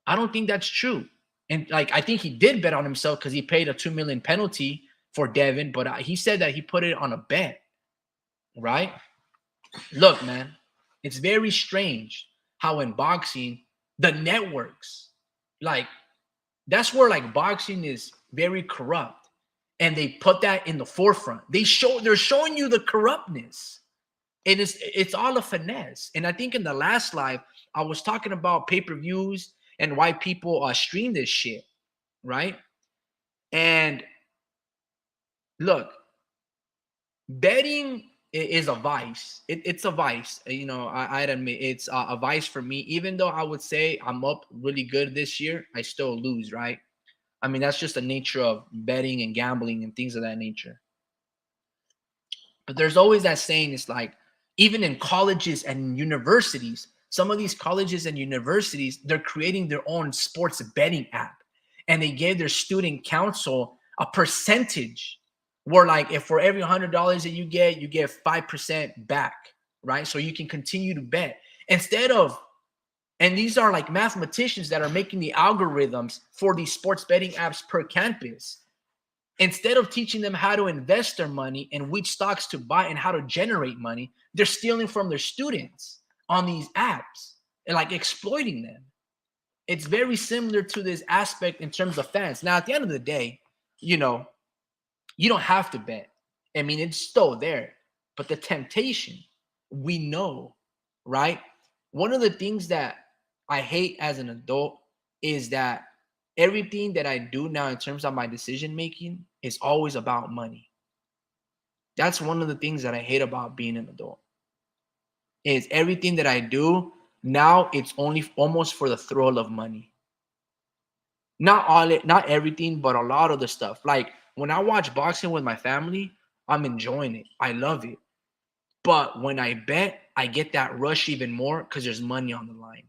I don't think that's true. And I think he did bet on himself because he paid a $2 million penalty for Devin, but he said that he put it on a bet, right? Look, man, it's very strange how in boxing, the networks, that's where boxing is very corrupt, and they put that in the forefront. They're showing you the corruptness, and it's all a finesse. And I think in the last live, I was talking about pay-per-views and why people stream this shit, right? And look, betting is a vice. It's a vice. I'd admit it's a vice for me. Even though I would say I'm up really good this year, I still lose, right? I mean, that's just the nature of betting and gambling and things of that nature. But there's always that saying, it's like, even in colleges and universities, some of these colleges and universities, they're creating their own sports betting app. And they gave their student council a percentage where, if for every $100 that you get 5% back, right? So you can continue to bet. And these are mathematicians that are making the algorithms for these sports betting apps per campus. Instead of teaching them how to invest their money and which stocks to buy and how to generate money, they're stealing from their students on these apps and exploiting them. It's very similar to this aspect in terms of fans. Now, at the end of the day, you don't have to bet. I mean, it's still there. But the temptation, we know, right? One of the things that I hate as an adult is that everything that I do now in terms of my decision making is always about money. That's one of the things that I hate about being an adult. Is everything that I do now, it's only almost for the thrill of money. Not everything, but a lot of the stuff. When I watch boxing with my family, I'm enjoying it. I love it. But when I bet, I get that rush even more because there's money on the line.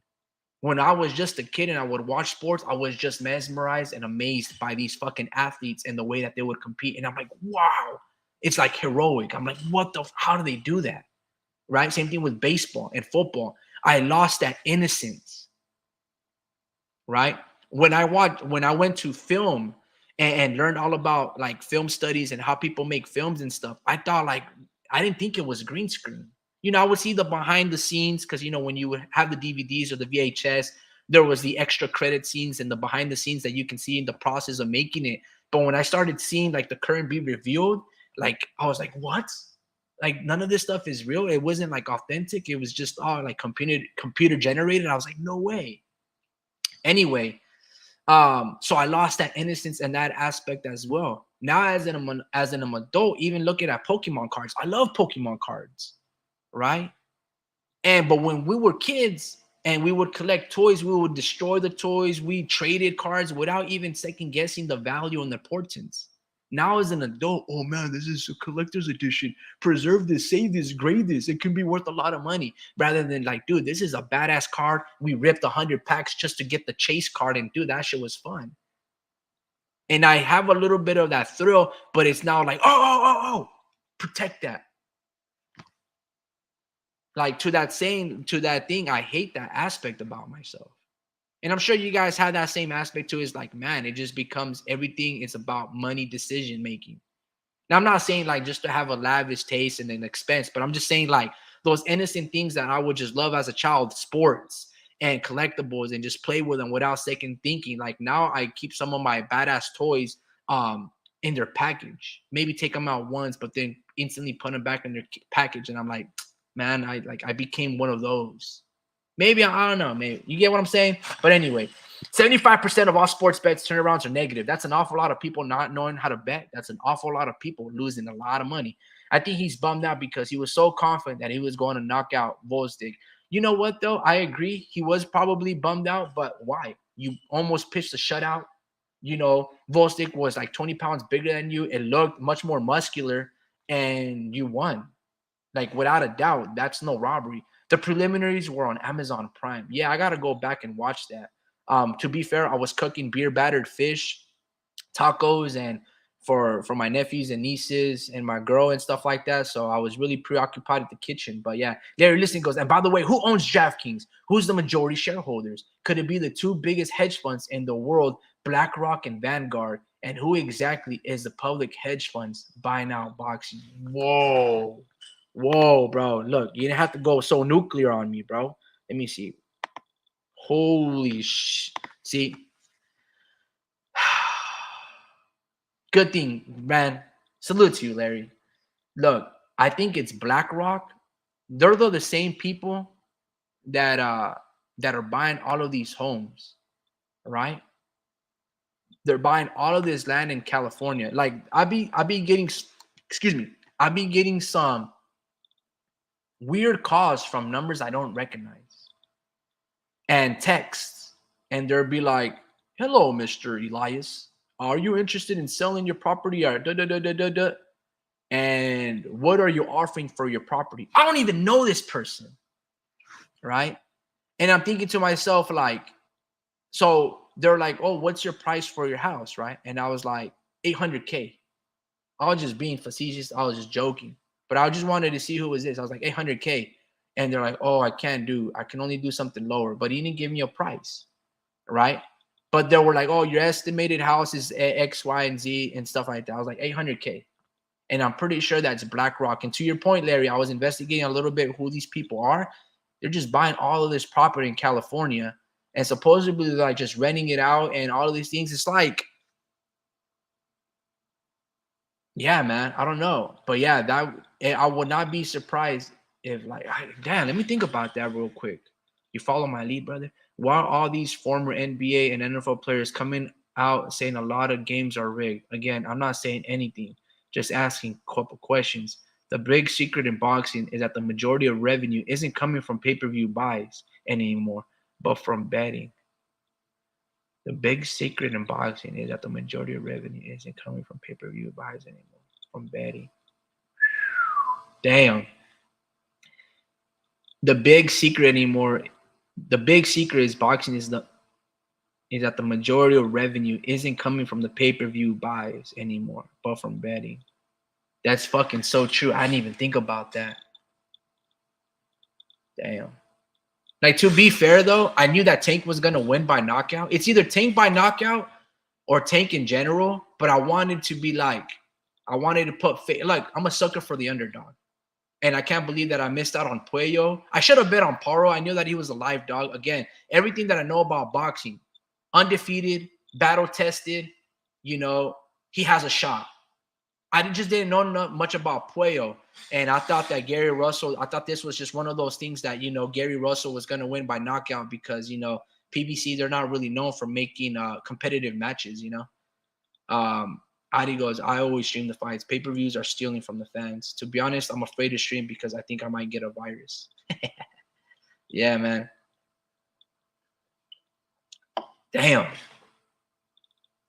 When I was just a kid and I would watch sports, I was just mesmerized and amazed by these fucking athletes and the way that they would compete. And I'm like, wow, it's heroic. I'm like, how do they do that? Right? Same thing with baseball and football. I lost that innocence, right? When I went to film and learned all about film studies and how people make films and stuff, I thought I didn't think it was green screen. I would see the behind the scenes because, when you would have the DVDs or the VHS, there was the extra credit scenes and the behind the scenes that you can see in the process of making it. But when I started seeing the current be revealed, I was like, what? None of this stuff is real. It wasn't authentic. It was just all computer generated. I was like, no way. Anyway, so I lost that innocence and that aspect as well. Now, as an adult, even looking at Pokemon cards, I love Pokemon cards, right? But when we were kids and we would collect toys, we would destroy the toys. We traded cards without even second guessing the value and the importance. Now, as an adult, oh man, this is a collector's edition. Preserve this, save this, grade this. It can be worth a lot of money. Rather than like, dude, this is a badass card. We ripped 100 packs just to get the chase card, and dude, that shit was fun. And I have a little bit of that thrill, but it's now like, oh, protect that. Like to that thing, I hate that aspect about myself. And I'm sure you guys have that same aspect too. It's like, man, it just becomes everything is about money decision making. Now, I'm not saying like just to have a lavish taste and an expense, but I'm just saying like those innocent things that I would just love as a child, sports and collectibles, and just play with them without second thinking. Like now I keep some of my badass toys in their package. Maybe take them out once, but then instantly put them back in their package. And I'm like, man, I became one of those. Maybe I don't know. Maybe you get what I'm saying. But anyway, 75% of all sports bets turnarounds are negative. That's an awful lot of people not knowing how to bet. That's an awful lot of people losing a lot of money. I think he's bummed out because he was so confident that he was going to knock out Volstig. You know what, though? I agree. He was probably bummed out, but why? You almost pitched a shutout. You know, Volstig was like 20 pounds bigger than you. It looked much more muscular, and you won. Like, without a doubt, that's no robbery. The preliminaries were on Amazon Prime. Yeah, I got to go back and watch that. To be fair, I was cooking beer battered fish, tacos, and for my nephews and nieces and my girl and stuff like that. So I was really preoccupied at the kitchen. But yeah, Larry listening goes, and by the way, who owns DraftKings? Who's the majority shareholders? Could it be the two biggest hedge funds in the world, BlackRock and Vanguard? And who exactly is the public hedge funds buying out boxing? Whoa. Whoa, bro. Look, you didn't have to go so nuclear on me, bro. Let me see. Holy sh! See, good thing, man. Salute to you, Larry. Look, I think it's BlackRock. They're the same people that that are buying all of these homes, right? They're buying all of this land in California. Like I be getting, excuse me, I be getting some weird calls from numbers I don't recognize and texts, and they'll be like, "Hello, Mr. Elias. Are you interested in selling your property or da da da da da da? And what are you offering for your property?" I don't even know this person, right? And I'm thinking to myself, like, so they're like, "Oh, what's your price for your house?" Right? And I was like, 800K. I was just being facetious. I was just joking, but I just wanted to see who was this. I was like, 800K. And they're like, "Oh, I can only do something lower." But he didn't give me a price, right? But they were like, "Oh, your estimated house is X, Y, and Z and stuff like that." I was like, 800K. And I'm pretty sure that's BlackRock. And to your point, Larry, I was investigating a little bit who these people are. They're just buying all of this property in California and supposedly like just renting it out and all of these things. It's like, yeah, man, I don't know. But yeah, I would not be surprised if like, damn, let me think about that real quick. You follow my lead, brother? Why are all these former NBA and NFL players coming out saying a lot of games are rigged? Again, I'm not saying anything, just asking a couple questions. The big secret in boxing is that the majority of revenue isn't coming from pay-per-view buys anymore, but from betting. The big secret in boxing is that the majority of revenue isn't coming from pay-per-view buys anymore, from betting. Damn. The big secret anymore. The big secret is boxing is that the majority of revenue isn't coming from the pay-per-view buys anymore, but from betting. That's fucking so true. I didn't even think about that. Damn. Like, to be fair though, I knew that Tank was gonna win by knockout. It's either Tank by knockout or Tank in general, but I wanted to be like, I wanted to put like, I'm a sucker for the underdog. And I can't believe that I missed out on Puello. I should have bet on Paro. I knew that he was a live dog. Again, everything that I know about boxing, undefeated, battle tested, you know, he has a shot. I just didn't know much about Puello. And I thought that Gary Russell, I thought this was just one of those things that, you know, Gary Russell was going to win by knockout because, you know, PBC, they're not really known for making competitive matches, you know. Adi goes, I always stream the fights. Pay-per-views are stealing from the fans. To be honest, I'm afraid to stream because I think I might get a virus. Yeah, man. Damn.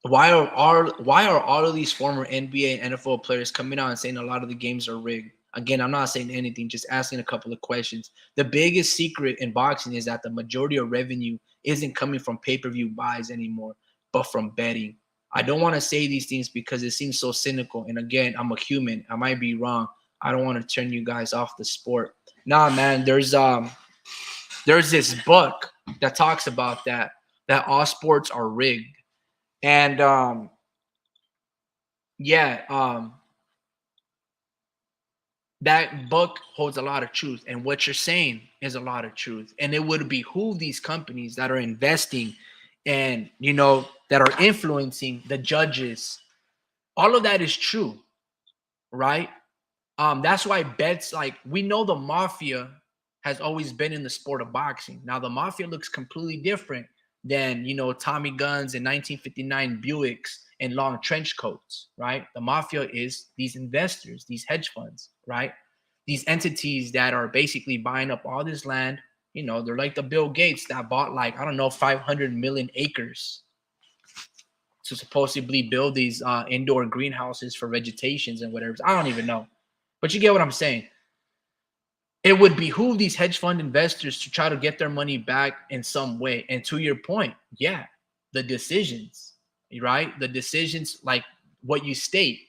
Why are all of these former NBA and NFL players coming out and saying a lot of the games are rigged? Again, I'm not saying anything, just asking a couple of questions. The biggest secret in boxing is that the majority of revenue isn't coming from pay-per-view buys anymore, but from betting. I don't want to say these things because it seems so cynical. And again, I'm a human. I might be wrong. I don't want to turn you guys off the sport. Nah, man, there's this book that talks about that all sports are rigged. And yeah, that book holds a lot of truth, and what you're saying is a lot of truth. And it would behoove these companies that are investing and that are influencing the judges. All of that is true, right? That's why bets, like, we know the mafia has always been in the sport of boxing. Now the mafia looks completely different than Tommy guns and 1959 Buicks and long trench coats, right? The mafia is these investors, these hedge funds, right? These entities that are basically buying up all this land. They're like the Bill Gates that bought, like, I don't know, 500 million acres to supposedly build these indoor greenhouses for vegetations and whatever. I don't even know. But you get what I'm saying. It would behoove these hedge fund investors to try to get their money back in some way. And to your point, yeah, the decisions, right? The decisions, like what you state,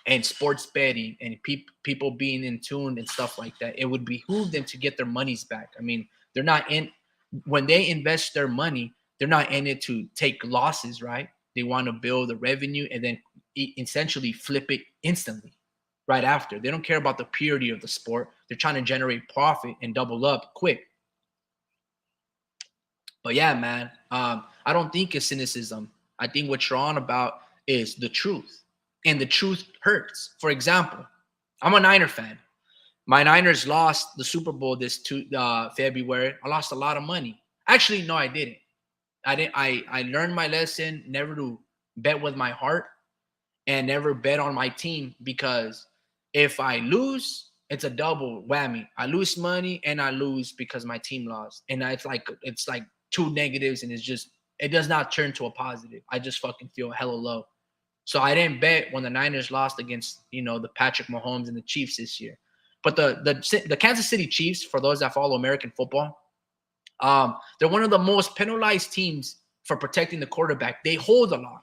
and sports betting and people being in tune and stuff like that, it would behoove them to get their monies back. I mean, they're not in, when they invest their money, they're not in it to take losses, right? They want to build the revenue and then essentially flip it instantly right after. They don't care about the purity of the sport. They're trying to generate profit and double up quick. But yeah, man, I don't think it's cynicism. I think what you're on about is the truth, and the truth hurts. For example, I'm a Niner fan. My Niners lost the Super Bowl this February. I lost a lot of money. Actually, no, I didn't. I learned my lesson never to bet with my heart and never bet on my team, because if I lose, it's a double whammy. I lose money and I lose because my team lost. And it's like two negatives, and it does not turn to a positive. I just fucking feel hella low. So I didn't bet when the Niners lost against, the Patrick Mahomes and the Chiefs this year. But the Kansas City Chiefs, for those that follow American football, they're one of the most penalized teams for protecting the quarterback. They hold a lot.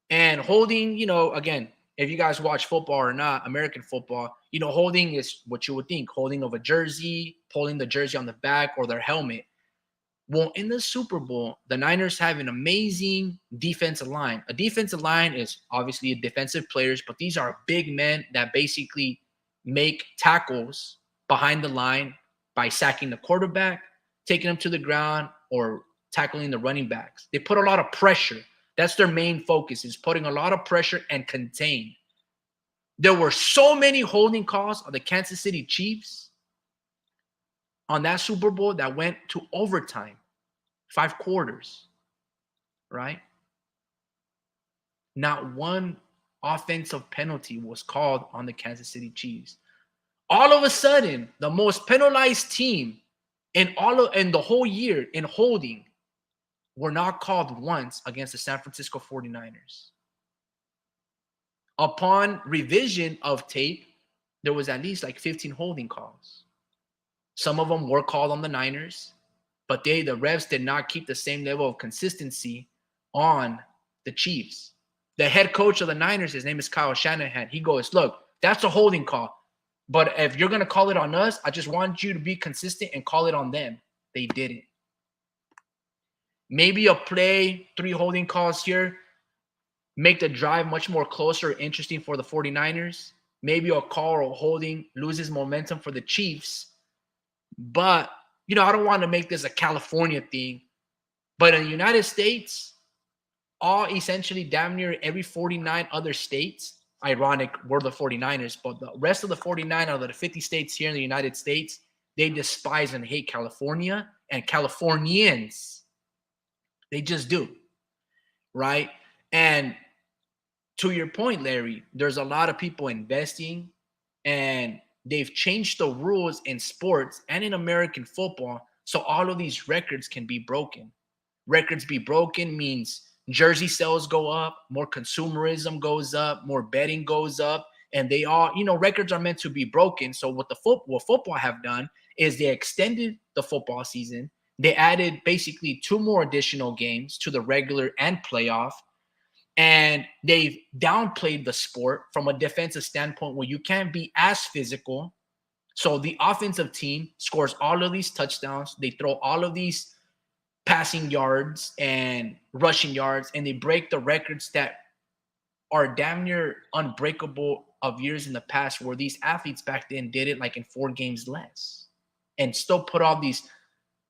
And holding, again, if you guys watch football or not, American football, holding is what you would think, holding of a jersey, pulling the jersey on the back or their helmet. Well, in the Super Bowl, the Niners have an amazing defensive line. A defensive line is obviously defensive players, but these are big men that basically make tackles behind the line by sacking the quarterback, taking them to the ground, or tackling the running backs. They put a lot of pressure. That's their main focus, is putting a lot of pressure and contain. There were so many holding calls of the Kansas City Chiefs on that Super Bowl that went to overtime, 5 quarters, right? Not one offensive penalty was called on the Kansas City Chiefs. All of a sudden, the most penalized team in the whole year in holding were not called once against the San Francisco 49ers. Upon revision of tape, there was at least like 15 holding calls. Some of them were called on the Niners, but the refs did not keep the same level of consistency on the Chiefs. The head coach of the Niners, his name is Kyle Shanahan. He goes, look, that's a holding call. But if you're going to call it on us, I just want you to be consistent and call it on them. They didn't. Maybe a play, 3 holding calls here, make the drive much more closer, interesting for the 49ers. Maybe a call or holding loses momentum for the Chiefs. But, I don't want to make this a California thing. But in the United States, all essentially damn near every 49 other states, ironic, we're the 49ers, but the rest of the 49 out of the 50 states here in the United States, they despise and hate California and Californians. They just do, right? And to your point, Larry, there's a lot of people investing, and they've changed the rules in sports and in American football so all of these records can be broken. Records be broken means jersey sales go up, more consumerism goes up, more betting goes up, and they all, records are meant to be broken. So what football have done is they extended the football season. They added basically two more additional games to the regular and playoff, and they've downplayed the sport from a defensive standpoint where you can't be as physical. So the offensive team scores all of these touchdowns. They throw all of these passing yards and rushing yards, and they break the records that are damn near unbreakable of years in the past, where these athletes back then did it like in 4 games less and still put all these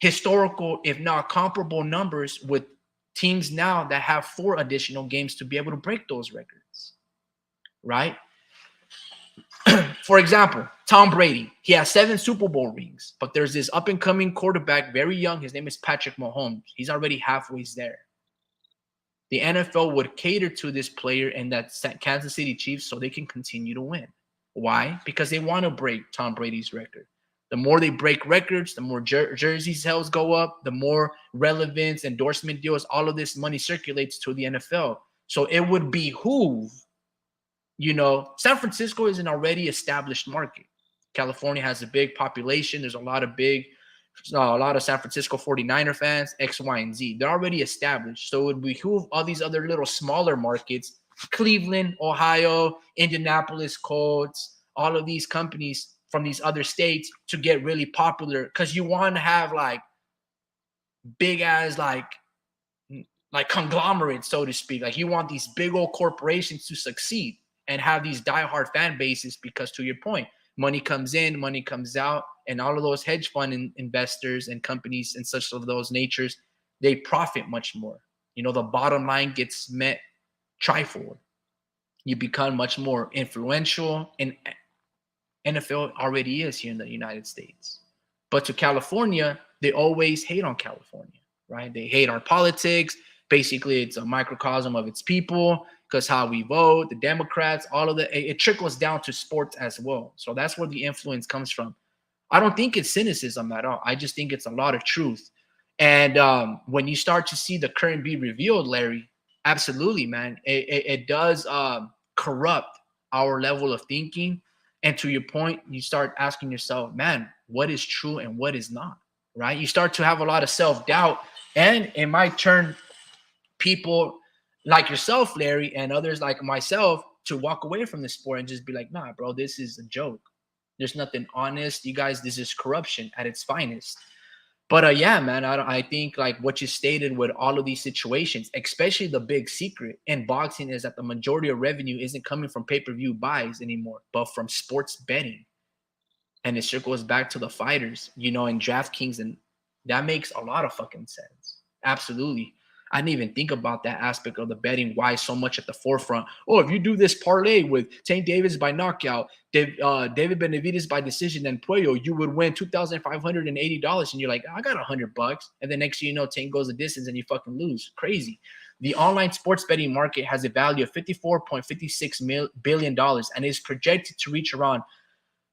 historical, if not comparable numbers with teams now that have 4 additional games to be able to break those records, right? For example, Tom Brady, he has 7 Super Bowl rings, but there's this up-and-coming quarterback, very young. His name is Patrick Mahomes. He's already halfway there. The NFL would cater to this player and that Kansas City Chiefs so they can continue to win. Why? Because they want to break Tom Brady's record. The more they break records, the more jersey sales go up, the more relevance, endorsement deals, all of this money circulates to the NFL. So it would behoove, San Francisco is an already established market. California has a big population. There's a lot of San Francisco 49er fans, X, Y, and Z. They're already established. So it would behoove all these other little smaller markets, Cleveland, Ohio, Indianapolis Colts, all of these companies from these other states to get really popular, because you want to have like big ass like conglomerates, so to speak. Like you want these big old corporations to succeed and have these diehard fan bases, because to your point, money comes in, money comes out, and all of those hedge fund investors and companies and such of those natures, they profit much more. The bottom line gets met trifold. You become much more influential, and NFL already is here in the United States. But to California, they always hate on California, right? They hate our politics. Basically, it's a microcosm of its people, because how we vote, the Democrats, all of that, it trickles down to sports as well. So that's where the influence comes from. I don't think it's cynicism at all. I just think it's a lot of truth. And when you start to see the current be revealed, Larry, absolutely, man, it does corrupt our level of thinking. And to your point, you start asking yourself, man, what is true and what is not, right? You start to have a lot of self-doubt, and it might turn people like yourself, Larry, and others like myself to walk away from the sport and just be like, nah, bro, this is a joke. There's nothing honest. You guys, this is corruption at its finest. But yeah, man, I think like what you stated with all of these situations, especially the big secret in boxing, is that the majority of revenue isn't coming from pay-per-view buys anymore, but from sports betting. And it circles back to the fighters, in DraftKings, and that makes a lot of fucking sense. Absolutely. I didn't even think about that aspect of the betting, why so much at the forefront. Oh, if you do this parlay with Tank Davis by knockout, David Benavidez by decision, and Puello, you would win $2,580. And you're like, I got $100. And then next thing you know, Tank goes the distance and you fucking lose. Crazy. The online sports betting market has a value of $54.56 billion and is projected to reach around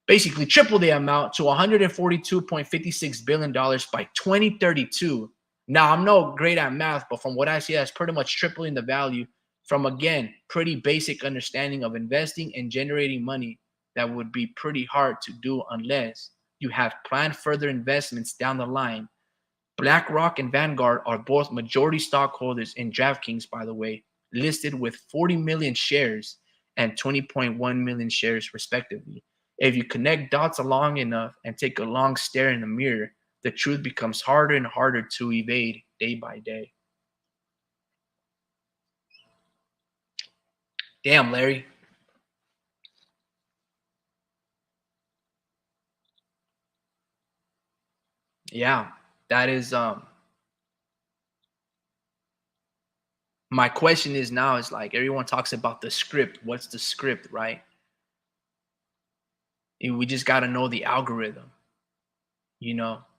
basically triple the amount to $142.56 billion by 2032. Now, I'm no great at math, but from what I see, that's pretty much tripling the value from, again, pretty basic understanding of investing and generating money that would be pretty hard to do unless you have planned further investments down the line. BlackRock and Vanguard are both majority stockholders in DraftKings, by the way, listed with 40 million shares and 20.1 million shares, respectively. If you connect dots long enough and take a long stare in the mirror, the truth becomes harder and harder to evade day by day. Damn, Larry. Yeah, that is my question is now is like everyone talks about the script. What's the script, right? And we just got to know the algorithm.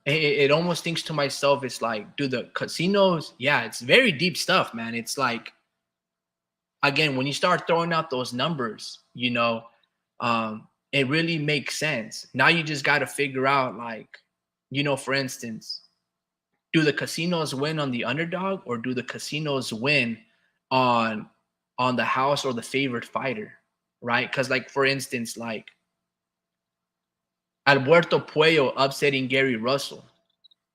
It almost thinks to myself, it's like, do the casinos, yeah, it's very deep stuff, man. It's like again, when you start throwing out those numbers, it really makes sense. Now you just got to figure out, like, for instance, do the casinos win on the underdog, or do the casinos win on the house or the favorite fighter, right? Because, like, for instance, like Alberto Puello upsetting Gary Russell,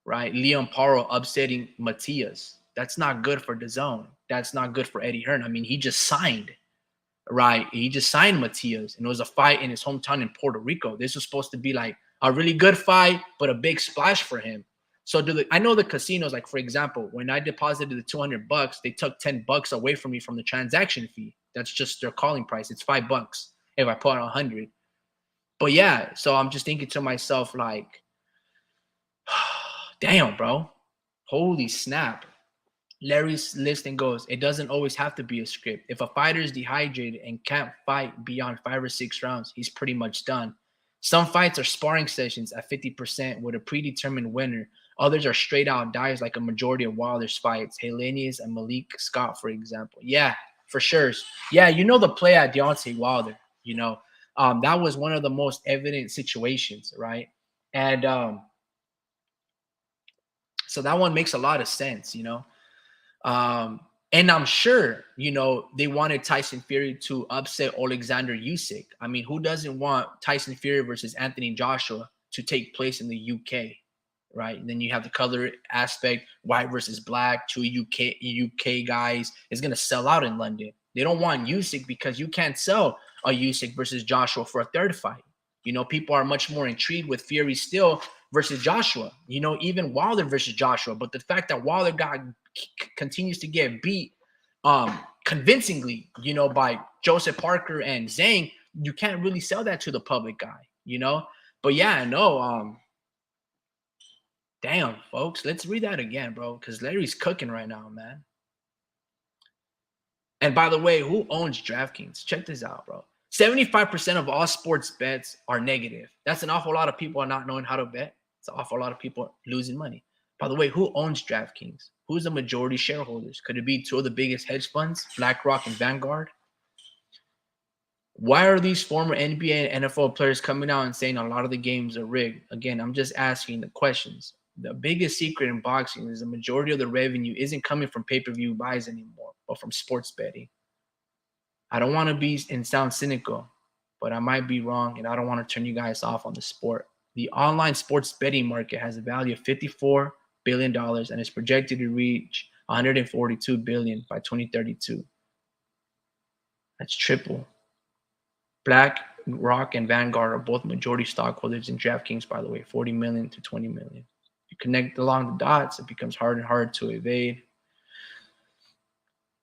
right? Leon Paro upsetting Matias. That's not good for the zone. That's not good for Eddie Hearn. I mean, he just signed, right? He just signed Matias, and it was a fight in his hometown in Puerto Rico. This was supposed to be like a really good fight, but a big splash for him. So I know the casinos, like, for example, when I deposited the $200, they took $10 away from me from the transaction fee. That's just their calling price. It's $5 if I put on 100. But yeah, so I'm just thinking to myself, like, damn, bro. Holy snap. Larry's listing goes, it doesn't always have to be a script. If a fighter is dehydrated and can't fight beyond 5 or 6 rounds, he's pretty much done. Some fights are sparring sessions at 50% with a predetermined winner. Others are straight out dives, like a majority of Wilder's fights. Helenius and Malik Scott, for example. Yeah, for sure. Yeah, the play at Deontay Wilder, that was one of the most evident situations, right? And so that one makes a lot of sense, and I'm sure, they wanted Tyson Fury to upset Alexander Usyk. I mean, who doesn't want Tyson Fury versus Anthony Joshua to take place in the UK, right? And then you have the color aspect, white versus black, two UK guys. It's going to sell out in London. They don't want Usyk because you can't sell a Usyk versus Joshua for a third fight. People are much more intrigued with Fury still versus Joshua, even Wilder versus Joshua. But the fact that Wilder continues to get beat convincingly, by Joseph Parker and Zhang, you can't really sell that to the public guy, But yeah, no, damn, folks, let's read that again, bro, because Larry's cooking right now, man. And by the way, who owns DraftKings? Check this out, bro. 75% of all sports bets are negative. That's an awful lot of people are not knowing how to bet. It's an awful lot of people losing money. By the way, who owns DraftKings? Who's the majority shareholders? Could it be two of the biggest hedge funds, BlackRock and Vanguard? Why are these former NBA and NFL players coming out and saying a lot of the games are rigged? Again, I'm just asking the questions. The biggest secret in boxing is the majority of the revenue isn't coming from pay-per-view buys anymore, but from sports betting. I don't want to be and sound cynical, but I might be wrong, and I don't want to turn you guys off on the sport. The online sports betting market has a value of $54 billion and is projected to reach $142 billion by 2032. That's triple. BlackRock and Vanguard are both majority stockholders in DraftKings, by the way, 40 million to 20 million. You connect along the dots, it becomes harder and harder to evade.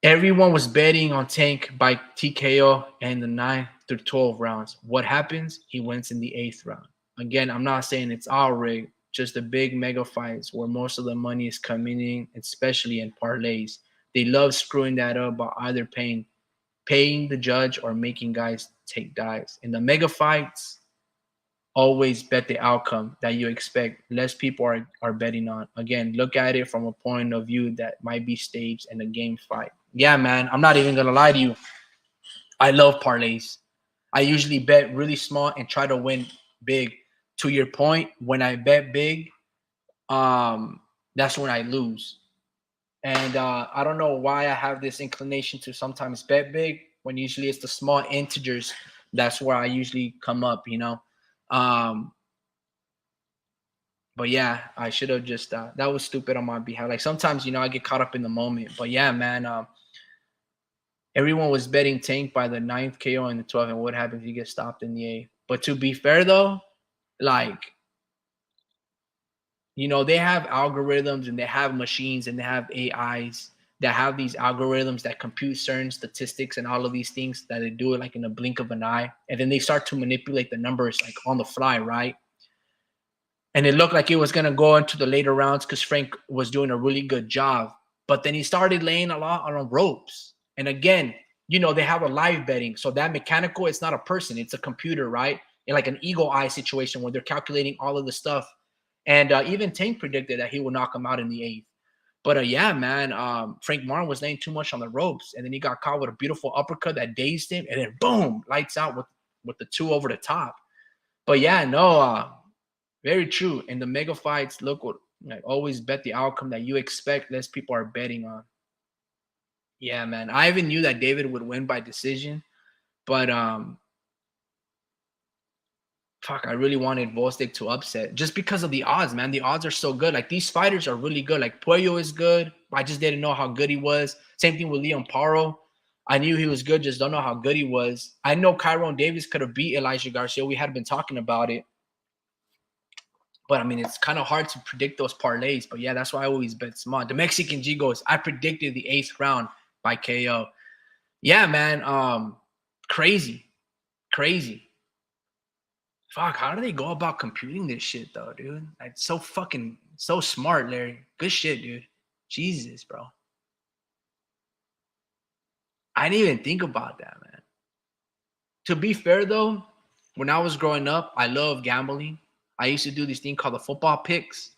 Everyone was betting on Tank by TKO in the 9th through 12 rounds. What happens? He wins in the 8th round. Again, I'm not saying it's all rigged, just the big mega fights where most of the money is coming in, especially in parlays. They love screwing that up by either paying the judge or making guys take dives. In the mega fights, always bet the outcome that you expect. Less people are betting on. Again, look at it from a point of view that might be staged in a game fight. Yeah, man, I'm not even going to lie to you. I love parlays. I usually bet really small and try to win big. To your point, when I bet big, that's when I lose. And I don't know why I have this inclination to sometimes bet big when usually it's the small integers. That's where I usually come up, But yeah, I should have just that was stupid on my behalf. Like sometimes, I get caught up in the moment. But yeah, man, everyone was betting Tank by the 9th KO and the 12th, and what happens if you get stopped in the 8th. But to be fair though, like, they have algorithms and they have machines and they have AIs that have these algorithms that compute certain statistics and all of these things that they do it like in a blink of an eye. And then they start to manipulate the numbers like on the fly, right? And it looked like it was going to go into the later rounds because Frank was doing a really good job. But then he started laying a lot on ropes. And again, they have a live betting. So that mechanical, it's not a person, it's a computer, right? In like an eagle eye situation where they're calculating all of the stuff. And even Tank predicted that he would knock him out in the 8th. But yeah, man, Frank Martin was laying too much on the ropes, and then he got caught with a beautiful uppercut that dazed him, and then boom, lights out with the two over the top. But yeah, no, very true. In the mega fights, look what like always bet the outcome that you expect less people are betting on. Yeah, man. I even knew that David would win by decision, but fuck, I really wanted Volstik to upset just because of the odds, man. The odds are so good. Like these fighters are really good. Like Puello is good. I just didn't know how good he was. Same thing with Leon Paro. I knew he was good, just don't know how good he was. I know Kyrone Davis could have beat Elijah Garcia. We had been talking about it. But I mean, it's kind of hard to predict those parlays. But yeah, that's why I always bet small. The Mexican G goes, I predicted the 8th round by KO. Yeah, man. Crazy. Crazy. Fuck, how do they go about computing this shit though, dude? Like so fucking so smart, Larry. Good shit, dude. Jesus, bro. I didn't even think about that, man. To be fair though, when I was growing up, I loved gambling. I used to do this thing called the football picks.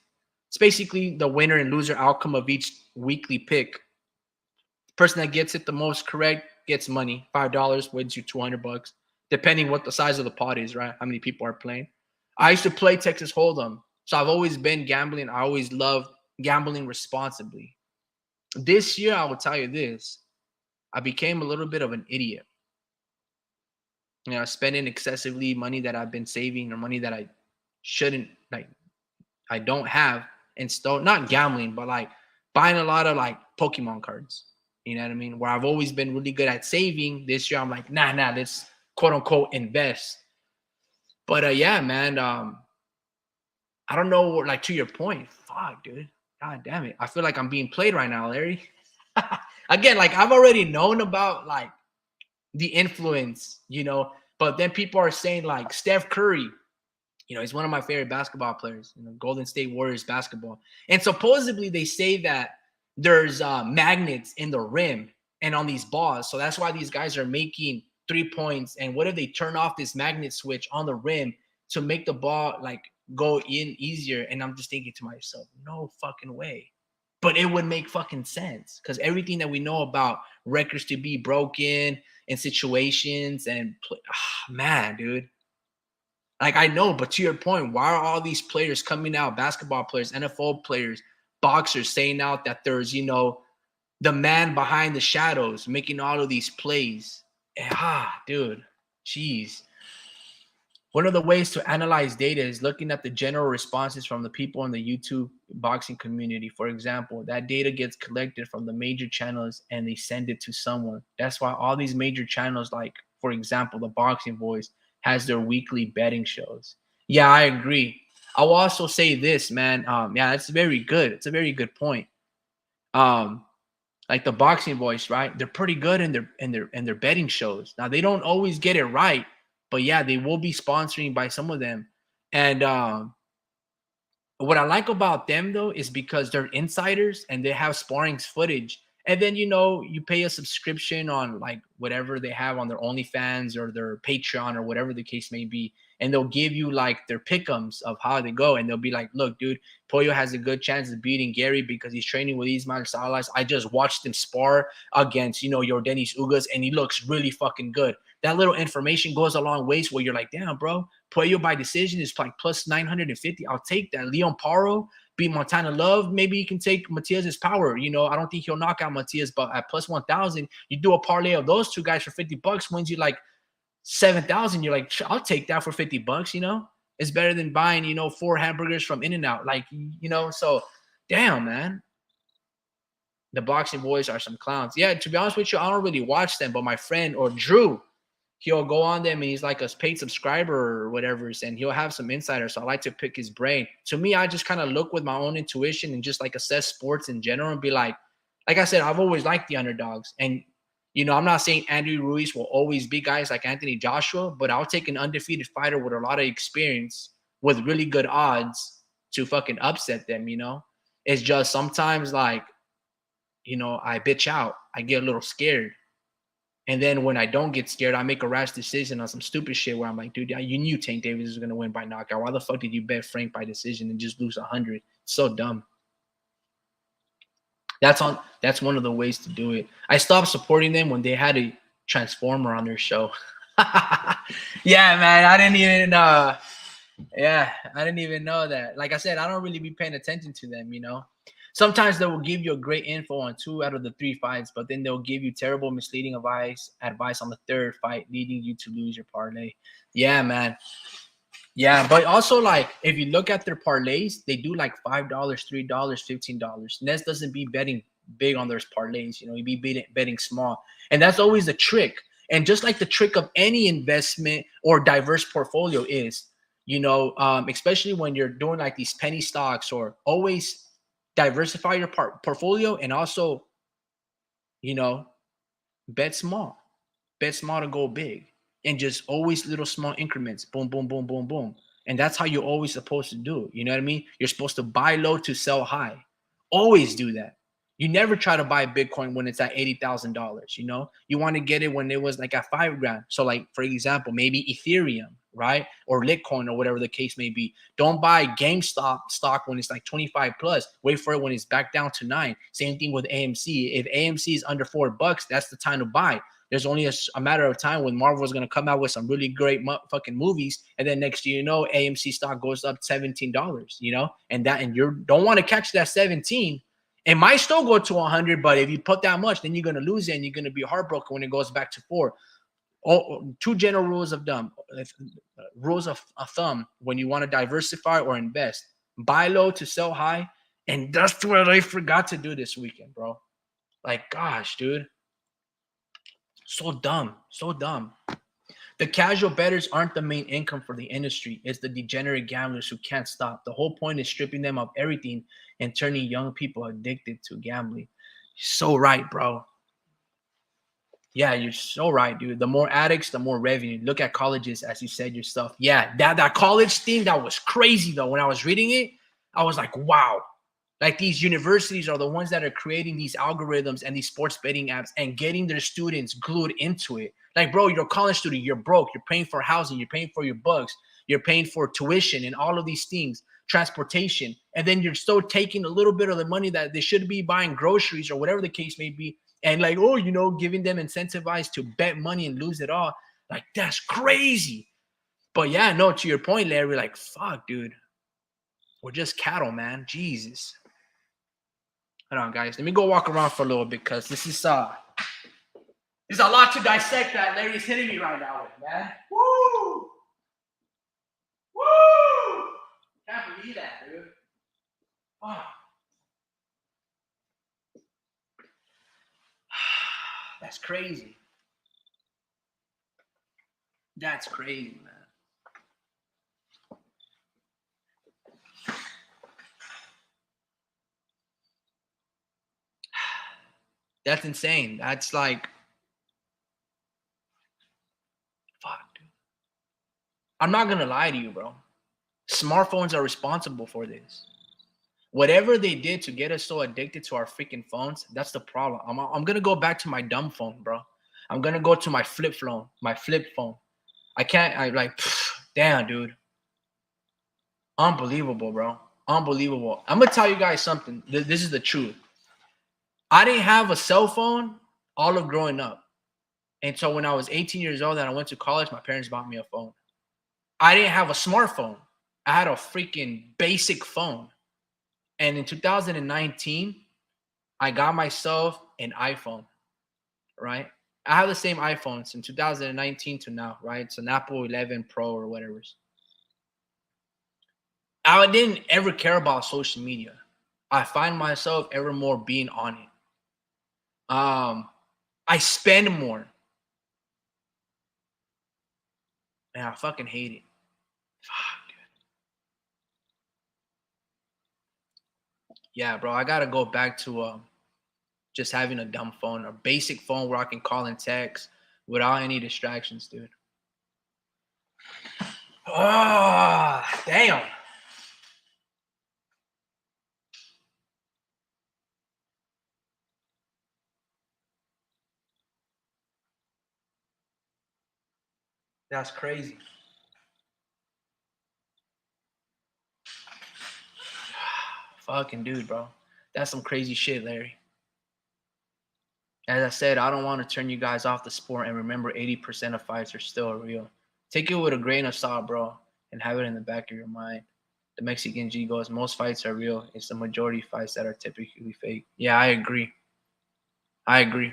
It's basically the winner and loser outcome of each weekly pick. The person that gets it the most correct gets money. $5 wins you 200 bucks, depending what the size of the pot is, right? How many people are playing. I used to play Texas Hold'em. So I've always been gambling. I always loved gambling responsibly. This year, I will tell you this. I became a little bit of an idiot. You know, spending excessively money that I've been saving or money that I shouldn't, like, I don't have, and still not gambling, but like buying a lot of like Pokemon cards. You know what I mean? Where I've always been really good at saving. This year, I'm like, nah, let's quote unquote invest. But yeah, man, I don't know, like to your point, fuck, dude. God damn it. I feel like I'm being played right now, Larry. Again, like I've already known about like the influence, but then people are saying like Steph Curry, he's one of my favorite basketball players, Golden State Warriors basketball. And supposedly they say that there's magnets in the rim and on these balls. So that's why these guys are making 3 points. And what if they turn off this magnet switch on the rim to make the ball like go in easier? And I'm just thinking to myself, no fucking way. But it would make fucking sense because everything that we know about records to be broken in situations and man, dude. Like I know, but to your point, why are all these players coming out, basketball players, NFL players, boxers saying out that there's, the man behind the shadows making all of these plays? Dude, jeez. One of the ways to analyze data is looking at the general responses from the people in the YouTube boxing community. For example, that data gets collected from the major channels and they send it to someone. That's why all these major channels, like, for example, the Boxing Voice, has their weekly betting shows. Yeah, I agree. I'll also say this, man. Yeah, it's very good. It's a very good point. Like the Boxing Voice, right? They're pretty good in their betting shows. Now they don't always get it right, but yeah, they will be sponsoring by some of them. And what I like about them though is because they're insiders and they have sparring footage. And then you pay a subscription on like whatever they have on their OnlyFans or their Patreon or whatever the case may be. And they'll give you like their pick'ems of how they go. And they'll be like, look, dude, Pollo has a good chance of beating Gary because he's training with Ismail Salas. I just watched him spar against, Yordenis Ugas, and he looks really fucking good. That little information goes a long ways where you're like, damn, bro, Puello by decision is like plus 950. I'll take that. Leon Paro beat Montana Love. Maybe you can take Matias's power. I don't think he'll knock out Matias, but at plus 1,000, you do a parlay of those two guys for 50 bucks, wins you like 7,000. You're like, I'll take that for 50 bucks. It's better than buying, 4 hamburgers from In-N-Out. Like, so damn, man. The Boxing Boys are some clowns. Yeah, to be honest with you, I don't really watch them, but my friend or Drew, he'll go on them and he's like a paid subscriber or whatever, and he'll have some insiders. So I like to pick his brain. To me, I just kind of look with my own intuition and just like assess sports in general and be like I said, I've always liked the underdogs. And, I'm not saying Andy Ruiz will always be guys like Anthony Joshua, but I'll take an undefeated fighter with a lot of experience with really good odds to fucking upset them, It's just sometimes like, I bitch out. I get a little scared. And then when I don't get scared, I make a rash decision on some stupid shit where I'm like, dude, you knew Tank Davis was going to win by knockout. Why the fuck did you bet Frank by decision and just lose 100? It's so dumb. That's one of the ways to do it. I stopped supporting them when they had a transformer on their show. Yeah, man, I didn't even yeah, I didn't even know that. Like I said, I don't really be paying attention to them, you know. Sometimes they will give you a great info on 2 out of the 3 fights, but then they'll give you terrible, misleading advice on the third fight, leading you to lose your parlay. Yeah, man. Yeah, but also like if you look at their parlays, they do like $5, $3, $15. Ness doesn't be betting big on their parlays, you know, you be betting small. And that's always the trick. And just like the trick of any investment or diverse portfolio is, you know, especially when you're doing like these penny stocks, or always diversify your portfolio, and also, you know, bet small. Bet small to go big, and just always little small increments. Boom, boom, boom, boom, boom. And that's how you're always supposed to do. You know what I mean? You're supposed to buy low to sell high. Always do that. You never try to buy Bitcoin when it's at $80,000. You know, you want to get it when it was like at 5 grand. So, like for example, maybe Ethereum, right, or Litecoin, or whatever the case may be. Don't buy GameStop stock when it's like 25 plus. Wait for it when it's back down to 9. Same thing with AMC. If AMC is under $4, that's the time to buy. There's only a matter of time when Marvel is going to come out with some really great fucking movies, and then next year, you know, AMC stock goes up $17. You know, and you don't want to catch that 17. It might still go to 100, but if you put that much, then you're going to lose it, and you're going to be heartbroken when it goes back to 4. Two general rules of thumb when you want to diversify or invest: buy low to sell high. And that's what I forgot to do this weekend, bro. Like, gosh, dude. So dumb. So dumb. The casual bettors aren't the main income for the industry. It's the degenerate gamblers who can't stop. The whole point is stripping them of everything and turning young people addicted to gambling. So right, bro. Yeah, you're so right, dude. The more addicts, the more revenue. Look at colleges, as you said yourself. Yeah, that college thing, that was crazy though. When I was reading it, I was like, wow. Like, these universities are the ones that are creating these algorithms and these sports betting apps and getting their students glued into it. Like, bro, you're a college student, you're broke, you're paying for housing, you're paying for your books, you're paying for tuition and all of these things, transportation. And then you're still taking a little bit of the money that they should be buying groceries or whatever the case may be. And like, oh, you know, giving them incentivized to bet money and lose it all. Like, that's crazy. But yeah, no, to your point, Larry, like, fuck, dude. We're just cattle, man. Jesus. Hold on, guys. Let me go walk around for a little bit, because this is there's a lot to dissect that Larry's hitting me right now with, man. Woo! Woo! Can't believe that, dude. Wow. That's crazy. That's crazy, man. That's insane. That's like, fuck, dude. I'm not gonna lie to you, bro. Smartphones are responsible for this. Whatever they did to get us so addicted to our freaking phones, that's the problem. I'm gonna go back to my dumb phone, bro. I'm gonna go to my flip phone. I can't. I like, damn, dude. Unbelievable, bro. Unbelievable. I'm gonna tell you guys something. This is the truth. I didn't have a cell phone all of growing up. And so when I was 18 years old and I went to college, my parents bought me a phone. I didn't have a smartphone. I had a freaking basic phone. And in 2019, I got myself an iPhone, right? I have the same iPhone since 2019 to now, right? It's an Apple 11 Pro or whatever. I didn't ever care about social media. I find myself ever more being on it. I spend more. And I fucking hate it. Fuck, dude. Yeah, bro. I gotta go back to just having a dumb phone, a basic phone where I can call and text without any distractions, dude. Oh, damn. That's crazy. Fucking dude, bro. That's some crazy shit, Larry. As I said, I don't want to turn you guys off the sport, and remember 80% of fights are still real. Take it with a grain of salt, bro, and have it in the back of your mind. The Mexican G goes, most fights are real. It's the majority fights that are typically fake. Yeah, I agree. I agree.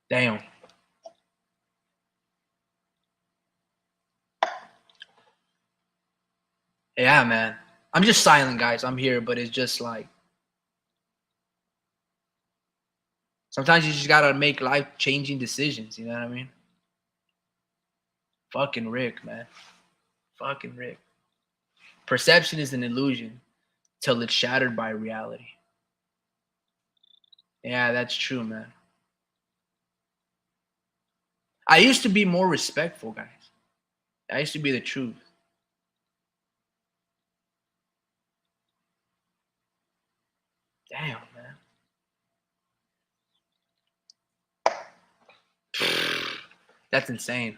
Damn. Yeah, man. I'm just silent, guys. I'm here, but it's just like sometimes you just gotta make life changing decisions. You know what I mean? Fucking Rick, man. Fucking Rick. Perception is an illusion till it's shattered by reality. Yeah, that's true, man. I used to be more respectful, guys. I used to be the truth. Damn, man. That's insane.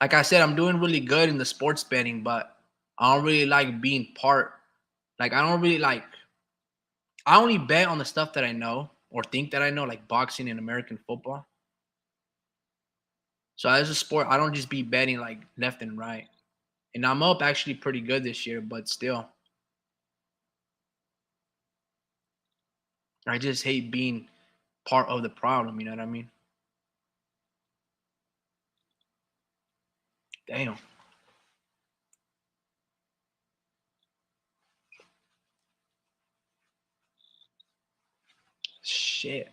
Like I said, I'm doing really good in the sports betting, but I don't really like being part. Like I don't really like. I only bet on the stuff that I know or think that I know, like boxing and American football. So as a sport, I don't just be betting like left and right. And I'm up actually pretty good this year, but still, I just hate being part of the problem. You know what I mean? Damn. Shit.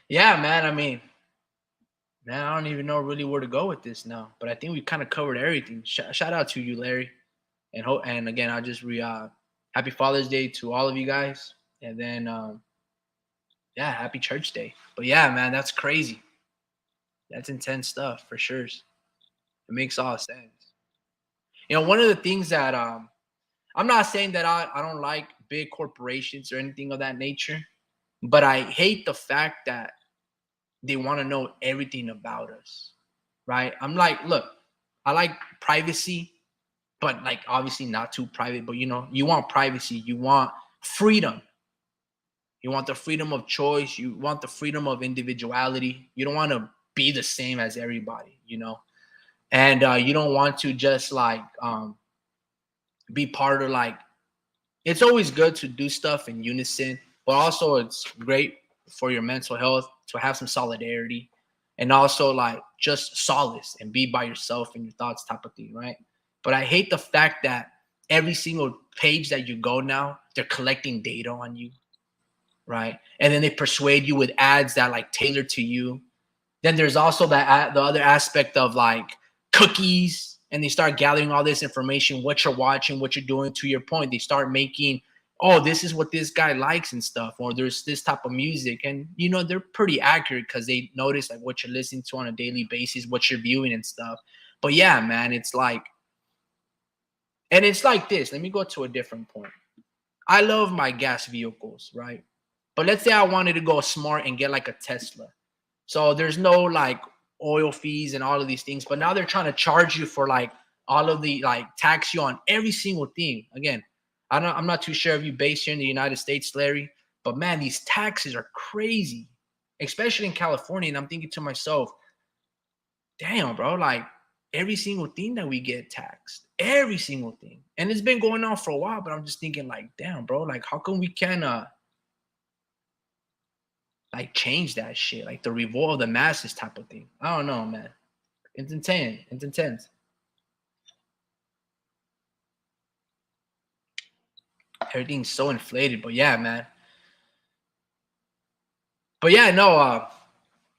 Yeah, man. I mean, man, I don't even know really where to go with this now. But I think we kind of covered everything. Shout out to you, Larry. And again, I'll just happy Father's Day to all of you guys. And then yeah, happy Church Day. But yeah, man, that's crazy. That's intense stuff for sure. It makes all sense. You know, one of the things that I'm not saying that I don't like big corporations or anything of that nature, but I hate the fact that they want to know everything about us. Right? I'm like, look, I like privacy, but like obviously not too private, but you know, you want privacy, you want freedom. You want the freedom of choice, you want the freedom of individuality. You don't want to be the same as everybody, you know. And you don't want to just like be part of like it's always good to do stuff in unison, but also it's great for your mental health to have some solidarity and also like just solace and be by yourself and your thoughts type of thing, right? But I hate the fact that every single page that you go now, they're collecting data on you, right? And then they persuade you with ads that like tailor to you. Then there's also the other aspect of like cookies, and they start gathering all this information, what you're watching, what you're doing. To your point, they start making, oh, this is what this guy likes and stuff, or there's this type of music, and you know they're pretty accurate because they notice like what you're listening to on a daily basis, what you're viewing and stuff. But yeah, man, it's like, and it's like this. Let me go to a different point. I love my gas vehicles, right? But let's say I wanted to go smart and get like a Tesla. So there's no like oil fees and all of these things, but now they're trying to charge you for like all of the like tax you on every single thing. Again, I'm not too sure if you based here in the United States, Larry, but man, these taxes are crazy, especially in California. And I'm thinking to myself, damn, bro, like every single thing that we get taxed, every single thing. And it's been going on for a while, but I'm just thinking like, damn, bro, like how come we can like change that shit, like the revolt of the masses type of thing. I don't know, man. It's intense. It's intense. Everything's so inflated, but yeah, man. But yeah, no,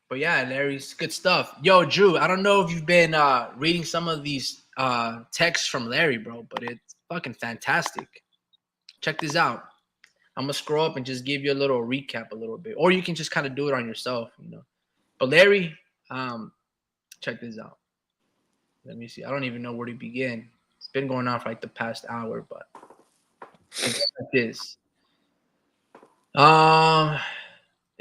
but yeah, Larry's good stuff. Yo, Drew, I don't know if you've been reading some of these texts from Larry, bro, but it's fucking fantastic. Check this out. I'm gonna scroll up and just give you a little recap a little bit, or you can just kind of do it on yourself, you know. But Larry, check this out. Let me see. I don't even know where to begin. It's been going on for like the past hour, but it's like this. Um,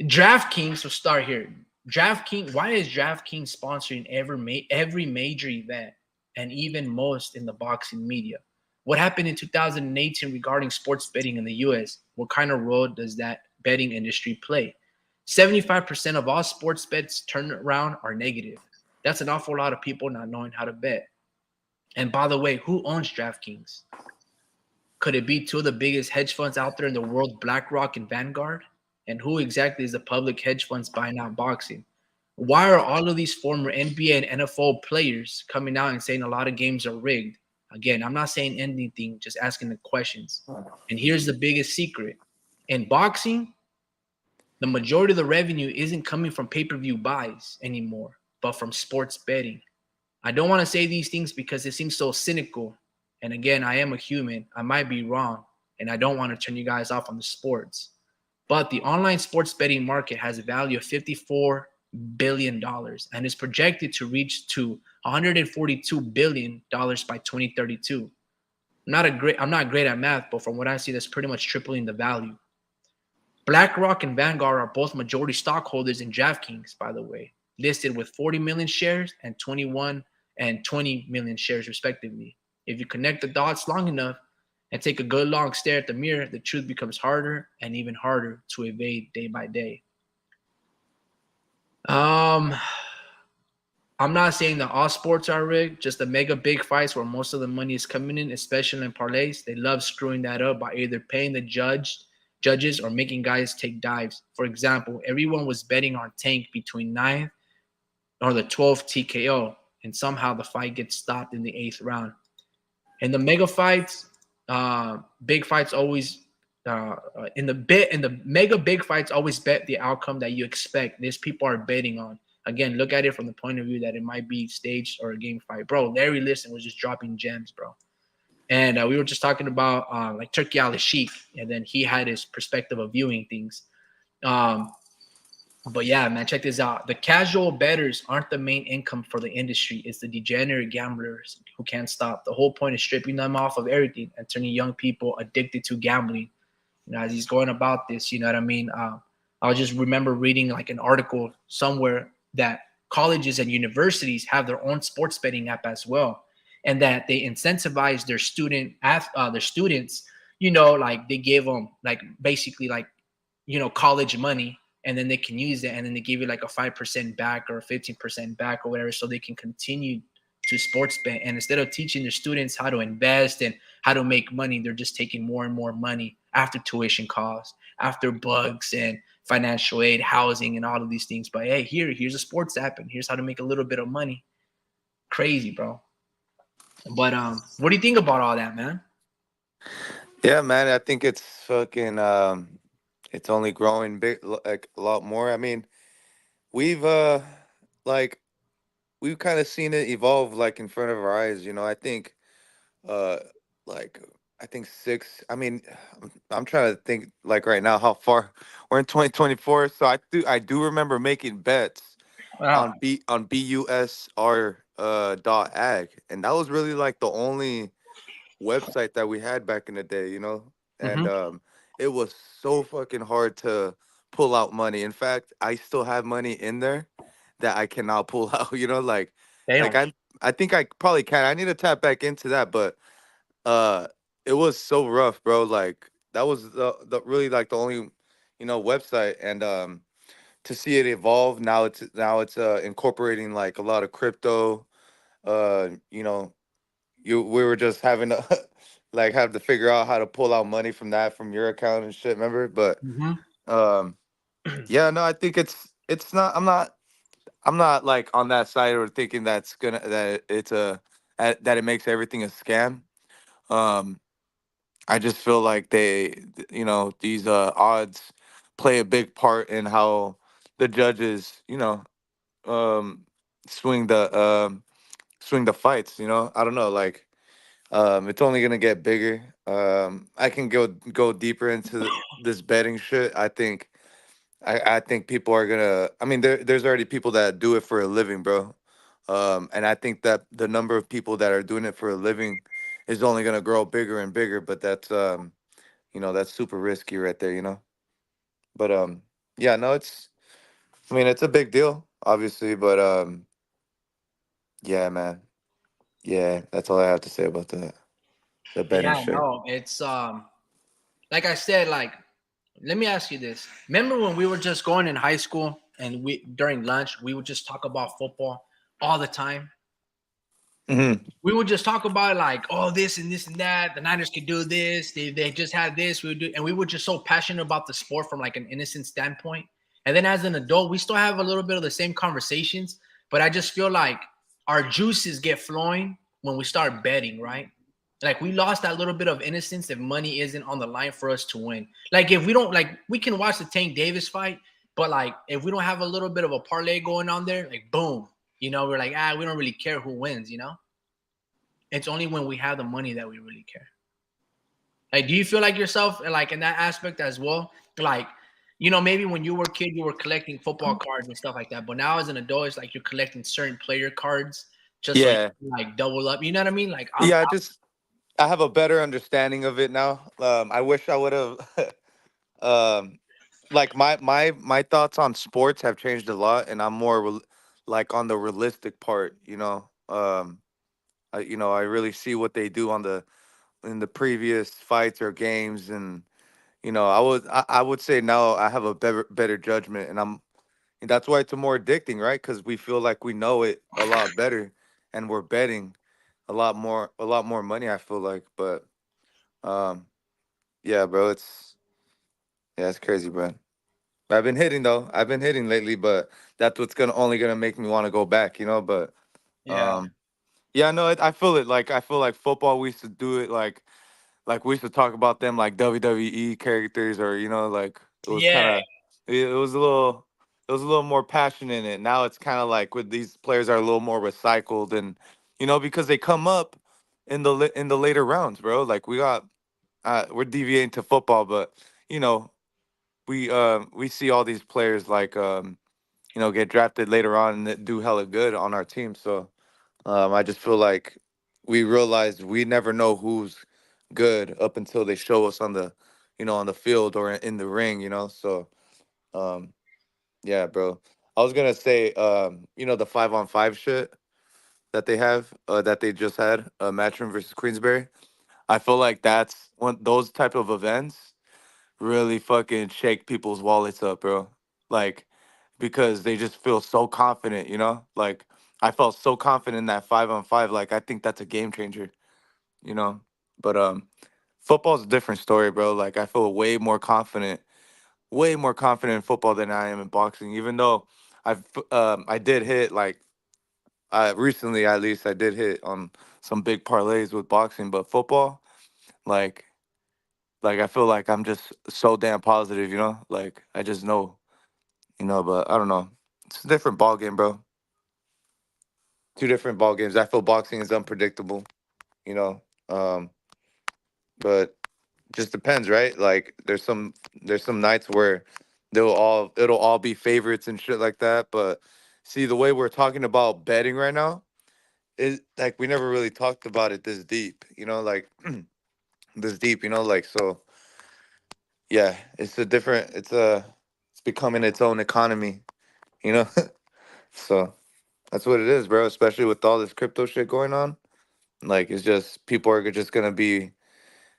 DraftKings. So start here. DraftKings. Why is DraftKings sponsoring every major event? and even most in the boxing media. What happened in 2018 regarding sports betting in the US? What kind of role does that betting industry play? 75% of all sports bets turned around are negative. That's an awful lot of people not knowing how to bet. And by the way, who owns DraftKings? Could it be two of the biggest hedge funds out there in the world, BlackRock and Vanguard? And who exactly is the public hedge funds buying out boxing? Why are all of these former NBA and NFL players coming out and saying a lot of games are rigged? Again, I'm not saying anything, just asking the questions. And here's the biggest secret. In boxing, the majority of the revenue isn't coming from pay-per-view buys anymore, but from sports betting. I don't want to say these things because it seems so cynical. And again, I am a human. I might be wrong. And I don't want to turn you guys off on the sports. But the online sports betting market has a value of $54 billion and is projected to reach to $142 billion by 2032. I'm not great at math, but from what I see, that's pretty much tripling the value. BlackRock and Vanguard are both majority stockholders in DraftKings, by the way, listed with 40 million shares and 21 and 20 million shares, respectively. If you connect the dots long enough and take a good long stare at the mirror, the truth becomes harder and even harder to evade day by day. Um, I'm not saying that all sports are rigged, just the mega big fights where most of the money is coming in, especially in parlays. They love screwing that up by either paying the judges or making guys take dives. For example, everyone was betting on Tank between 9th or the 12th TKO, and somehow the fight gets stopped in the 8th round. In the mega fights, big fights always in the mega big fights always bet the outcome that you expect. These people are betting on. Again, look at it from the point of view that it might be staged or a game fight, bro. Larry Listen was just dropping gems, bro. And we were just talking about like Turkey Al Sheikh, and then he had his perspective of viewing things. Um, but yeah, man, check this out. The casual bettors aren't the main income for the industry. It's the degenerate gamblers who can't stop. The whole point is stripping them off of everything and turning young people addicted to gambling. As he's going about this, you know what I mean? I'll just remember reading like an article somewhere that colleges and universities have their own sports betting app as well, and that they incentivize their students. Like they give them like basically like college money, and then they can use it, and then they give you like a 5% back or a 15% back or whatever, so they can continue to sports bet. And instead of teaching their students how to invest and how to make money, they're just taking more and more money after tuition costs, after bugs and financial aid, housing, and all of these things. But hey, here's a sports app, and here's how to make a little bit of money. Crazy, bro. But what do you think about all that, man? Yeah, man, I think it's fucking it's only growing big like a lot more. I mean, we've like we've kind of seen it evolve like in front of our eyes, you know. Uh like I think six. I mean, I'm trying to think like right now how far we're in 2024. So I do remember making bets Wow. on BUSR dot ag, and that was really like the only website that we had back in the day, you know? And Mm-hmm. it was so fucking hard to pull out money. In fact, I still have money in there that I cannot pull out, you know, like Damn. I think I probably can. I need to tap back into that, but uh it was so rough, bro. Like that was the really like the only, you know, website. And to see it evolve, now it's incorporating like a lot of crypto, you know, we were just having to like have to figure out how to pull out money from that from your account and shit, remember? But Mm-hmm. um yeah, no, I think it's not I'm not like on that side or thinking that it's that it makes everything a scam. Um I just feel like you know, these odds play a big part in how the judges, you know, um swing the swing the fights, you know? I don't know, like it's only gonna get bigger. I can go deeper into this betting shit. I think people are gonna. I mean, there's already people that do it for a living, bro. And I think that the number of people that are doing it for a living is only gonna grow bigger and bigger. But that's you know, that's super risky right there, you know. But yeah, no, it's. I mean, it's a big deal, obviously, but yeah, man. Yeah, that's all I have to say about that. The betting Yeah, shit. no, it's like I said, like let me ask you this. Remember when we were just going in high school and we during lunch we would just talk about football all the time? Hmm. We would just talk about like, oh, this and this and that. The Niners could do this. They just had this. We would do, and we were just so passionate about the sport from like an innocent standpoint. And then as an adult, we still have a little bit of the same conversations, but I just feel like our juices get flowing when we start betting, right? Like we lost that little bit of innocence if money isn't on the line for us to win. Like if we don't like, we can watch the Tank Davis fight, but like if we don't have a little bit of a parlay going on there, like boom, we're like, we don't really care who wins. It's only when we have the money that we really care. Like, do you feel like yourself like in that aspect as well? Like, maybe when you were a kid, you were collecting football cards and stuff like that. But now as an adult, it's like you're collecting certain player cards just so you Yeah, can like double up. You know what I mean? Like yeah. I have a better understanding of it now. I wish I would have. um, like my thoughts on sports have changed a lot, and I'm more like on the realistic part. I really see what they do on the in the previous fights or games, and I would say now I have a better judgment, and that's why it's more addicting, right? Because we feel like we know it a lot better, and we're betting a lot more money. I feel like, but um, yeah, bro, it's crazy, bro. I've been hitting though. I've been hitting lately, but that's what's gonna only gonna make me want to go back, But yeah, um, yeah, no, I feel it. Like I feel like football. We used to do it like we used to talk about them like WWE characters, or like it was kind yeah, of it was a little more passion in it. Now it's kind of like with these players are a little more recycled, and because they come up in the later rounds, bro. Like we're deviating to football, but you know we see all these players like get drafted later on and that do hella good on our team. So I just feel like we realized we never know who's good up until they show us on the on the field or in the ring. So um, yeah, bro. I was gonna say the 5-on-5 shit that they have that they just had Matchroom versus Queensberry. I feel like that's one those type of events really fucking shake people's wallets up, bro. Like, because they just feel so confident, Like, I felt so confident in that 5-on-5. Like, I think that's a game changer, you know? But football's a different story, bro. Like, I feel way more confident in football than I am in boxing, even though I did hit, like, recently at least, I did hit on some big parlays with boxing, but football, like, I feel like I'm just so damn positive, Like I just know, but I don't know. It's a different ball game, bro. Two different ball games. I feel boxing is unpredictable, you know. Um, but just depends, right? Like there's some nights where it'll all be favorites and shit like that. But see the way we're talking about betting right now is like we never really talked about it this deep, like this deep, like so yeah, it's becoming its own economy, you know? So that's what it is, bro. Especially with all this crypto shit going on. Like it's just people are just gonna be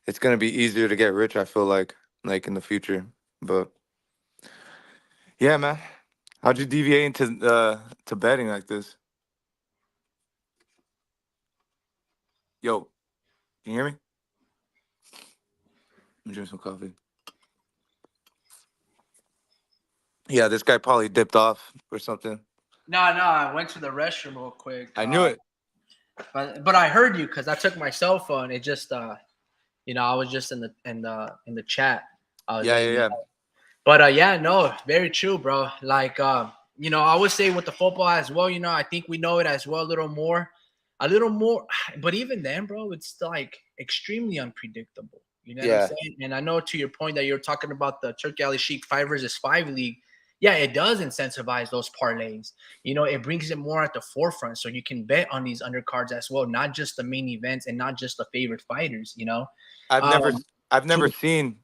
it's gonna be easier to get rich, I feel like in the future. But yeah, man. How'd you deviate into to betting like this? Yo, can you hear me? I'm drinking some coffee. Yeah, this guy probably dipped off or something. no, no. I went to the restroom real quick, I knew it. but I heard you because I took my cell phone. It just I was just in the chat. I was Yeah, yeah, letting you. yeah. But yeah, no, very true, bro. Like I would say with the football as well, I think we know it as well a little more, but even then, bro, it's like extremely unpredictable. You know what I'm Yeah. saying? And I know to your point that you're talking about the Turkey Alley Sheik 5 versus 5 league. Yeah, it does incentivize those parlays. It brings it more at the forefront so you can bet on these undercards as well, not just the main events and not just the favorite fighters. I've never Um, s- I've to never seen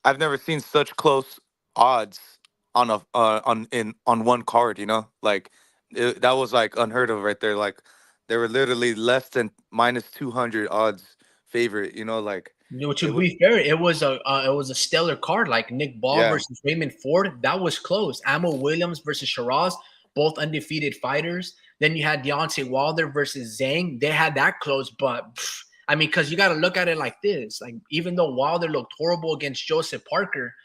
I've never seen such close odds on a on one card. Like that was like unheard of right there. Like They were literally less than -200 odds favorite. You know, like No, it to was. be fair, it was a stellar card like Nick Ball Yeah. versus Raymond Ford. That was close. Amo Williams versus Shiraz, both undefeated fighters. Then you had Deontay Wilder versus Zhang. They had that close, but I mean, because you got to look at it like this: like even though Wilder looked horrible against Joseph Parker,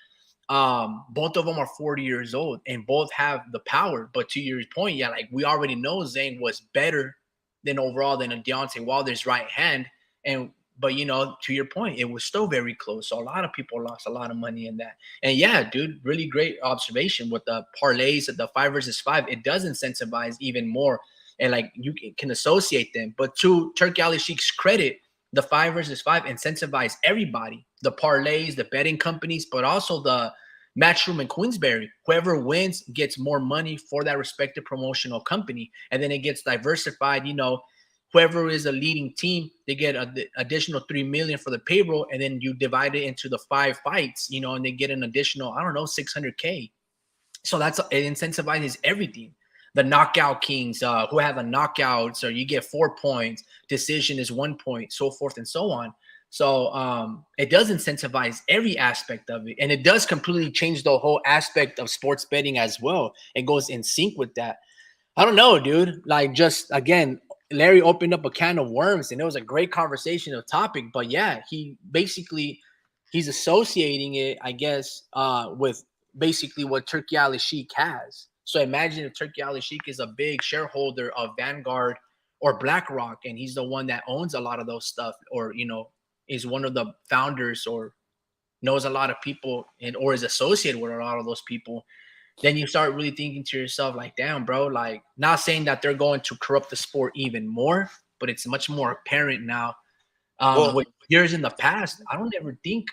both of them are 40 years old and both have the power. But to your point, yeah, like we already know Zane was better than overall than a Deontay Wilder's right hand. And but you know, to your point, it was still very close. So a lot of people lost a lot of money in that. And yeah, dude, really great observation with the parlays at the 5 versus 5. It does incentivize even more. And like you can associate them. But to Turkey Ali Sheik's credit, the 5 versus 5 incentivize everybody, the parlays, the betting companies, but also the Matchroom and Queensberry. Whoever wins gets more money for that respective promotional company. And then it gets diversified. You know, whoever is a leading team, they get an additional 3 million for the payroll. And then you divide it into the 5 fights, you know, and they get an additional, I don't know, 600K. So it incentivizes everything. The knockout kings who have a knockout, so you get 4 points. Decision is 1 point, so forth and so on. So it does incentivize every aspect of it, and it does completely change the whole aspect of sports betting as well. It goes in sync with that. I don't know, dude. Like, just again, Larry opened up a can of worms, and it was a great conversation of topic. But yeah, he's associating it, I guess, with basically what Turkey Ali Sheik has. So imagine if Turkey Ali Sheik is a big shareholder of Vanguard or BlackRock, and he's the one that owns a lot of those stuff, or you know, is one of the founders or knows a lot of people and or is associated with a lot of those people. Then you start really thinking to yourself, like, damn, bro, like, not saying that they're going to corrupt the sport even more, but it's much more apparent now. Well, With years in the past, I don't ever think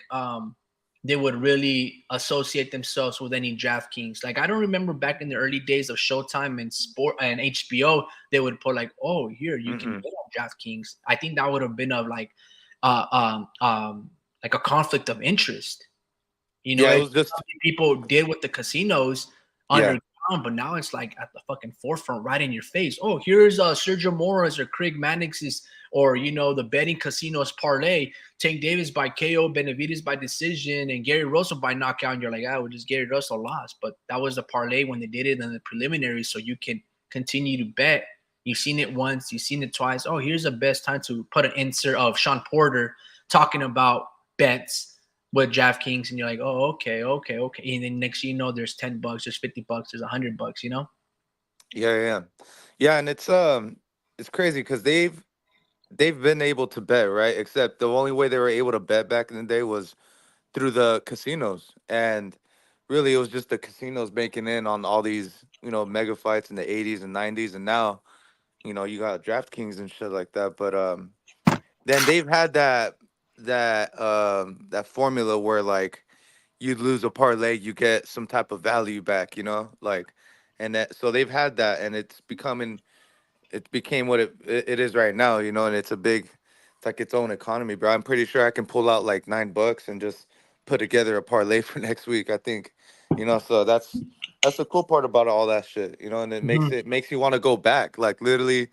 they would really associate themselves with any DraftKings. Like, I don't remember back in the early days of Showtime and Sport and HBO, they would put like, oh, here you can mm-mm. bet on DraftKings. I think that would have been of uh, um, um, like a conflict of interest. You know, Yeah, it it's was just something people did with the casinos yeah. underground, but now it's like at the fucking forefront, right in your face. Oh, here's Sergio Mora's or Craig Mannix's, or you know, the betting casinos parlay. Tank Davis by KO, Benavides by decision, and Gary Russell by knockout. And you're like, well, just Gary Russell lost, but that was the parlay when they did it in the preliminary, so you can continue to bet. You've seen it once, you've seen it twice. Oh, here's the best time to put an insert of Sean Porter talking about bets with DraftKings, and you're like, oh, okay. And then next thing you know, there's $10, there's $50, there's $100, you know? Yeah, yeah, and it's crazy because they've been able to bet, right? Except the only way they were able to bet back in the day was through the casinos, and really it was just the casinos banking in on all these mega fights in the 80s and 90s, and now you got DraftKings and shit like that. But then they've had that formula where like you'd lose a parlay, you get some type of value back, like, and that so they've had that, and it became what it is right now, and it's like its own economy, bro. I'm pretty sure I can pull out like $9 and just put together a parlay for next week. I think, so that's the cool part about all that shit, and it makes you want to go back. Like literally,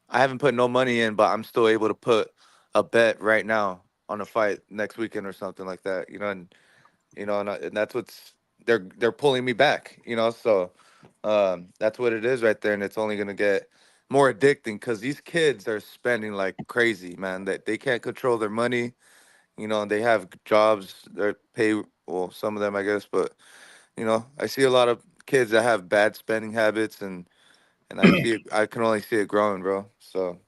I haven't put no money in, but I'm still able to put a bet right now on a fight next weekend or something like that, and that's what's they're pulling me back, so that's what it is right there, and it's only gonna get more addicting because these kids are spending like crazy, man. That they can't control their money, and they have jobs, they're pay well, some of them I guess, but I see a lot of kids that have bad spending habits, and I can only see it growing, bro. So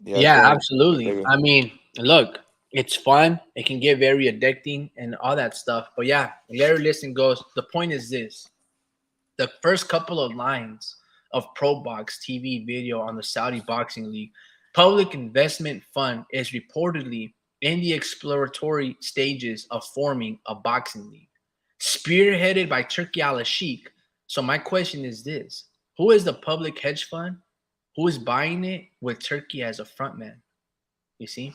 yeah, it's Yeah, only absolutely. bigger. I mean, look, it's fun. It can get very addicting and all that stuff. But yeah, Larry Listen goes, the point is this. The first couple of lines of Pro Box TV video on the Saudi Boxing League, Public Investment Fund is reportedly in the exploratory stages of forming a boxing league, spearheaded by Turki Al Sheikh. So my question is this: who is the public hedge fund? Who is buying it with Turkey as a frontman? You see?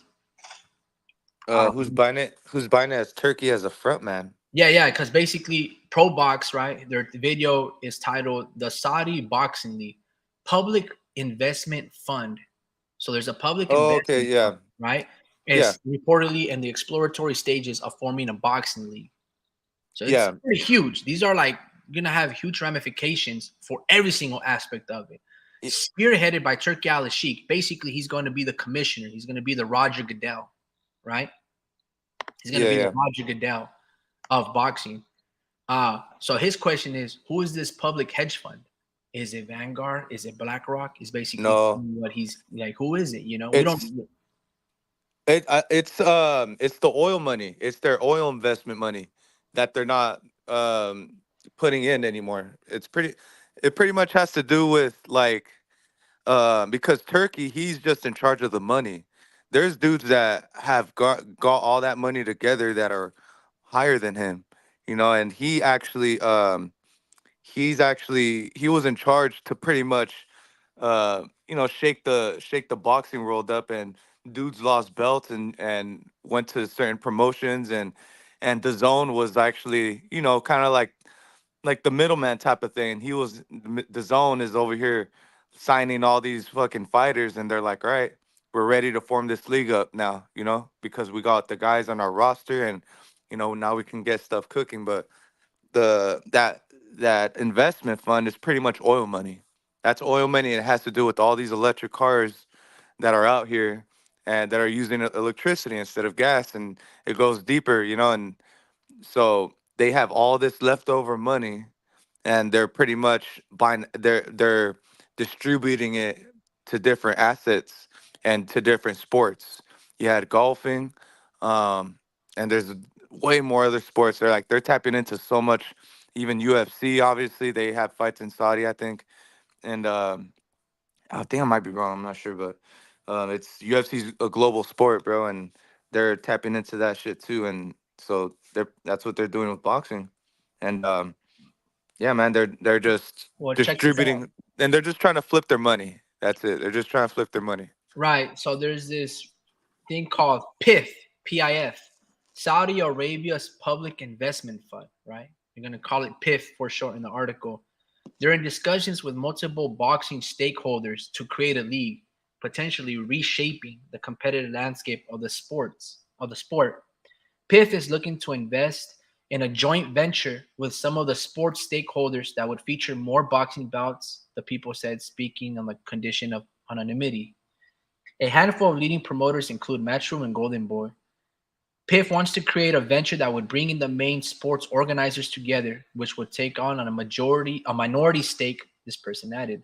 Who's Um, buying it? Who's buying it as Turkey as a front man? yeah, because basically Pro Box, right? Their video is titled "The Saudi Boxing League Public Investment Fund So there's a public Oh, okay, investment fund, yeah, right? yeah, It's reportedly in the exploratory stages of forming a boxing league. So it's yeah, pretty huge. These are like gonna have huge ramifications for every single aspect of it. y- Spearheaded by Turki Al Sheikh. Basically, he's going to be the commissioner. He's going to be the Roger Goodell, right? He's going to yeah, be the yeah. Roger Goodell of boxing. So his question is, who is this public hedge fund? Is it Vanguard? Is it BlackRock? Is basically No, what he's like. Who is it? You know, we don't. it's it's the oil money. It's their oil investment money that they're not putting in anymore. It pretty much has to do with like because Turkey, he's just in charge of the money. There's dudes that have got all that money together that are higher than him, you know, and he was in charge to pretty much shake the boxing world up, and dudes lost belts and went to certain promotions, and the zone was actually, kind of like the middleman type of thing. The zone is over here signing all these fucking fighters, and they're like, all right, we're ready to form this league up now, because we got the guys on our roster, and now we can get stuff cooking. But the that investment fund is pretty much oil money. That's oil money, and it has to do with all these electric cars that are out here and that are using electricity instead of gas, and it goes deeper, and so they have all this leftover money, and they're pretty much they're distributing it to different assets and to different sports. You had golfing, um, and there's way more other sports. They're tapping into so much. Even UFC, obviously, they have fights in Saudi, I think, and I think I might be wrong. I'm not sure, but it's UFC's a global sport, bro, and they're tapping into that shit too. And so that's what they're doing with boxing, and yeah, man, they're just Well, check this out. distributing, and they're just trying to flip their money. That's it. They're just trying to flip their money. Right. So there's this thing called PIF, PIF, Saudi Arabia's Public Investment Fund, right? You're going to call it PIF for short in the article. They're in discussions with multiple boxing stakeholders to create a league, potentially reshaping the competitive landscape of the sport. PIF is looking to invest in a joint venture with some of the sports stakeholders that would feature more boxing bouts, the people said, speaking on the condition of anonymity. A handful of leading promoters include Matchroom and Golden Boy. PIF wants to create a venture that would bring in the main sports organizers together, which would take on a minority stake, this person added.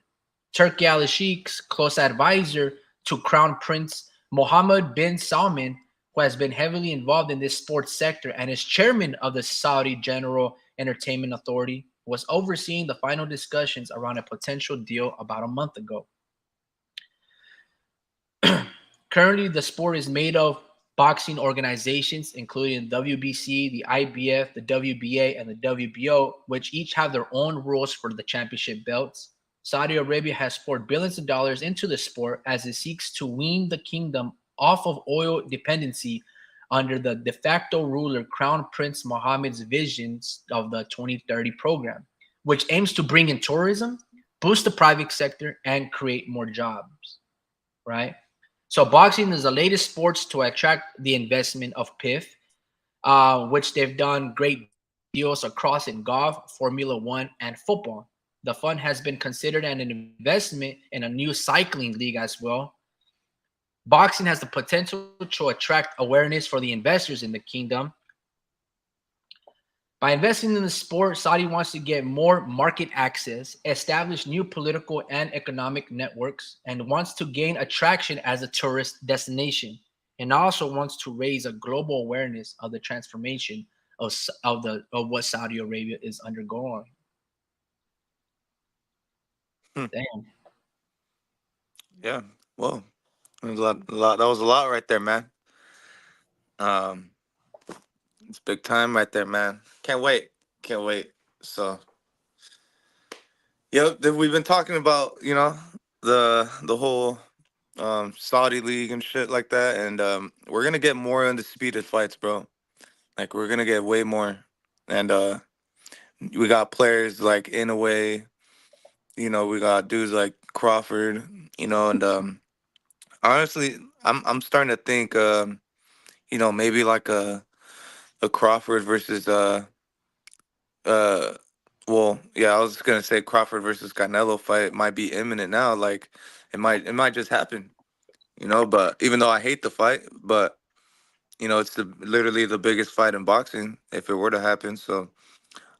Turki Al Sheikh's close advisor to Crown Prince Mohammed bin Salman, who has been heavily involved in this sports sector and is chairman of the Saudi General Entertainment Authority, was overseeing the final discussions around a potential deal about a month ago. Currently, the sport is made of boxing organizations, including the WBC, the IBF, the WBA, and the WBO, which each have their own rules for the championship belts. Saudi Arabia has poured billions of dollars into the sport as it seeks to wean the kingdom off of oil dependency under the de facto ruler Crown Prince Mohammed's visions of the 2030 program, which aims to bring in tourism, boost the private sector, and create more jobs, right? So boxing is the latest sports to attract the investment of PIF, which they've done great deals across in golf, Formula One, and football. The fund has been considered an investment in a new cycling league as well. Boxing has the potential to attract awareness for the investors in the kingdom. By investing in the sport, Saudi wants to get more market access, establish new political and economic networks, and wants to gain attraction as a tourist destination, and also wants to raise a global awareness of the transformation of what Saudi Arabia is undergoing. Hmm. Damn. Yeah. Well, that was a lot right there, man. Um, it's big time right there, man. Can't wait. Can't wait. So, yep. We've been talking about, the whole Saudi league and shit like that, and we're gonna get more into speeded fights, bro. Like we're gonna get way more, and we got players like in a way, we got dudes like Crawford, and Honestly, I'm starting to think, maybe like a Crawford versus uh, well, yeah, I was gonna say Crawford versus Canelo fight might be imminent now. Like, it might just happen, But even though I hate the fight, but it's literally the biggest fight in boxing if it were to happen. So,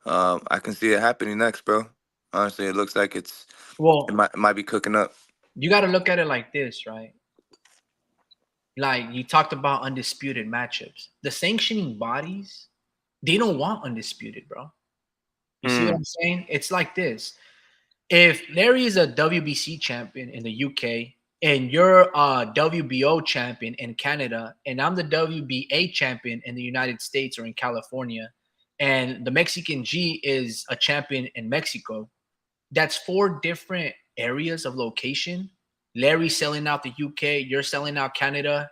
I can see it happening next, bro. Honestly, it looks like it Well, might be cooking up. you got to look at it like this, right? Like you talked about undisputed matchups. The sanctioning bodies, they don't want undisputed, bro. You see what Hmm. I'm saying? It's like this. If Larry is a WBC champion in the UK and you're a WBO champion in Canada and I'm the WBA champion in the United States or in California and the Mexican G is a champion in Mexico, that's four different areas of location. Larry's selling out the UK, you're selling out Canada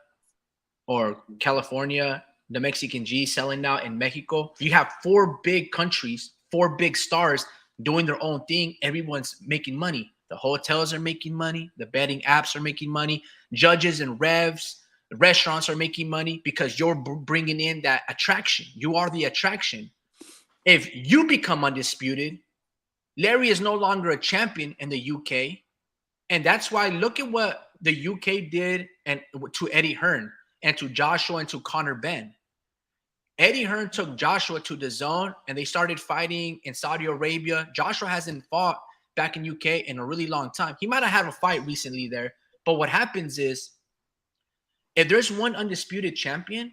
or California, the Mexican G selling out in Mexico. You have four big countries, four big stars doing their own thing. Everyone's making money. The hotels are making money. The betting apps are making money. Judges and revs, restaurants are making money because you're bringing in that attraction. You are the attraction. If you become undisputed, Larry is no longer a champion in the UK. And that's why look at what the UK did and to Eddie Hearn and to Joshua and to Conor Ben. Eddie Hearn took Joshua to the zone and they started fighting in Saudi Arabia. Joshua hasn't fought back in UK in a really long time. He might have had a fight recently there, but what happens is if there's one undisputed champion,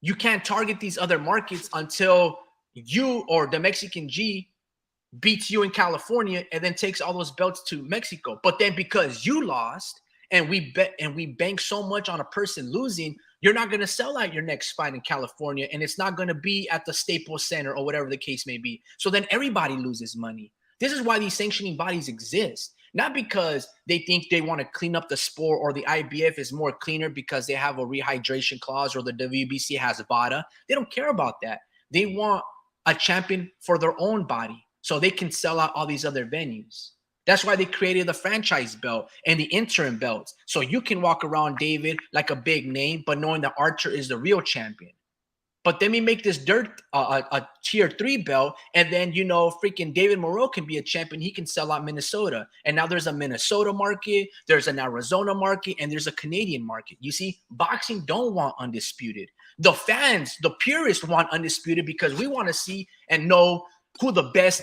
you can't target these other markets until you or the Mexican G beats you in California and then takes all those belts to Mexico. But then because you lost and we bet and we bank so much on a person losing, you're not going to sell out your next fight in California and it's not going to be at the Staples Center or whatever the case may be. So then everybody loses money. This is why these sanctioning bodies exist. Not because they think they want to clean up the sport or the IBF is more cleaner because they have a rehydration clause or the WBC has VADA. They don't care about that. They want a champion for their own body so they can sell out all these other venues. That's why they created the franchise belt and the interim belts. So you can walk around, David, like a big name, but knowing that Archer is the real champion. But then we make this a tier 3 belt, and then freaking David Moreau can be a champion. He can sell out Minnesota, and now there's a Minnesota market, there's an Arizona market, and there's a Canadian market. You see, boxing don't want undisputed. The fans, the purists, want undisputed because we want to see and know who the best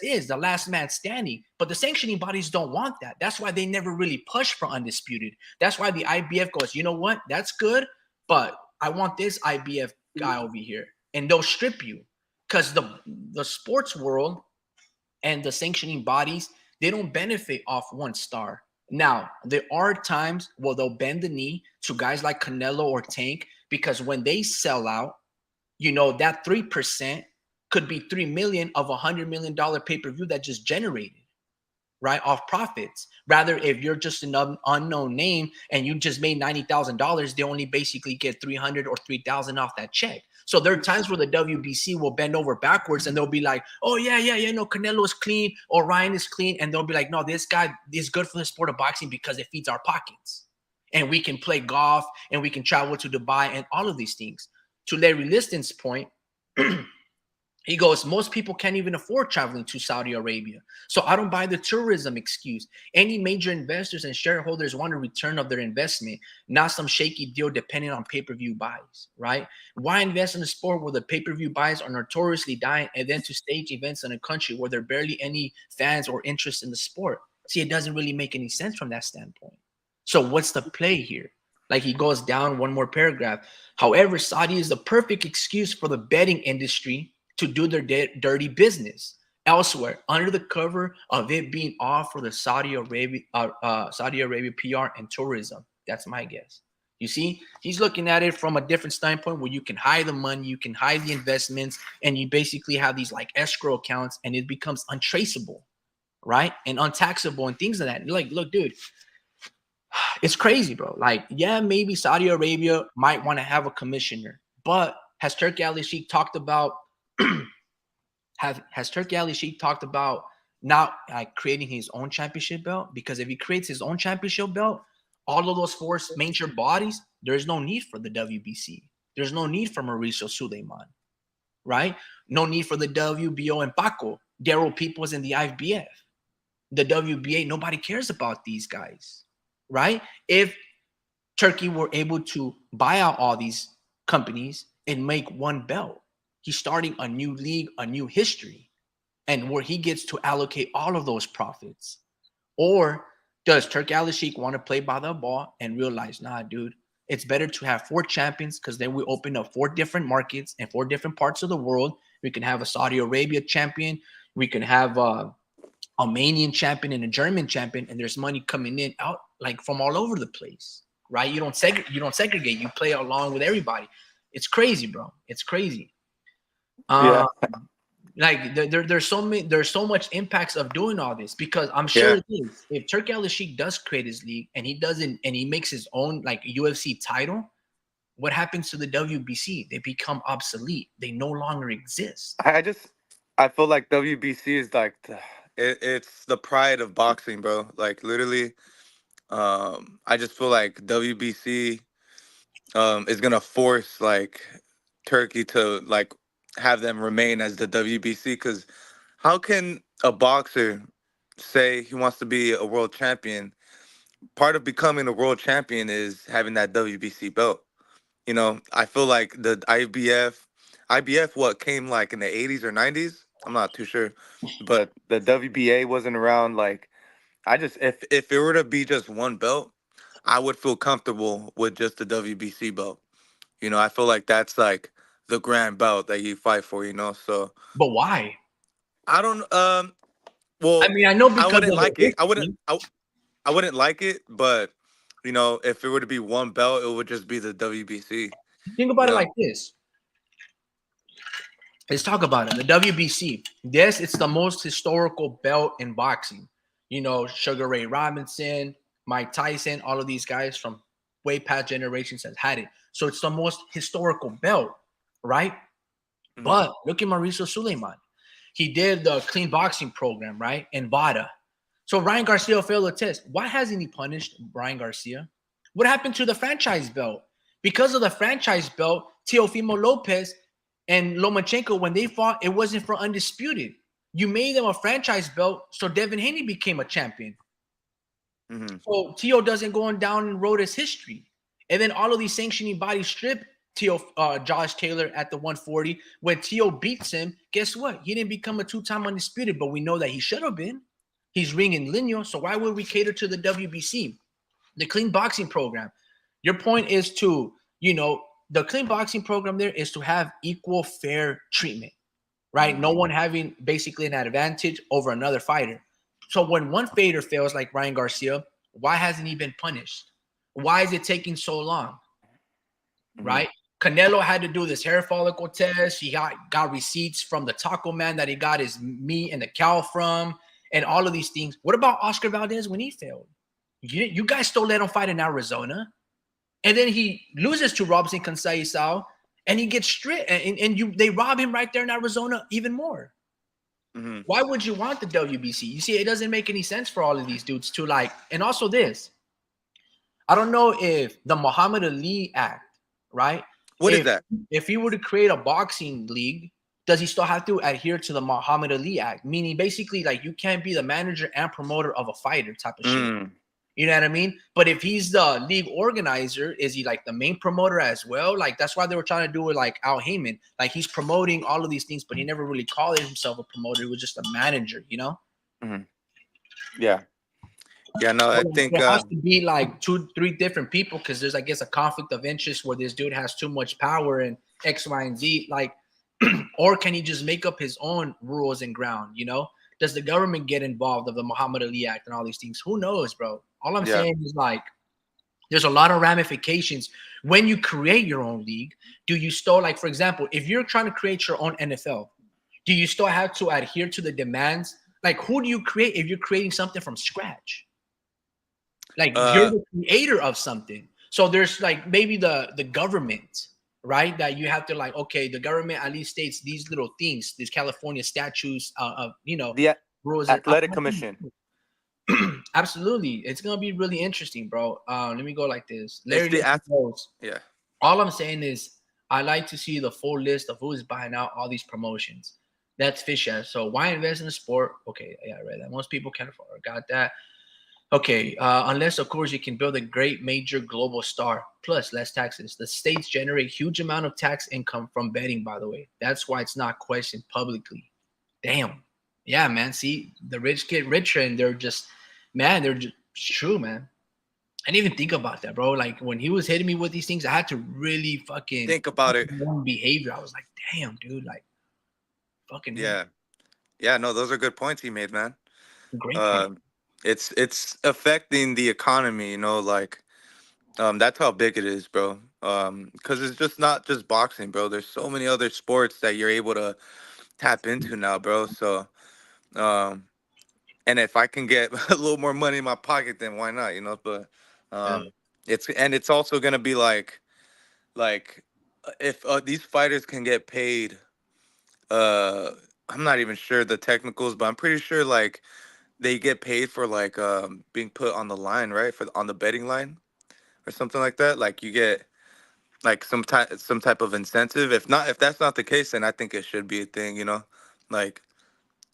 is, the last man standing. But the sanctioning bodies don't want that. That's why they never really push for undisputed. That's why the IBF goes, you know what? That's good, but I want this IBF guy over here, and they'll strip you because the sports world and the sanctioning bodies, they don't benefit off one star. Now there are times where they'll bend the knee to guys like Canelo or Tank because when they sell out, that 3% could be 3 million of $100 million pay-per-view that just generated right off profits. Rather, if you're just an unknown name and you just made $90,000, they only basically get 300 or 3,000 off that check. So there are times where the WBC will bend over backwards and they'll be like, oh yeah, no, Canelo is clean or Ryan is clean, and they'll be like, no, this guy is good for the sport of boxing because it feeds our pockets, and we can play golf and we can travel to Dubai and all of these things. To Larry Liston's point. He goes, most people can't even afford traveling to Saudi Arabia. So I don't buy the tourism excuse. Any major investors and shareholders want a return of their investment, not some shaky deal depending on pay-per-view buys, right? Why invest in a sport where the pay-per-view buys are notoriously dying and then to stage events in a country where there are barely any fans or interest in the sport? See, it doesn't really make any sense from that standpoint. So what's the play here? Like he goes down one more paragraph. However, Saudi is the perfect excuse for the betting industry to do their dirty business elsewhere under the cover of it being all for the Saudi Arabia PR and tourism. That's my guess. You see, he's looking at it from a different standpoint where you can hide the money, you can hide the investments, and you basically have these like escrow accounts, and it becomes untraceable, right? And untaxable and things like that. You're like, look, dude, it's crazy, bro. Like, yeah, maybe Saudi Arabia might want to have a commissioner, but has Turki Ali Sheikh talked about has Turki Ali Sheikh talked about not like creating his own championship belt? Because if he creates his own championship belt, all of those four major bodies, there's no need for the WBC. There's no need for Mauricio Suleiman, right? No need for the WBO and Paco, Daryl Peoples and the IFBF. The WBA, nobody cares about these guys, right? If Turkey were able to buy out all these companies and make one belt, he's starting a new league, a new history, and where he gets to allocate all of those profits. Or does Turk Al Sheikh want to play by the ball and realize, nah, dude, it's better to have four champions because then we open up four different markets and four different parts of the world. We can have a Saudi Arabia champion. We can have a Armenian champion and a German champion, and there's money coming in out like from all over the place, right? You don't segregate. You play along with everybody. It's crazy, bro. It's crazy. Yeah. Like there's so much impacts of doing all this because I'm sure Yeah. it is. If Turk Al Sheikh does create his league and he makes his own like UFC title, what happens to the WBC? They become obsolete. They no longer exist. I feel like WBC is like it's the pride of boxing, bro. Like literally, I just feel like WBC is gonna force like Turkey to like have them remain as the WBC. Because how can a boxer say he wants to be a world champion? Part of becoming a world champion is having that WBC belt. You know, I feel like the IBF what came like in the 80s or 90s. I'm not too sure, but the WBA wasn't around. Like I just if it were to be just one belt, I would feel comfortable with just the WBC belt. You know, I feel like that's like the grand belt that you fight for. You know, so But why? I don't. I Well, mean, I know I because wouldn't of the like it. history. I wouldn't like it, but you know, if it were to be one belt, it would just be the WBC. Think You about it know. like this. Let's talk about it. The WBC. Yes, it's the most historical belt in boxing. You know, Sugar Ray Robinson, Mike Tyson, all of these guys from way past generations has had it. So it's the most historical belt, right? Hmm. But look at Mauricio Suleiman. He did the clean boxing program, right? And VADA. So Ryan Garcia failed the test. Why hasn't he punished Ryan Garcia? What happened to the franchise belt? Because of the franchise belt, Teofimo Lopez and Lomachenko, when they fought, it wasn't for undisputed. You made them a franchise belt, so Devin Haney became a champion. Hmm. So Tio doesn't go on down and wrote his history. And then all of these sanctioning bodies strip Josh Taylor at the 140. When Tio beats him, guess what? He didn't become a two-time undisputed, but we know that he should have been. He's ringing Lino, so why would we cater to the WBC? The clean boxing program. Your point is to, the clean boxing program there is to have equal fair treatment, right? No Hmm. one having basically an advantage over another fighter. So when one fighter fails, like Ryan Garcia, why hasn't he been punished? Why is it taking so long? Hmm. Right? Canelo had to do this hair follicle test. He got receipts from the taco man that he got his meat and the cow from, and all of these things. What about Oscar Valdez when he failed? You guys still let him fight in Arizona, and then he loses to Robson Conceição, and he gets stripped, and they rob him right there in Arizona even more. Hmm. Why would you want the WBC? You see, it doesn't make any sense for all of these dudes to like. And also this, I don't know if the Muhammad Ali Act, right? What is If that? if he were to create a boxing league, does he still have to adhere to the Muhammad Ali Act? Meaning basically like you can't be the manager and promoter of a fighter type of shit. Mm. You know what I mean? But if he's the league organizer, is he like the main promoter as well? Like that's why they were trying to do it like Al Heyman. Like he's promoting all of these things, but he never really called himself a promoter. He was just a manager, you know? Hmm. Yeah. Yeah. No, I But think. there has to be like two, three different people because there's, I guess, a conflict of interest where this dude has too much power and X, Y, and Z. Like, or can he just make up his own rules and ground? You know, does the government get involved of the Muhammad Ali Act and all these things? Who knows, bro? All I'm Yeah. saying is like, there's a lot of ramifications when you create your own league. Do you still like, for example, if you're trying to create your own NFL, do you still have to adhere to the demands? Like, who do you create if you're creating something from scratch? Like you're Uh. the creator of something. So there's like maybe the government, right? That you have to like, okay, the government at least states these little things, these California statutes of The rules. Athletic Commission. Absolutely, it's gonna be really interesting, bro. Let me go like this. It's Larry the Nance goes. yeah. All I'm saying is, I like to see the full list of who is buying out all these promotions. That's fish ass. So why invest in a sport? Okay, yeah, I read that. Most people can't afford. Got that. Okay, unless of course you can build a great major global star, plus less taxes. The states generate huge amount of tax income from betting. By the way, that's why it's not questioned publicly. Damn. Yeah, man. See, the rich get richer, and they're just, man, they're just true, man. I didn't even think about that, bro. Like when he was hitting me with these things, I had to really fucking Think about it. behavior. I was like, damn, dude, like fucking Yeah. Yeah, no, those are good points he made, man. great point. Um, it's affecting the economy, like that's how big it is, bro. Because it's just not just boxing, bro. There's so many other sports that you're able to tap into now, bro. So, um, and if I can get a little more money in my pocket, then why not, But um, it's also gonna be like if these fighters can get paid, uh, I'm not even sure the technicals, but I'm pretty sure like they get paid for like being put on the line, right? For on the betting line or something like that. Like you get like some type of incentive. If that's not the case, then I think it should be a thing, Like,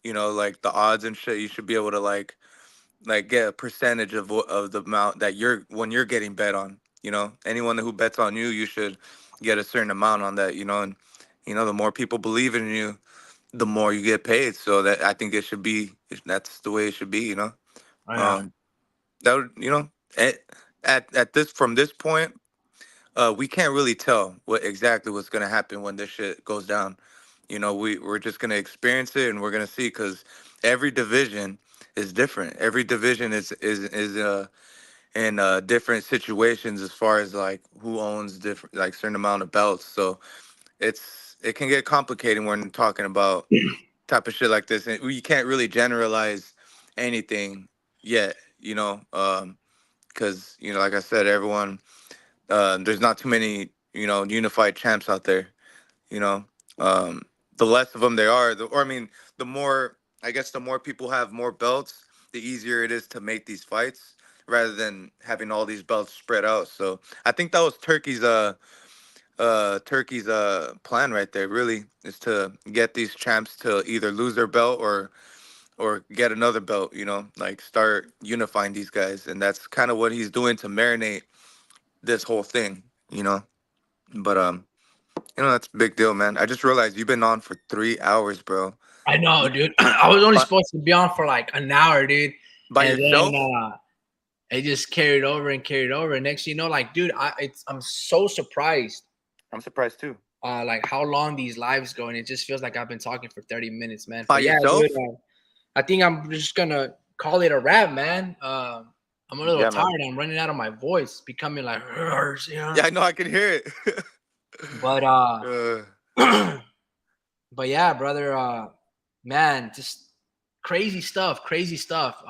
like the odds and shit, you should be able to like get a percentage of the amount that you're getting bet on, Anyone who bets on you, you should get a certain amount on that, and the more people believe in you, the more you get paid. So that I think that's the way it should be, Oh, yeah. Um, that would, at at this from this point, we can't really tell what's gonna happen when this shit goes down. We're just gonna experience it and we're gonna see because every division is different. Every division is in different situations as far as like who owns different like certain amount of belts. So it can get complicated when talking about type of shit like this, and you can't really generalize anything yet. Because like I said, everyone there's not too many unified champs out there. You know, um, the less of them there are, or I mean, the more I guess the more people have more belts, the easier it is to make these fights rather than having all these belts spread out. So I think that was Turkey's plan right there. Really, is to get these champs to either lose their belt or get another belt. Like start unifying these guys, and that's kind of what he's doing to marinate this whole thing. You know, but that's a big deal, man. I just realized you've been on for 3 hours, bro. I know, You, dude. I was only by, supposed to be on for like an hour, dude, by and then yourself? it just carried over and carried over. And next, like, dude, I'm so surprised, I'm surprised too. like how long these lives go, and it just feels like I've been talking for 30 minutes, man. By But yeah, dude, yourself? I think I'm just gonna call it a wrap, man. I'm a little Yeah, man. tired. I'm running out of my voice, it's becoming like, you know. Yeah, I know. I can hear it. But uh, but yeah, brother, man, just crazy stuff, crazy stuff.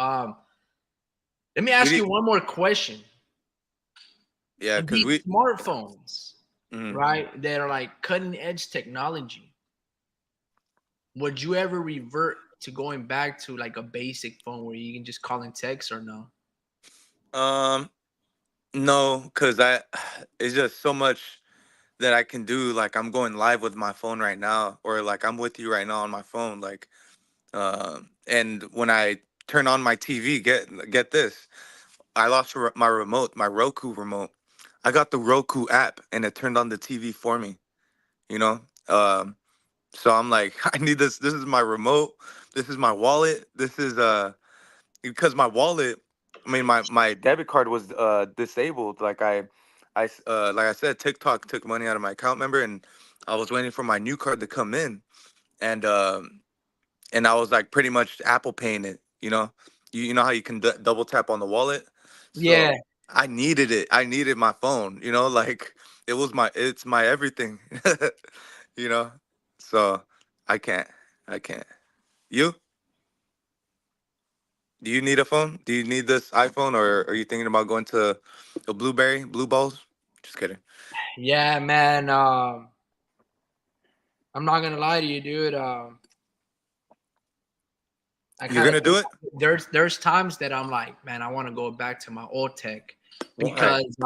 Let me we ask you need, one more question. yeah, With cause these we. smartphones, Mm, right, that are like cutting edge technology, would you ever revert to going back to like a basic phone where you can just call and text or no? um, no, cause it's just so much that I can do. Like I'm going live with my phone right now, or like I'm with you right now on my phone. Like, and when I turn on my TV, get this. I lost my remote, my Roku remote. I got the Roku app and it turned on the TV for me, you know? So I'm like, I need this. This is my remote. This is my wallet. This is because my wallet, I mean my debit card was disabled. Like I said, TikTok took money out of my account, member, and I was waiting for my new card to come in, and I was like pretty much Apple paying it. You know how you can double tap on the wallet. Yeah, So I needed it. I needed my phone. Like it's my everything. you know. So I can't. I can't. You? Do you need a phone? Do you need this iPhone, or are you thinking about going to a Blueberry, Blue Balls? Just kidding. yeah, man. I'm not gonna lie to you, dude. I You're kind of gonna do it? there's times that I'm like, man, I want to go back to my old tech Why? because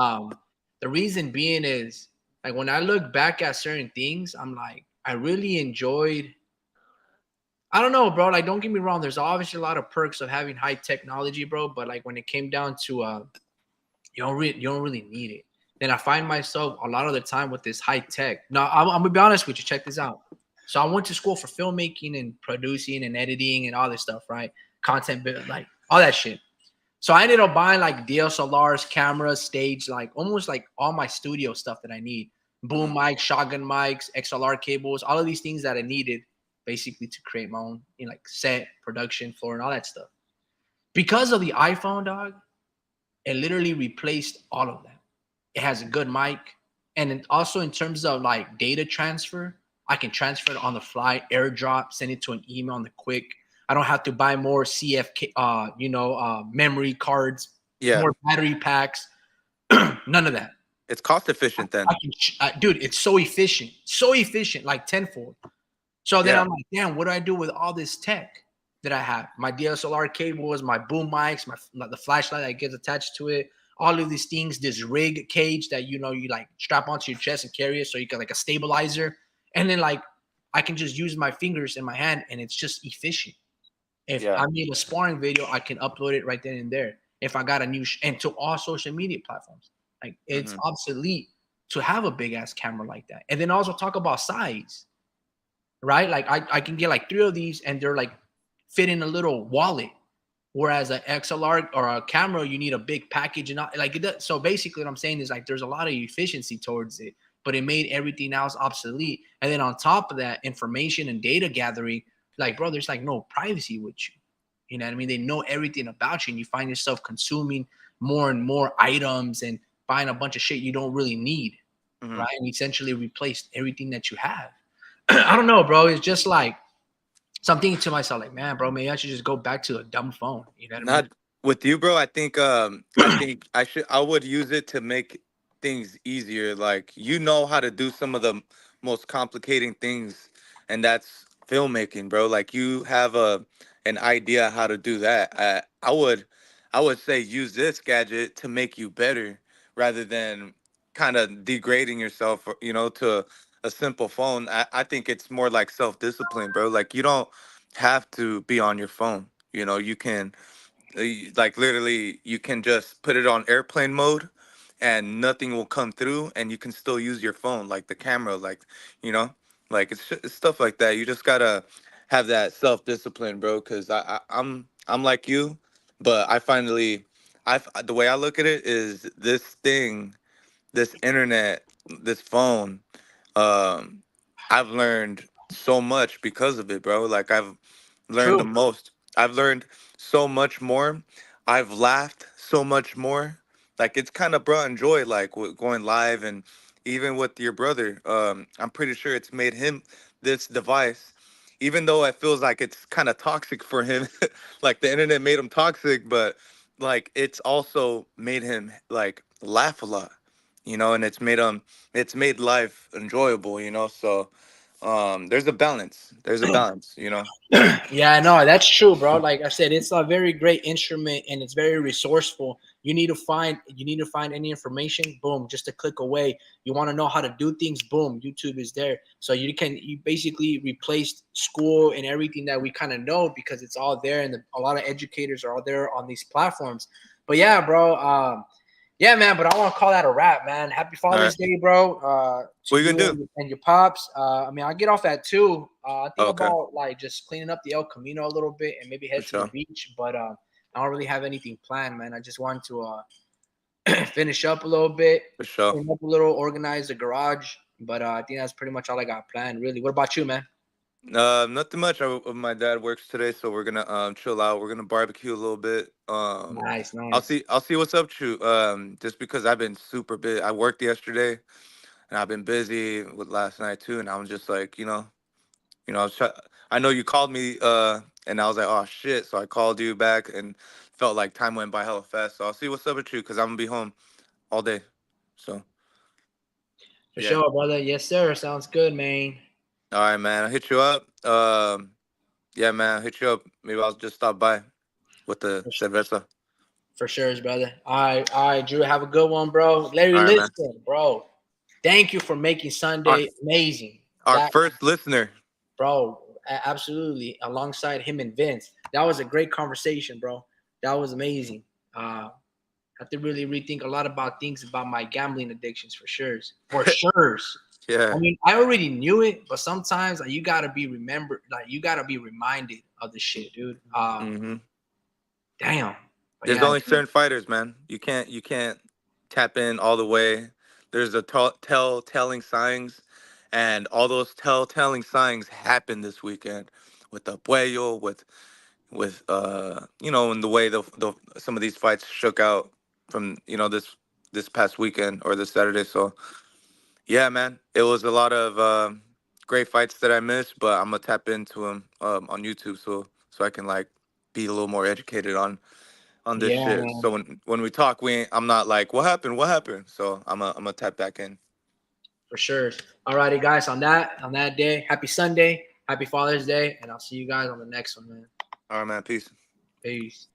the reason being is like when I look back at certain things, I'm like, I really enjoyed. I don't know, bro. Like, don't get me wrong. There's obviously a lot of perks of having high technology, bro. But like when it came down to you don't really need it. Then I find myself a lot of the time with this high tech. Now I'm gonna be honest with you. Check this out. So I went to school for filmmaking and producing and editing and all this stuff, right? Content, like all that shit. So I ended up buying like DSLRs, cameras, stage, like almost like all my studio stuff that I need. Boom Mhm. mics, shotgun mics, XLR cables, all of these things that I needed basically to create my own, like set, production floor, and all that stuff. Because of the iPhone, dog, it literally replaced all of that. It has a good mic. And then also in terms of like data transfer, I can transfer it on the fly, airdrop, send it to an email on the quick. I don't have to buy more CFK, memory cards, Yeah, more battery packs, none of that. it's cost efficient then. I can, dude, it's so efficient, like tenfold. So then Yeah. I'm like, damn, what do I do with all this tech that I have? My DSLR cables, my boom mics, the flashlight that gets attached to it, all of these things, this rig cage that you like strap onto your chest and carry it so you can like a stabilizer. And then like I can just use my fingers in my hand and it's just efficient. If Yeah. I made a sparring video, I can upload it right then and there. If I got a new and to all social media platforms, like it's Hmm. obsolete to have a big ass camera like that. And then also talk about size, right? Like I can get like three of these and they're like fit in a little wallet. Whereas an XLR or a camera, you need a big package and not, like it. So basically, what I'm saying is like there's a lot of efficiency towards it, but it made everything else obsolete. And then on top of that, information and data gathering, like bro, there's like no privacy with you. You know what I mean? They know everything about you, and you find yourself consuming more and more items and buying a bunch of shit you don't really need, Hmm. right? And essentially replaced everything that you have. I don't know, bro. It's just like so I'm thinking to myself, like, man, bro, maybe I should just go back to a dumb phone. You know what I mean? Not with you, bro. I think I would use it to make things easier. Like, you know how to do some of the most complicating things, and that's filmmaking, bro. Like, you have an idea how to do that. I would say use this gadget to make you better rather than kind of degrading yourself, to a simple phone. I think it's more like self-discipline, bro. Like, you don't have to be on your phone. You can, like, literally, you can just put it on airplane mode and nothing will come through, and you can still use your phone, like the camera, like, you know like, it's stuff like that. You just gotta have that self-discipline, bro, because I'm like you, but the way I look at it is this thing, this internet, this phone, um I've learned so much because of it, bro. Like, I've learned the True. most. I've learned so much more. I've laughed so much more. Like, it's kind of brought joy, like, with going live, and even with your brother. I'm pretty sure it's made him, this device, even though it feels like it's kind of toxic for him, like the internet made him toxic, but like, it's also made him like laugh a lot, and it's made life enjoyable, so there's a balance. There's a balance. Yeah, no, that's true, bro. Like I said, it's a very great instrument and it's very resourceful. You need to find any information, boom, just a click away. You want to know how to do things, boom, YouTube is there. So you basically replaced school and everything that we kind of know because it's all there, and a lot of educators are all there on these platforms. But yeah, bro, yeah, man, but I want to call that a wrap, man. Happy All right. Father's Day, bro, to What you you gonna do? and your pops. I mean, I'll get off at 2. I think Okay. about like just cleaning up the El Camino a little bit and maybe For head to the sure. beach. But I don't really have anything planned, man. I just want to finish up a little bit, For sure. clean up a little, organize the garage. But I think that's pretty much all I got planned, really. What about you, man? Nothing much. My dad works today, so we're gonna chill out. We're gonna barbecue a little bit. Nice, I'll nice. see. I'll see what's up, to you. Just because I've been super busy. I worked yesterday, and I've been busy with last night too. And I was just like, I was I know you called me, and I was like, oh shit. So I called you back, and felt like time went by hella fast. So I'll see what's up with you, because I'm gonna be home all day. So For yeah. sure, brother. Yes, sir. Sounds good, man. All right, man. I'll hit you up. Yeah, man. I'll hit you up. Maybe I'll just stop by with the cerveza. For sure, brother. All right, Drew. Have a good one, bro. Larry, All right, man. listen, bro. Thank you for making Our Sunday amazing. our That, first listener. bro, absolutely. Alongside him and Vince, that was a great conversation, bro. That was amazing. I have to really rethink a lot about things about my gambling addictions for sure. For sure. I Yeah. mean, I already knew it, but sometimes like, you gotta be remembered, like you gotta be reminded of the shit, dude. Mm-hmm. Damn. But There's yeah, only certain fighters, man. You can't tap in all the way. There's a telling signs, and all those telling signs happened this weekend with the Puello, with and the way the some of these fights shook out from this past weekend or this Saturday. So yeah, man, it was a lot of great fights that I missed, but I'm gonna tap into them on YouTube so I can like be a little more educated on this yeah, shit. man, So when we talk, I'm not like what happened. So I'm gonna tap back in. for sure. Alrighty, guys. On that day, happy Sunday, happy Father's Day, and I'll see you guys on the next one, man. All right, man. Peace. Peace.